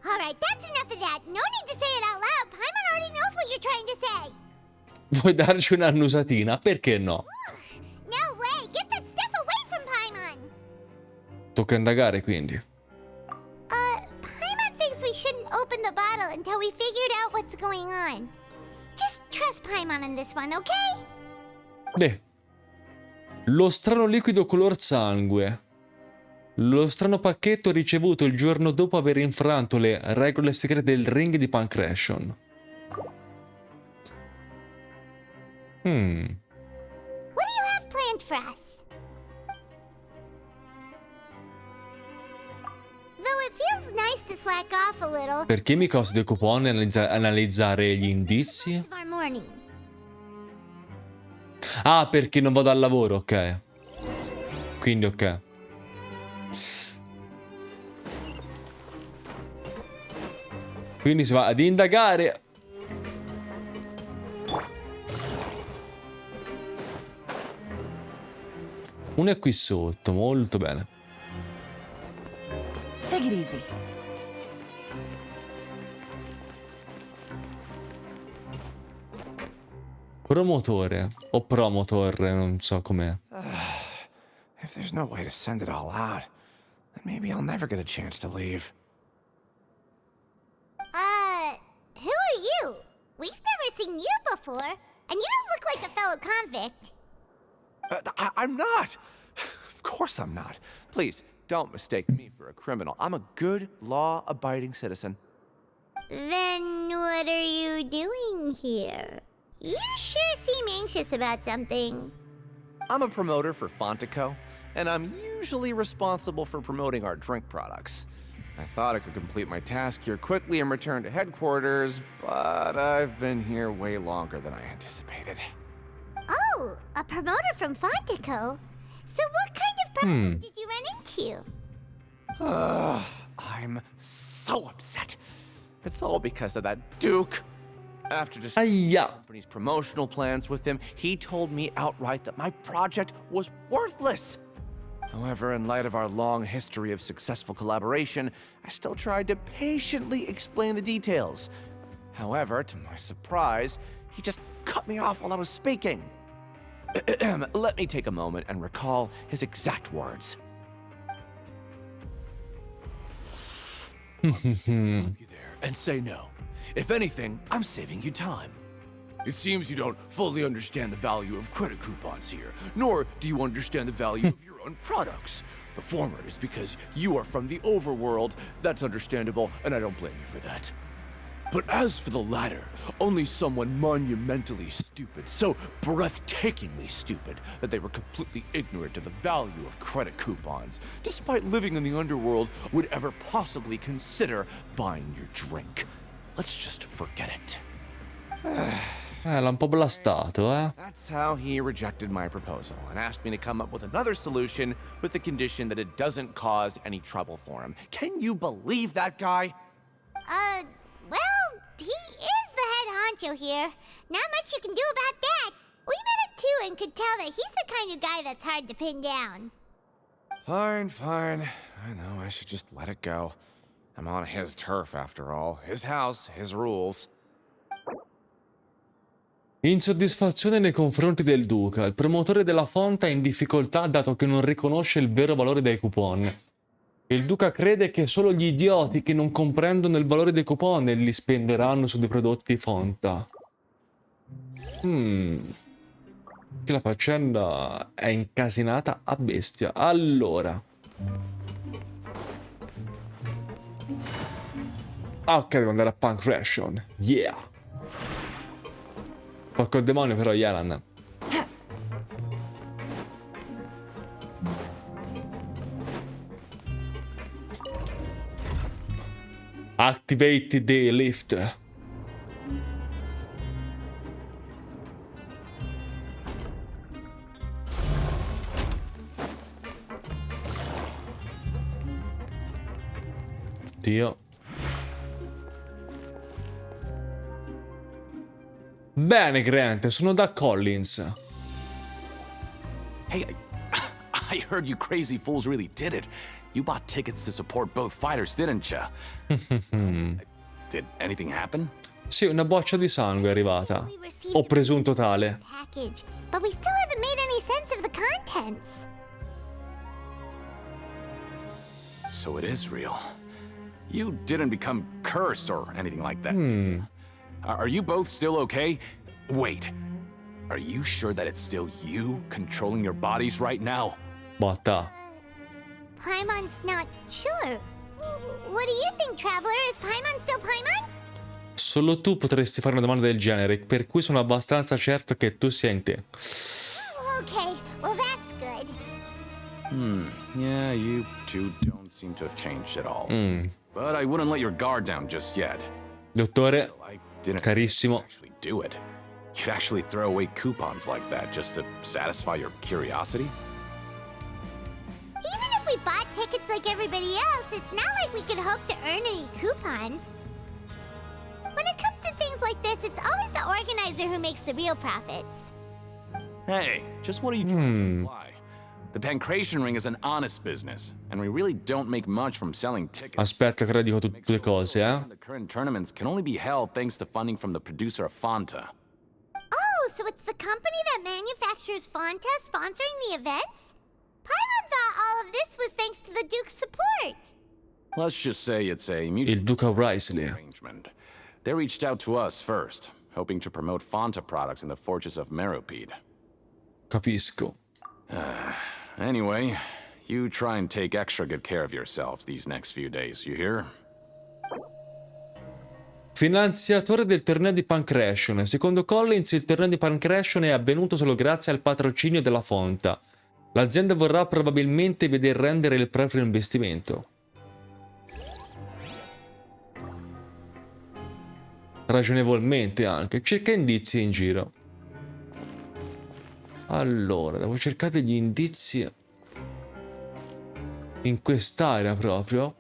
Alright, that's enough of that. No need to say it out loud. Paimon already knows what you're trying to say. Vuoi darci un'annusatina? Perché no? No way! Get that stuff away from Paimon! Tocca indagare quindi. Paimon thinks we shouldn't open the bottle until we figured out what's going on. Just trust Paimon on this one, okay? Beh. Lo strano liquido color sangue. Lo strano pacchetto ricevuto il giorno dopo aver infranto le regole segrete del ring di Pancration. What do you have planned for us? Though it feels nice to slack off a little. Perché mi costa dei coupon analizzare gli indizi? Of our morning. Ah, perché non vado al lavoro, ok. Quindi ok. Quindi si va ad indagare. Uno è qui sotto, molto bene. Take it easy. Promotore o promotor, non so com'è. If there's no way to send it all out, then maybe I'll never get a chance to leave. Who are you? We've never seen you before, and you don't look like a fellow convict. I'm not! Of course I'm not. Please, don't mistake me for a criminal. I'm a good, law-abiding citizen. Then what are you doing here? You sure seem anxious about something. I'm a promoter for Fontaine, and I'm usually responsible for promoting our drink products. I thought I could complete my task here quickly and return to headquarters, but I've been here way longer than I anticipated. Oh, a promoter from Fontaine. So what kind of problem did you run into? I'm so upset. It's all because of that Duke. After discussing the company's promotional plans with him, he told me outright that my project was worthless. However, in light of our long history of successful collaboration, I still tried to patiently explain the details. However, to my surprise, he just cut me off while I was speaking. Let me take a moment and recall his exact words. I'll stop you there and say no. If anything, I'm saving you time. It seems you don't fully understand the value of credit coupons here, nor do you understand the value of your own products. The former is because you are from the overworld. That's understandable, and I don't blame you for that. But as for the latter, only someone monumentally stupid, so breathtakingly stupid, that they were completely ignorant of the value of credit coupons, despite living in the underworld, would ever possibly consider buying your drink. Let's just forget it. L'ha un po' blastato, eh? That's how he rejected my proposal and asked me to come up with another solution with the condition that it doesn't cause any trouble for him. Can you believe that guy? Well, he is the head honcho here. Not much you can do about that. We met him too and could tell that he's the kind of guy that's hard to pin down. Fine, fine. I know, I should just let it go. I'm on his turf after all. His house, his rules. Insoddisfazione nei confronti del duca. Il promotore della fonte è in difficoltà dato che non riconosce il vero valore dei coupon. Il duca crede che solo gli idioti che non comprendono il valore dei coupon li spenderanno su dei prodotti fonta. Che la faccenda è incasinata a bestia. Allora. Ok, devo andare a Pancration. Yeah. Porco il demonio però, Yalan. Activate the lift. Oddio. Bene, Grant, sono da Collins. Hey, I heard you crazy fools really did it. You bought tickets to support both fighters, didn't ya? Did anything happen? Sì, una boccia di sangue è arrivata. O presunto tale. Package, but we still haven't made any sense of the contents. So it is real. You didn't become cursed or anything like that. Are you both still okay? Wait. Are you sure that it's still you controlling your bodies right now? Botta. Paimon's not sure. What do you think, Traveler? Is Paimon still Paimon? Solo tu potresti fare una domanda del genere, per cui sono abbastanza certo che tu sia in te. Okay, well that's good. Yeah, you two don't seem to have changed at all. But I wouldn't let your guard down just yet. Dottore, carissimo. Actually do it. You'd actually throw away coupons like that just to satisfy your curiosity? Even if we bought tickets like everybody else, it's not like we could hope to earn any coupons. When it comes to things like this, it's always the organizer who makes the real profits. Hey, just what are you trying to imply? The Pancration Ring is an honest business, and we really don't make much from selling tickets. Aspetta che ora dico tutte le cose, The current tournaments can only be held thanks to funding from the producer of Fanta. Oh, so it's the company that manufactures Fanta sponsoring the events? Paimon thought all of this was thanks to the Duke's support. Let's just say it's a Il mutual Duca Risley. arrangement. They reached out to us first, hoping to promote Fanta products in the Fortress of Meropide. Capisco. Anyway, you try and take extra good care of yourselves these next few days, you hear? Finanziatore del torneo di Pancration. Secondo Collins, il torneo di Pancration è avvenuto solo grazie al patrocinio della Fonta. L'azienda vorrà probabilmente veder rendere il proprio investimento. Ragionevolmente anche. Cerca indizi in giro. Allora, devo cercare degli indizi in quest'area proprio.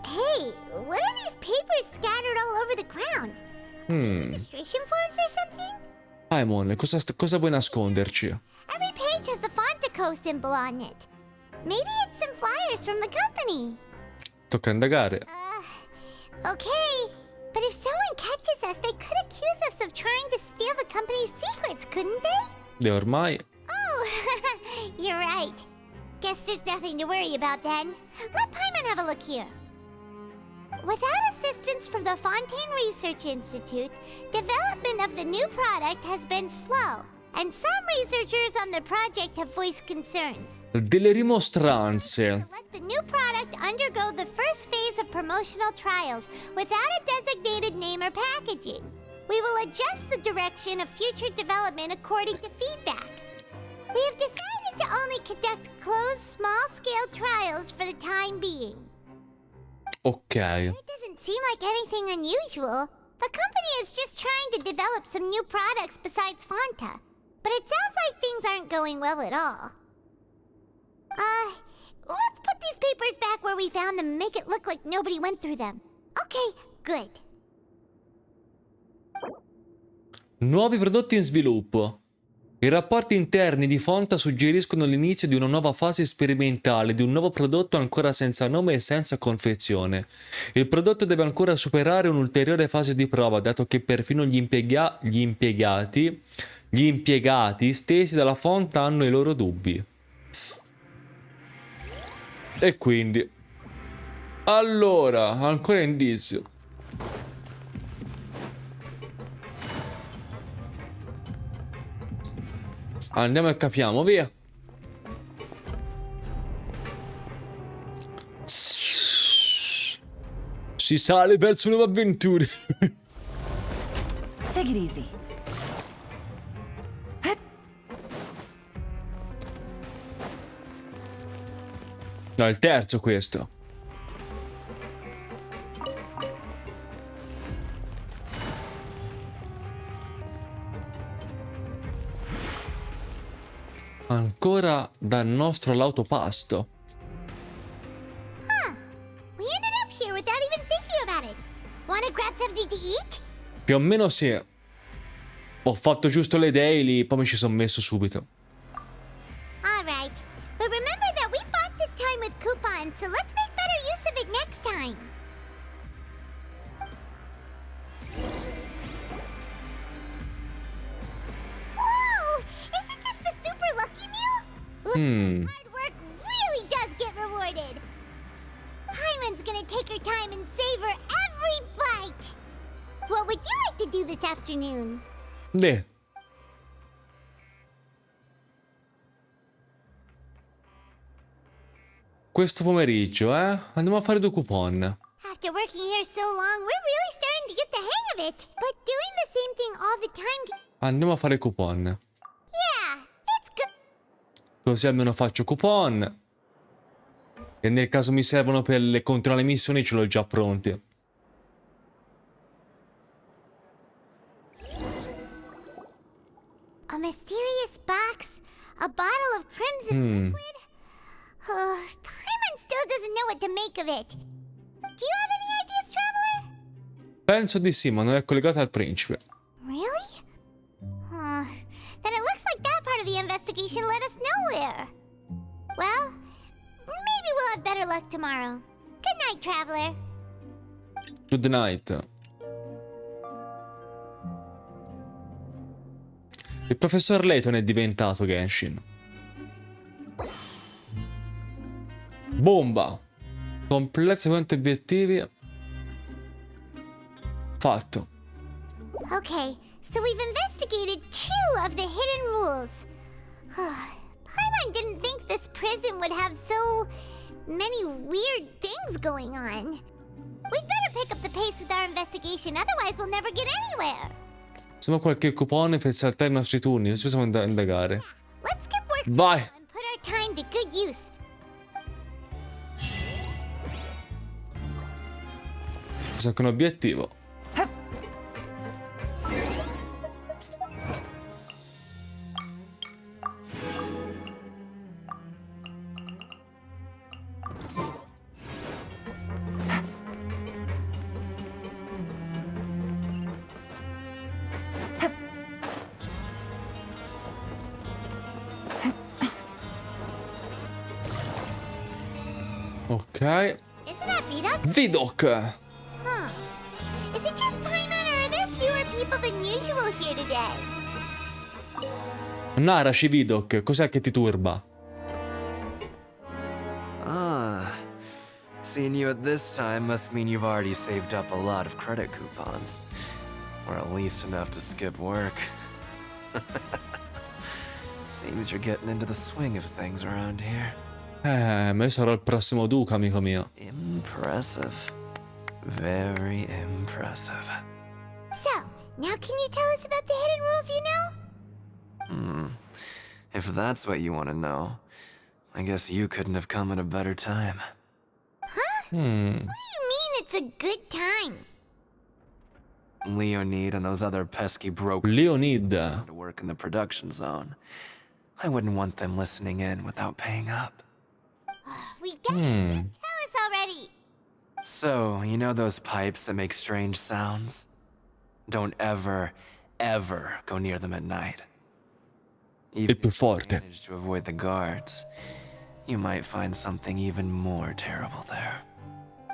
Hey, what are these papers scattered all over the ground? Registration forms or something? Paimon, cosa vuoi nasconderci? Every page has the Fontaco symbol on it. Maybe it's some flyers from the company. Tocca indagare. Okay, but if someone catches us, they could accuse us of trying to steal the company's secrets, couldn't they? E ormai... Oh, you're right. Guess there's nothing to worry about then. Let Paimon have a look here. Without assistance from the Fontaine Research Institute, development of the new product has been slow, and some researchers on the project have voiced concerns. Delle rimostranze. Let the new product undergo the first phase of promotional trials without a designated name or packaging. We will adjust the direction of future development according to feedback. We have decided to only conduct closed, small-scale trials for the time being. Ok. It doesn't seem like anything unusual. The company is just trying to develop some new products besides Fanta. But it sounds like things aren't going well at all. Let's put these papers back where we found them and make it look like nobody went through them. Okay, good. Nuovi prodotti in sviluppo. I rapporti interni di Fonta suggeriscono l'inizio di una nuova fase sperimentale di un nuovo prodotto ancora senza nome e senza confezione. Il prodotto deve ancora superare un'ulteriore fase di prova, dato che perfino gli impiegati stessi dalla Fonta hanno i loro dubbi. E quindi... Allora, ancora indizio. Andiamo e capiamo, via. Si sale verso nuove avventure. Take it easy. No, il terzo questo. Ancora dal nostro all'autopasto. Più o meno sì. Ho fatto giusto le daily, poi mi ci sono messo subito. Alright, but remember that we bought this time with coupons, so let's make better use of it next time. Whoa! Isn't this the super lucky meal? Look, hard work really does get rewarded. Paimon's gonna take her time and savor every bite. What would you like to do this afternoon? Beh. Questo pomeriggio, andiamo a fare 2 coupon. After working here so long, we're really starting to get the hang of it. But doing the same thing all the time... Andiamo a fare coupon. Yeah, it's good. Così almeno faccio coupon. E nel caso mi servono per le continuare le missioni, ce l'ho già pronti. A mysterious box, a bottle of crimson liquid. Paimon still doesn't know what to make of it. Do you have any ideas, Traveler? Penso di sì, ma non è collegata al principe. Really? Then it looks like that part of the investigation led us nowhere. Well, maybe we'll have better luck tomorrow. Good night, Traveler. Good night. Il professor Layton è diventato Genshin. Bomba. Completa i seguenti obiettivi. Fatto. Okay, so we've investigated 2 of the hidden rules. Paimon didn't think this prison would have so many weird things going on. We'd better pick up the pace with our investigation, otherwise we'll never get anywhere. Insomma, qualche coupon per saltare i nostri turni, così possiamo indagare. Let's skip work Vai! and put our time to good use. C'è anche un obiettivo. Ok. Isn't that Vidocq? Vidocq! Is it just Paimon, or are there fewer people than usual here today? Naraci, Vidocq, cos'è che ti turba? Seeing you at this time must mean you've already saved up a lot of credit coupons. Or at least enough to skip work. Seems you're getting into the swing of things around here. Ma io sarò il prossimo duca, amico mio. Impressive. Very impressive. So, now can you tell us about the hidden rules you know? If that's what you want to know, I guess you couldn't have come at a better time. Huh? What do you mean it's a good time? Leonid and those other pesky brokers Leonid to work in the production zone. I wouldn't want them listening in without paying up. We get it. Tell us already. So, you know those pipes that make strange sounds? Don't ever, ever go near them at night. Even più if you forte. manage to avoid the guards, you might find something even more terrible there.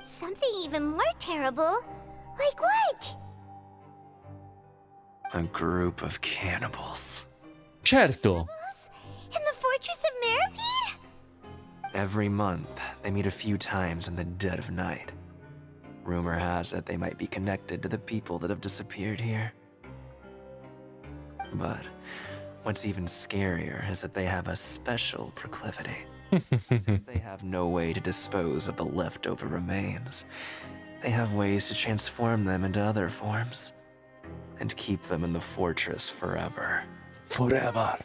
Something even more terrible? Like what? A group of cannibals. Certo. In the Fortress of Meripede? Every month, they meet a few times in the dead of night. Rumor has it they might be connected to the people that have disappeared here. But what's even scarier is that they have a special proclivity. Since they have no way to dispose of the leftover remains, they have ways to transform them into other forms and keep them in the fortress forever. Forever.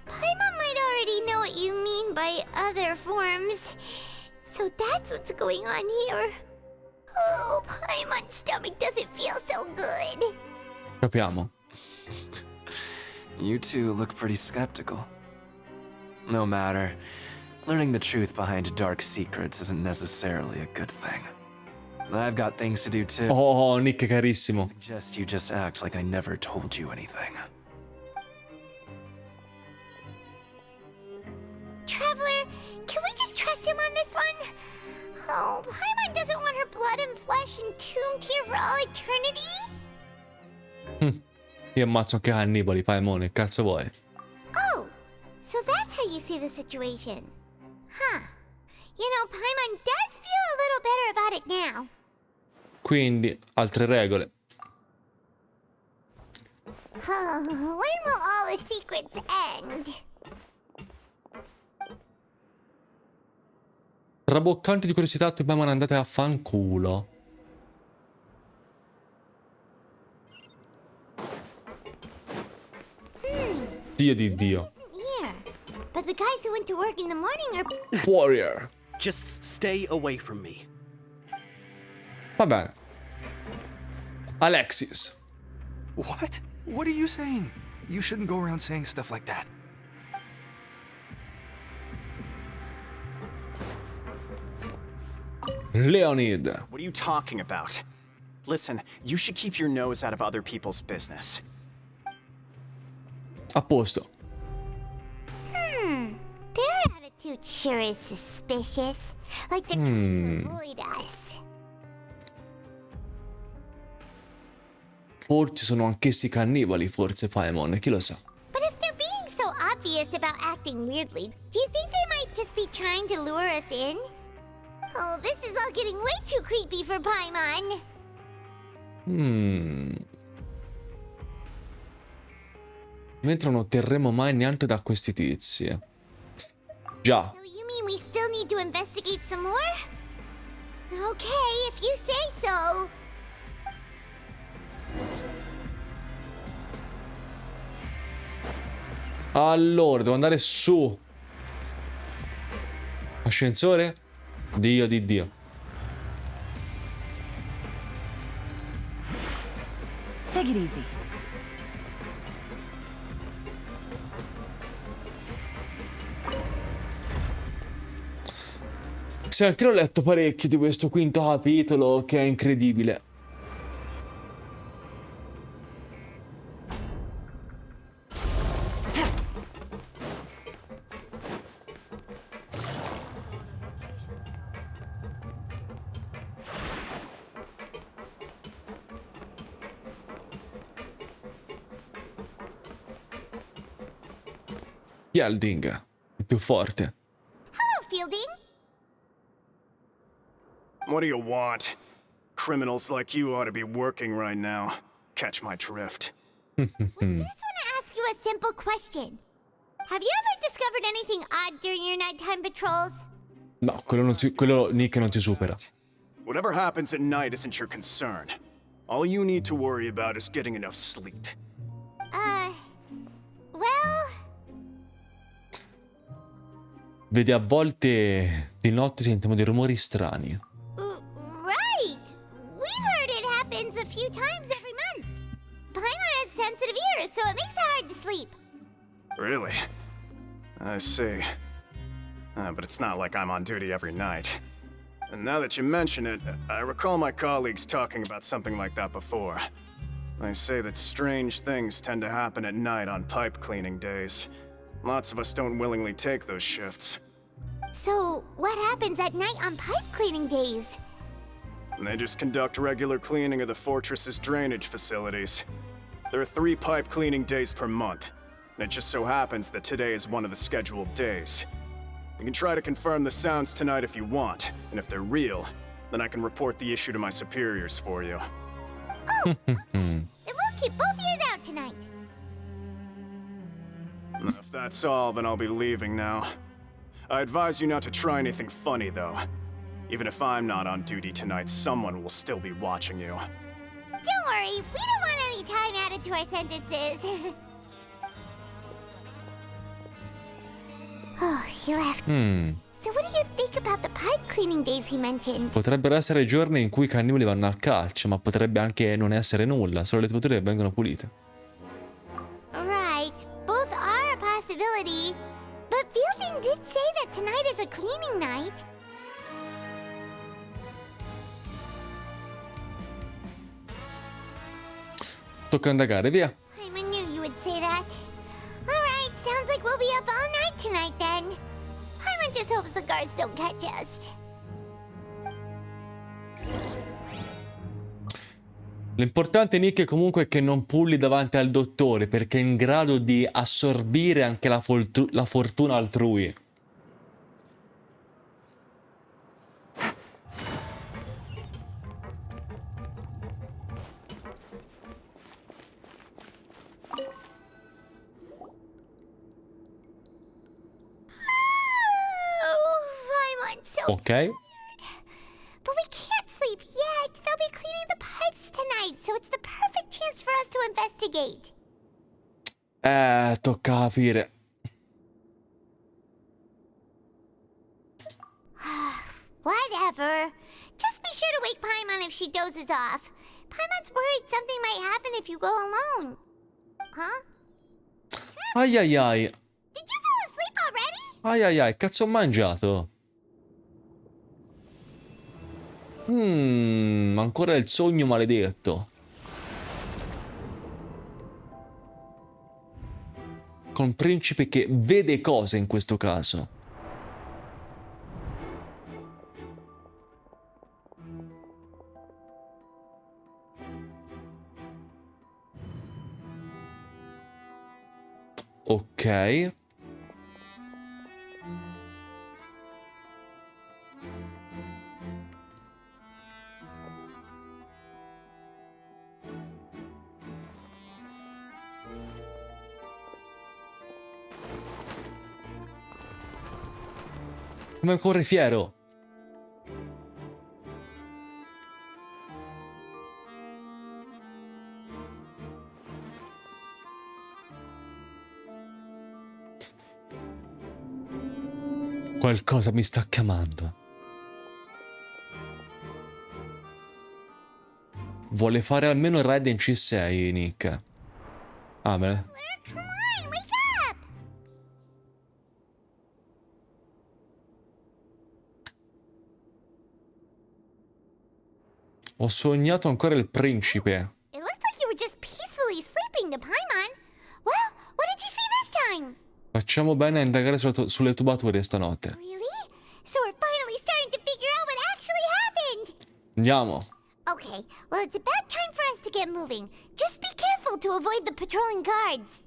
Paimon might already know what you mean by other forms. So that's what's going on here. Oh, Paimon's stomach doesn't feel so good. Capiamo. You two look pretty skeptical. No matter, learning the truth behind dark secrets isn't necessarily a good thing. I've got things to do too. Oh, Nick carissimo. I suggest you just act like I never told you anything. Traveler, can we just trust him on this one? Oh, Paimon doesn't want her blood and flesh entombed here for all eternity? Io ammazzo anche cannibali, Paimon, che cazzo vuoi? Oh, so that's how you see the situation. Huh. You know, Paimon does feel a little better about it now. Quindi, altre regole. Oh, when will all the secrets end? Traboccanti di curiosità, tu Paimon andate a fanculo. Dio di Dio. Here, but the guys who went to work in the morning are... Warrior. Just stay away from me. Va bene. Alexis. What? What are you saying? You shouldn't go around saying stuff like that. Leonid. What are you talking about? Listen, you should keep your nose out of other people's business. A posto. Their attitude sure is suspicious. Like they're trying to avoid us. Forse sono anch'essi cannibali, forse Paimon, chi lo sa. But if they're being so obvious about acting weirdly, do you think they might just be trying to lure us in? Oh, this is all getting way too creepy for Paimon. Mentre non otterremo mai neanche da questi tizi. Già. So you mean we still need to investigate some more? Okay, if you say so. Allora, devo andare su. Ascensore? Dio di Dio. Take it easy. Sì, anche io ho letto parecchio di questo quinto capitolo, che è incredibile. Fielding, il più forte. Hello, Fielding. What do you want? Criminals like you ought to be working right now. Catch my drift. We just want to ask you a simple question. Have you ever discovered anything odd during your nighttime patrols? No, quello Nick non si supera. Whatever happens at night isn't your concern. All you need to worry about is getting enough sleep. Well... Vedi, a volte di notte sentiamo dei rumori strani. Right! We've heard it happens a few times every month. Paimon has sensitive ears, so it makes it hard to sleep. Really? I see. But it's not like I'm on duty every night. And now that you mention it, I recall my colleagues talking about something like that before. They say that strange things tend to happen at night on pipe cleaning days. Lots of us don't willingly take those shifts. So, what happens at night on pipe cleaning days? They just conduct regular cleaning of the fortress's drainage facilities. There are 3 pipe cleaning days per month, and it just so happens that today is one of the scheduled days. You can try to confirm the sounds tonight if you want, and if they're real, then I can report the issue to my superiors for you. Oh, okay. Then we'll keep both ears out tonight. If that's all, then I'll be leaving now. I advise you not to try anything funny, though. Even if I'm not on duty tonight, someone will still be watching you. Don't worry, we don't want any time added to our sentences. Oh, he left. So what do you think about the pipe cleaning days he mentioned? Potrebbero essere giorni in cui i cannibali vanno a calcio, ma potrebbe anche non essere nulla, solo le tubature che vengono pulite. Right, both are a possibility. But Fielding did say that tonight is a cleaning night. Tocca indagare, via. I knew you would say that. Alright, sounds like we'll be up all night tonight then. Paimon just hopes the guards don't catch us. L'importante, Nick, è comunque che non pulli davanti al dottore, perché è in grado di assorbire anche la fortuna altrui. Ok. But we can't sleep yet. They'll be cleaning the pipes tonight, so it's the perfect chance for us to investigate. Tocca capire. Whatever. Just be sure to wake Paimon if she dozes off. Paimon's worried something might happen if you go alone. Huh? Ai ai ai. Did you fall asleep already? Ai ai ai, cazzo ho mangiato? Ancora il sogno maledetto. Con principe che vede cose in questo caso. Ok. Come corre fiero. Qualcosa mi sta chiamando. Vuole fare almeno il raid in C6, Nick. Ah, bene. Ho sognato ancora il principe. It looked like you were just peacefully sleeping to Paimon. Well, what did you see this time? Facciamo bene a indagare sulle tubature stanotte. Really? So we're finally starting to figure out what actually happened. Andiamo. Okay, well it's about time for us to get moving. Just be careful to avoid the patrolling guards.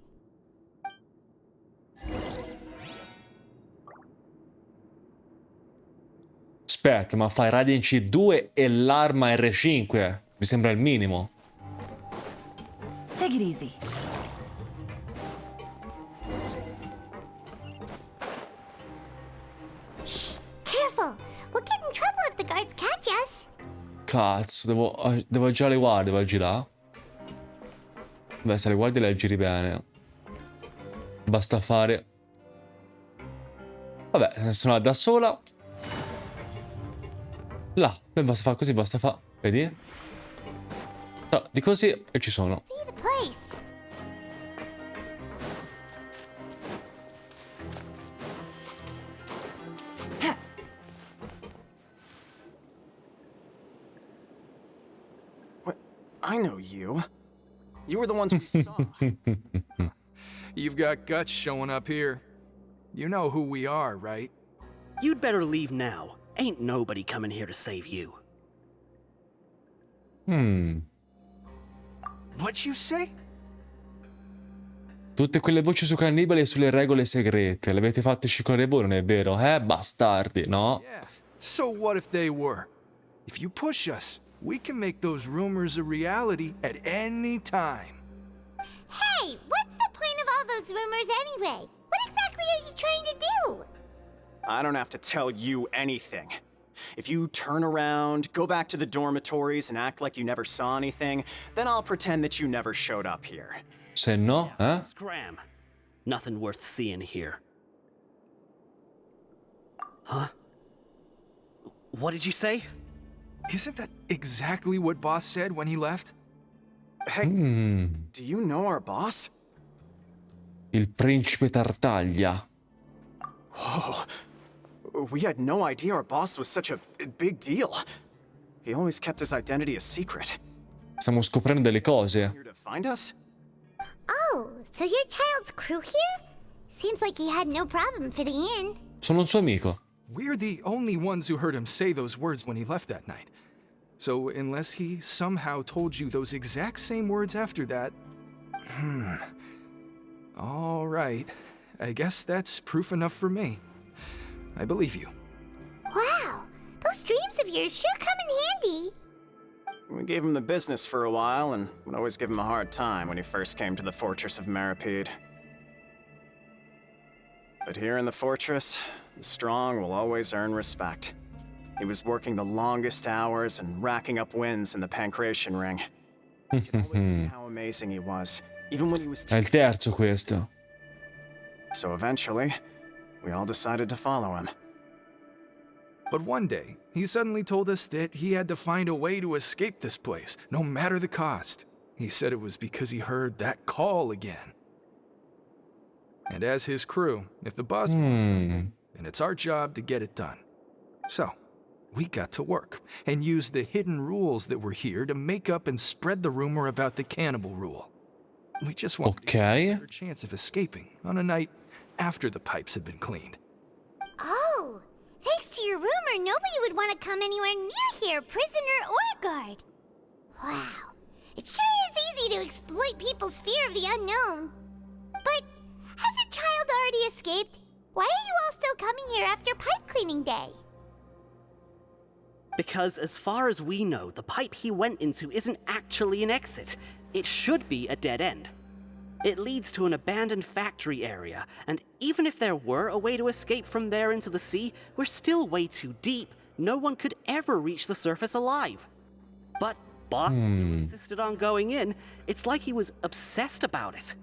Aspetta, ma fai raid in C2 e l'arma R5? Mi sembra il minimo. Take it easy. Shh, careful. We'll get in trouble if the guards catch us. Cazzo, devo già le guardie, devo girare. Beh, se le guardie le giri bene. Basta fare. Vabbè, sono da sola. Là, beh, basta fare così, basta fare. Vedi? No, di così e ci sono. What? I know you. You were the ones we saw. You've got guts showing up here. You know who we are, right? You'd better leave now. Ain't nobody coming here to save you. What'd you say? Tutte quelle voci su cannibali e sulle regole segrete. Le avete fatte scicolare voi, non è vero? Bastardi, no? Yeah. So what if they were? If you push us, we can make those rumors a reality at any time. Hey, what's the point of all those rumors anyway? What exactly are you trying to do? I don't have to tell you anything. If you turn around, go back to the dormitories and act like you never saw anything, then I'll pretend that you never showed up here. Se no, Scram. Nothing worth seeing here. Huh? What did you say? Isn't that exactly what Boss said when he left? Hey, do you know our boss? Il principe Tartaglia. Whoa. We had no idea our boss was such a big deal. He always kept his identity a secret. Stiamo scoprendo delle cose. find us? Oh, so you're Child's crew here? Seems like he had no problem fitting in. Sono un suo amico. We're the only ones who heard him say those words when he left that night. So unless he somehow told you those exact same words after that... All right. I guess that's proof enough for me. I believe you. Wow, those dreams of yours sure come in handy. We gave him the business for a while and would always give him a hard time when he first came to the fortress of Maripede. But here in the fortress, the strong will always earn respect. He was working the longest hours and racking up wins in the Pancration Ring. You can always see how amazing he was, even when he was... È il terzo questo. So eventually, we all decided to follow him. But one day, he suddenly told us that he had to find a way to escape this place, no matter the cost. He said it was because he heard that call again. And as his crew, if the boss wants, then it's our job to get it done. So, we got to work, and used the hidden rules that were here to make up and spread the rumor about the cannibal rule. We just wanted to get a better chance of escaping on a night after the pipes had been cleaned. Oh, thanks to your rumor, nobody would want to come anywhere near here, prisoner or guard. Wow, it sure is easy to exploit people's fear of the unknown. But hasn't Child already escaped? Why are you all still coming here after pipe cleaning day? Because as far as we know, the pipe he went into isn't actually an exit. It should be a dead end. It leads to an abandoned factory area, and even if there were a way to escape from there into the sea, we're still way too deep. No one could ever reach the surface alive. But Boss still insisted on going in. It's like he was obsessed about it.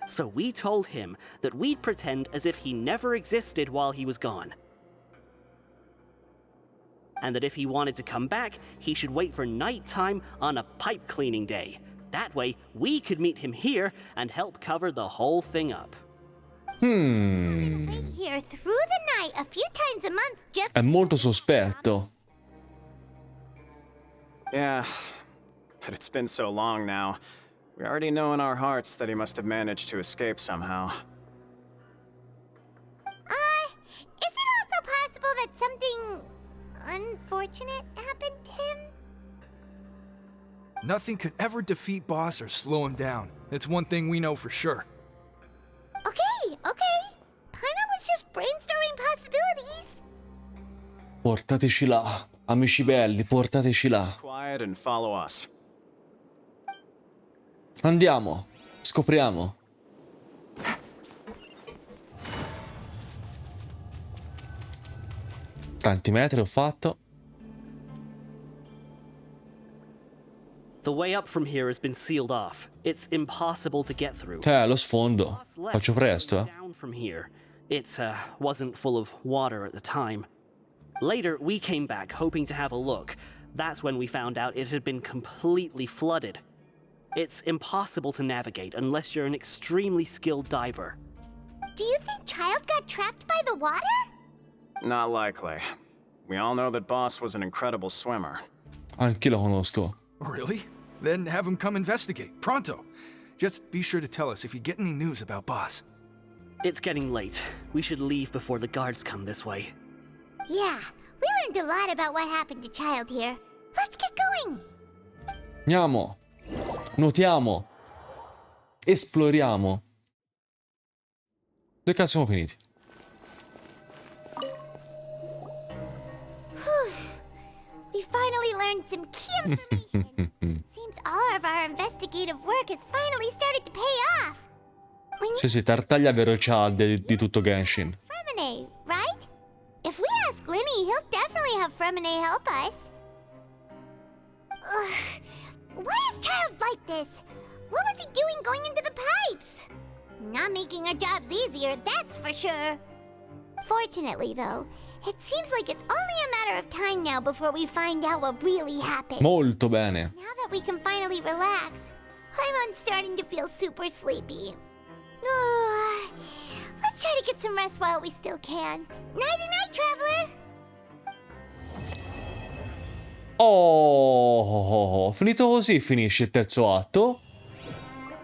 So we told him that we'd pretend as if he never existed while he was gone. And that if he wanted to come back, he should wait for nighttime on a pipe cleaning day. That way, we could meet him here and help cover the whole thing up. Wait here through the night a few times a month just... È molto sospetto. Yeah, but it's been so long now. We already know in our hearts that he must have managed to escape somehow. Is it also possible that something unfortunate happened to him? Nothing could ever defeat Boss or slow him down. It's one thing we know for sure. Okay. Paimon was just brainstorming possibilities. Portateci là, amici belli, portateci là. Quiet and follow us. Andiamo, scopriamo. Tanti metri ho fatto. The way up from here has been sealed off. It's impossible to get through. Lo sfondo. Faccio presto, Down from here. It wasn't full of water at the time. Later, we came back hoping to have a look. That's when we found out it had been completely flooded. It's impossible to navigate unless you're an extremely skilled diver. Do you think Child got trapped by the water? Not likely. We all know that Boss was an incredible swimmer. Anch'io lo conosco. Really? Then have him come investigate. Pronto. Just be sure to tell us if you get any news about Boss. It's getting late. We should leave before the guards come this way. Yeah, we learned a lot about what happened to Child here. Let's get going. Andiamo. Nuotiamo. Esploriamo. Dove cazzo siamo finiti? We finally learned some key information. Seems all of our investigative work has finally started to pay off. Sì, Tartaglia vero Childe di tutto Genshin. Fremine, right? If we ask Linny, he'll definitely have Fremine help us. Ugh. Why is Child like this? What was he doing going into the pipes? Not making our jobs easier, that's for sure. Fortunately, though, it seems like it's only a matter of time now before we find out what really happened. Molto bene. Now that we can finally relax, I'm starting to feel super sleepy. Let's try to get some rest while we still can. Nighty-night, traveler! Oh, finito così finisce il terzo atto.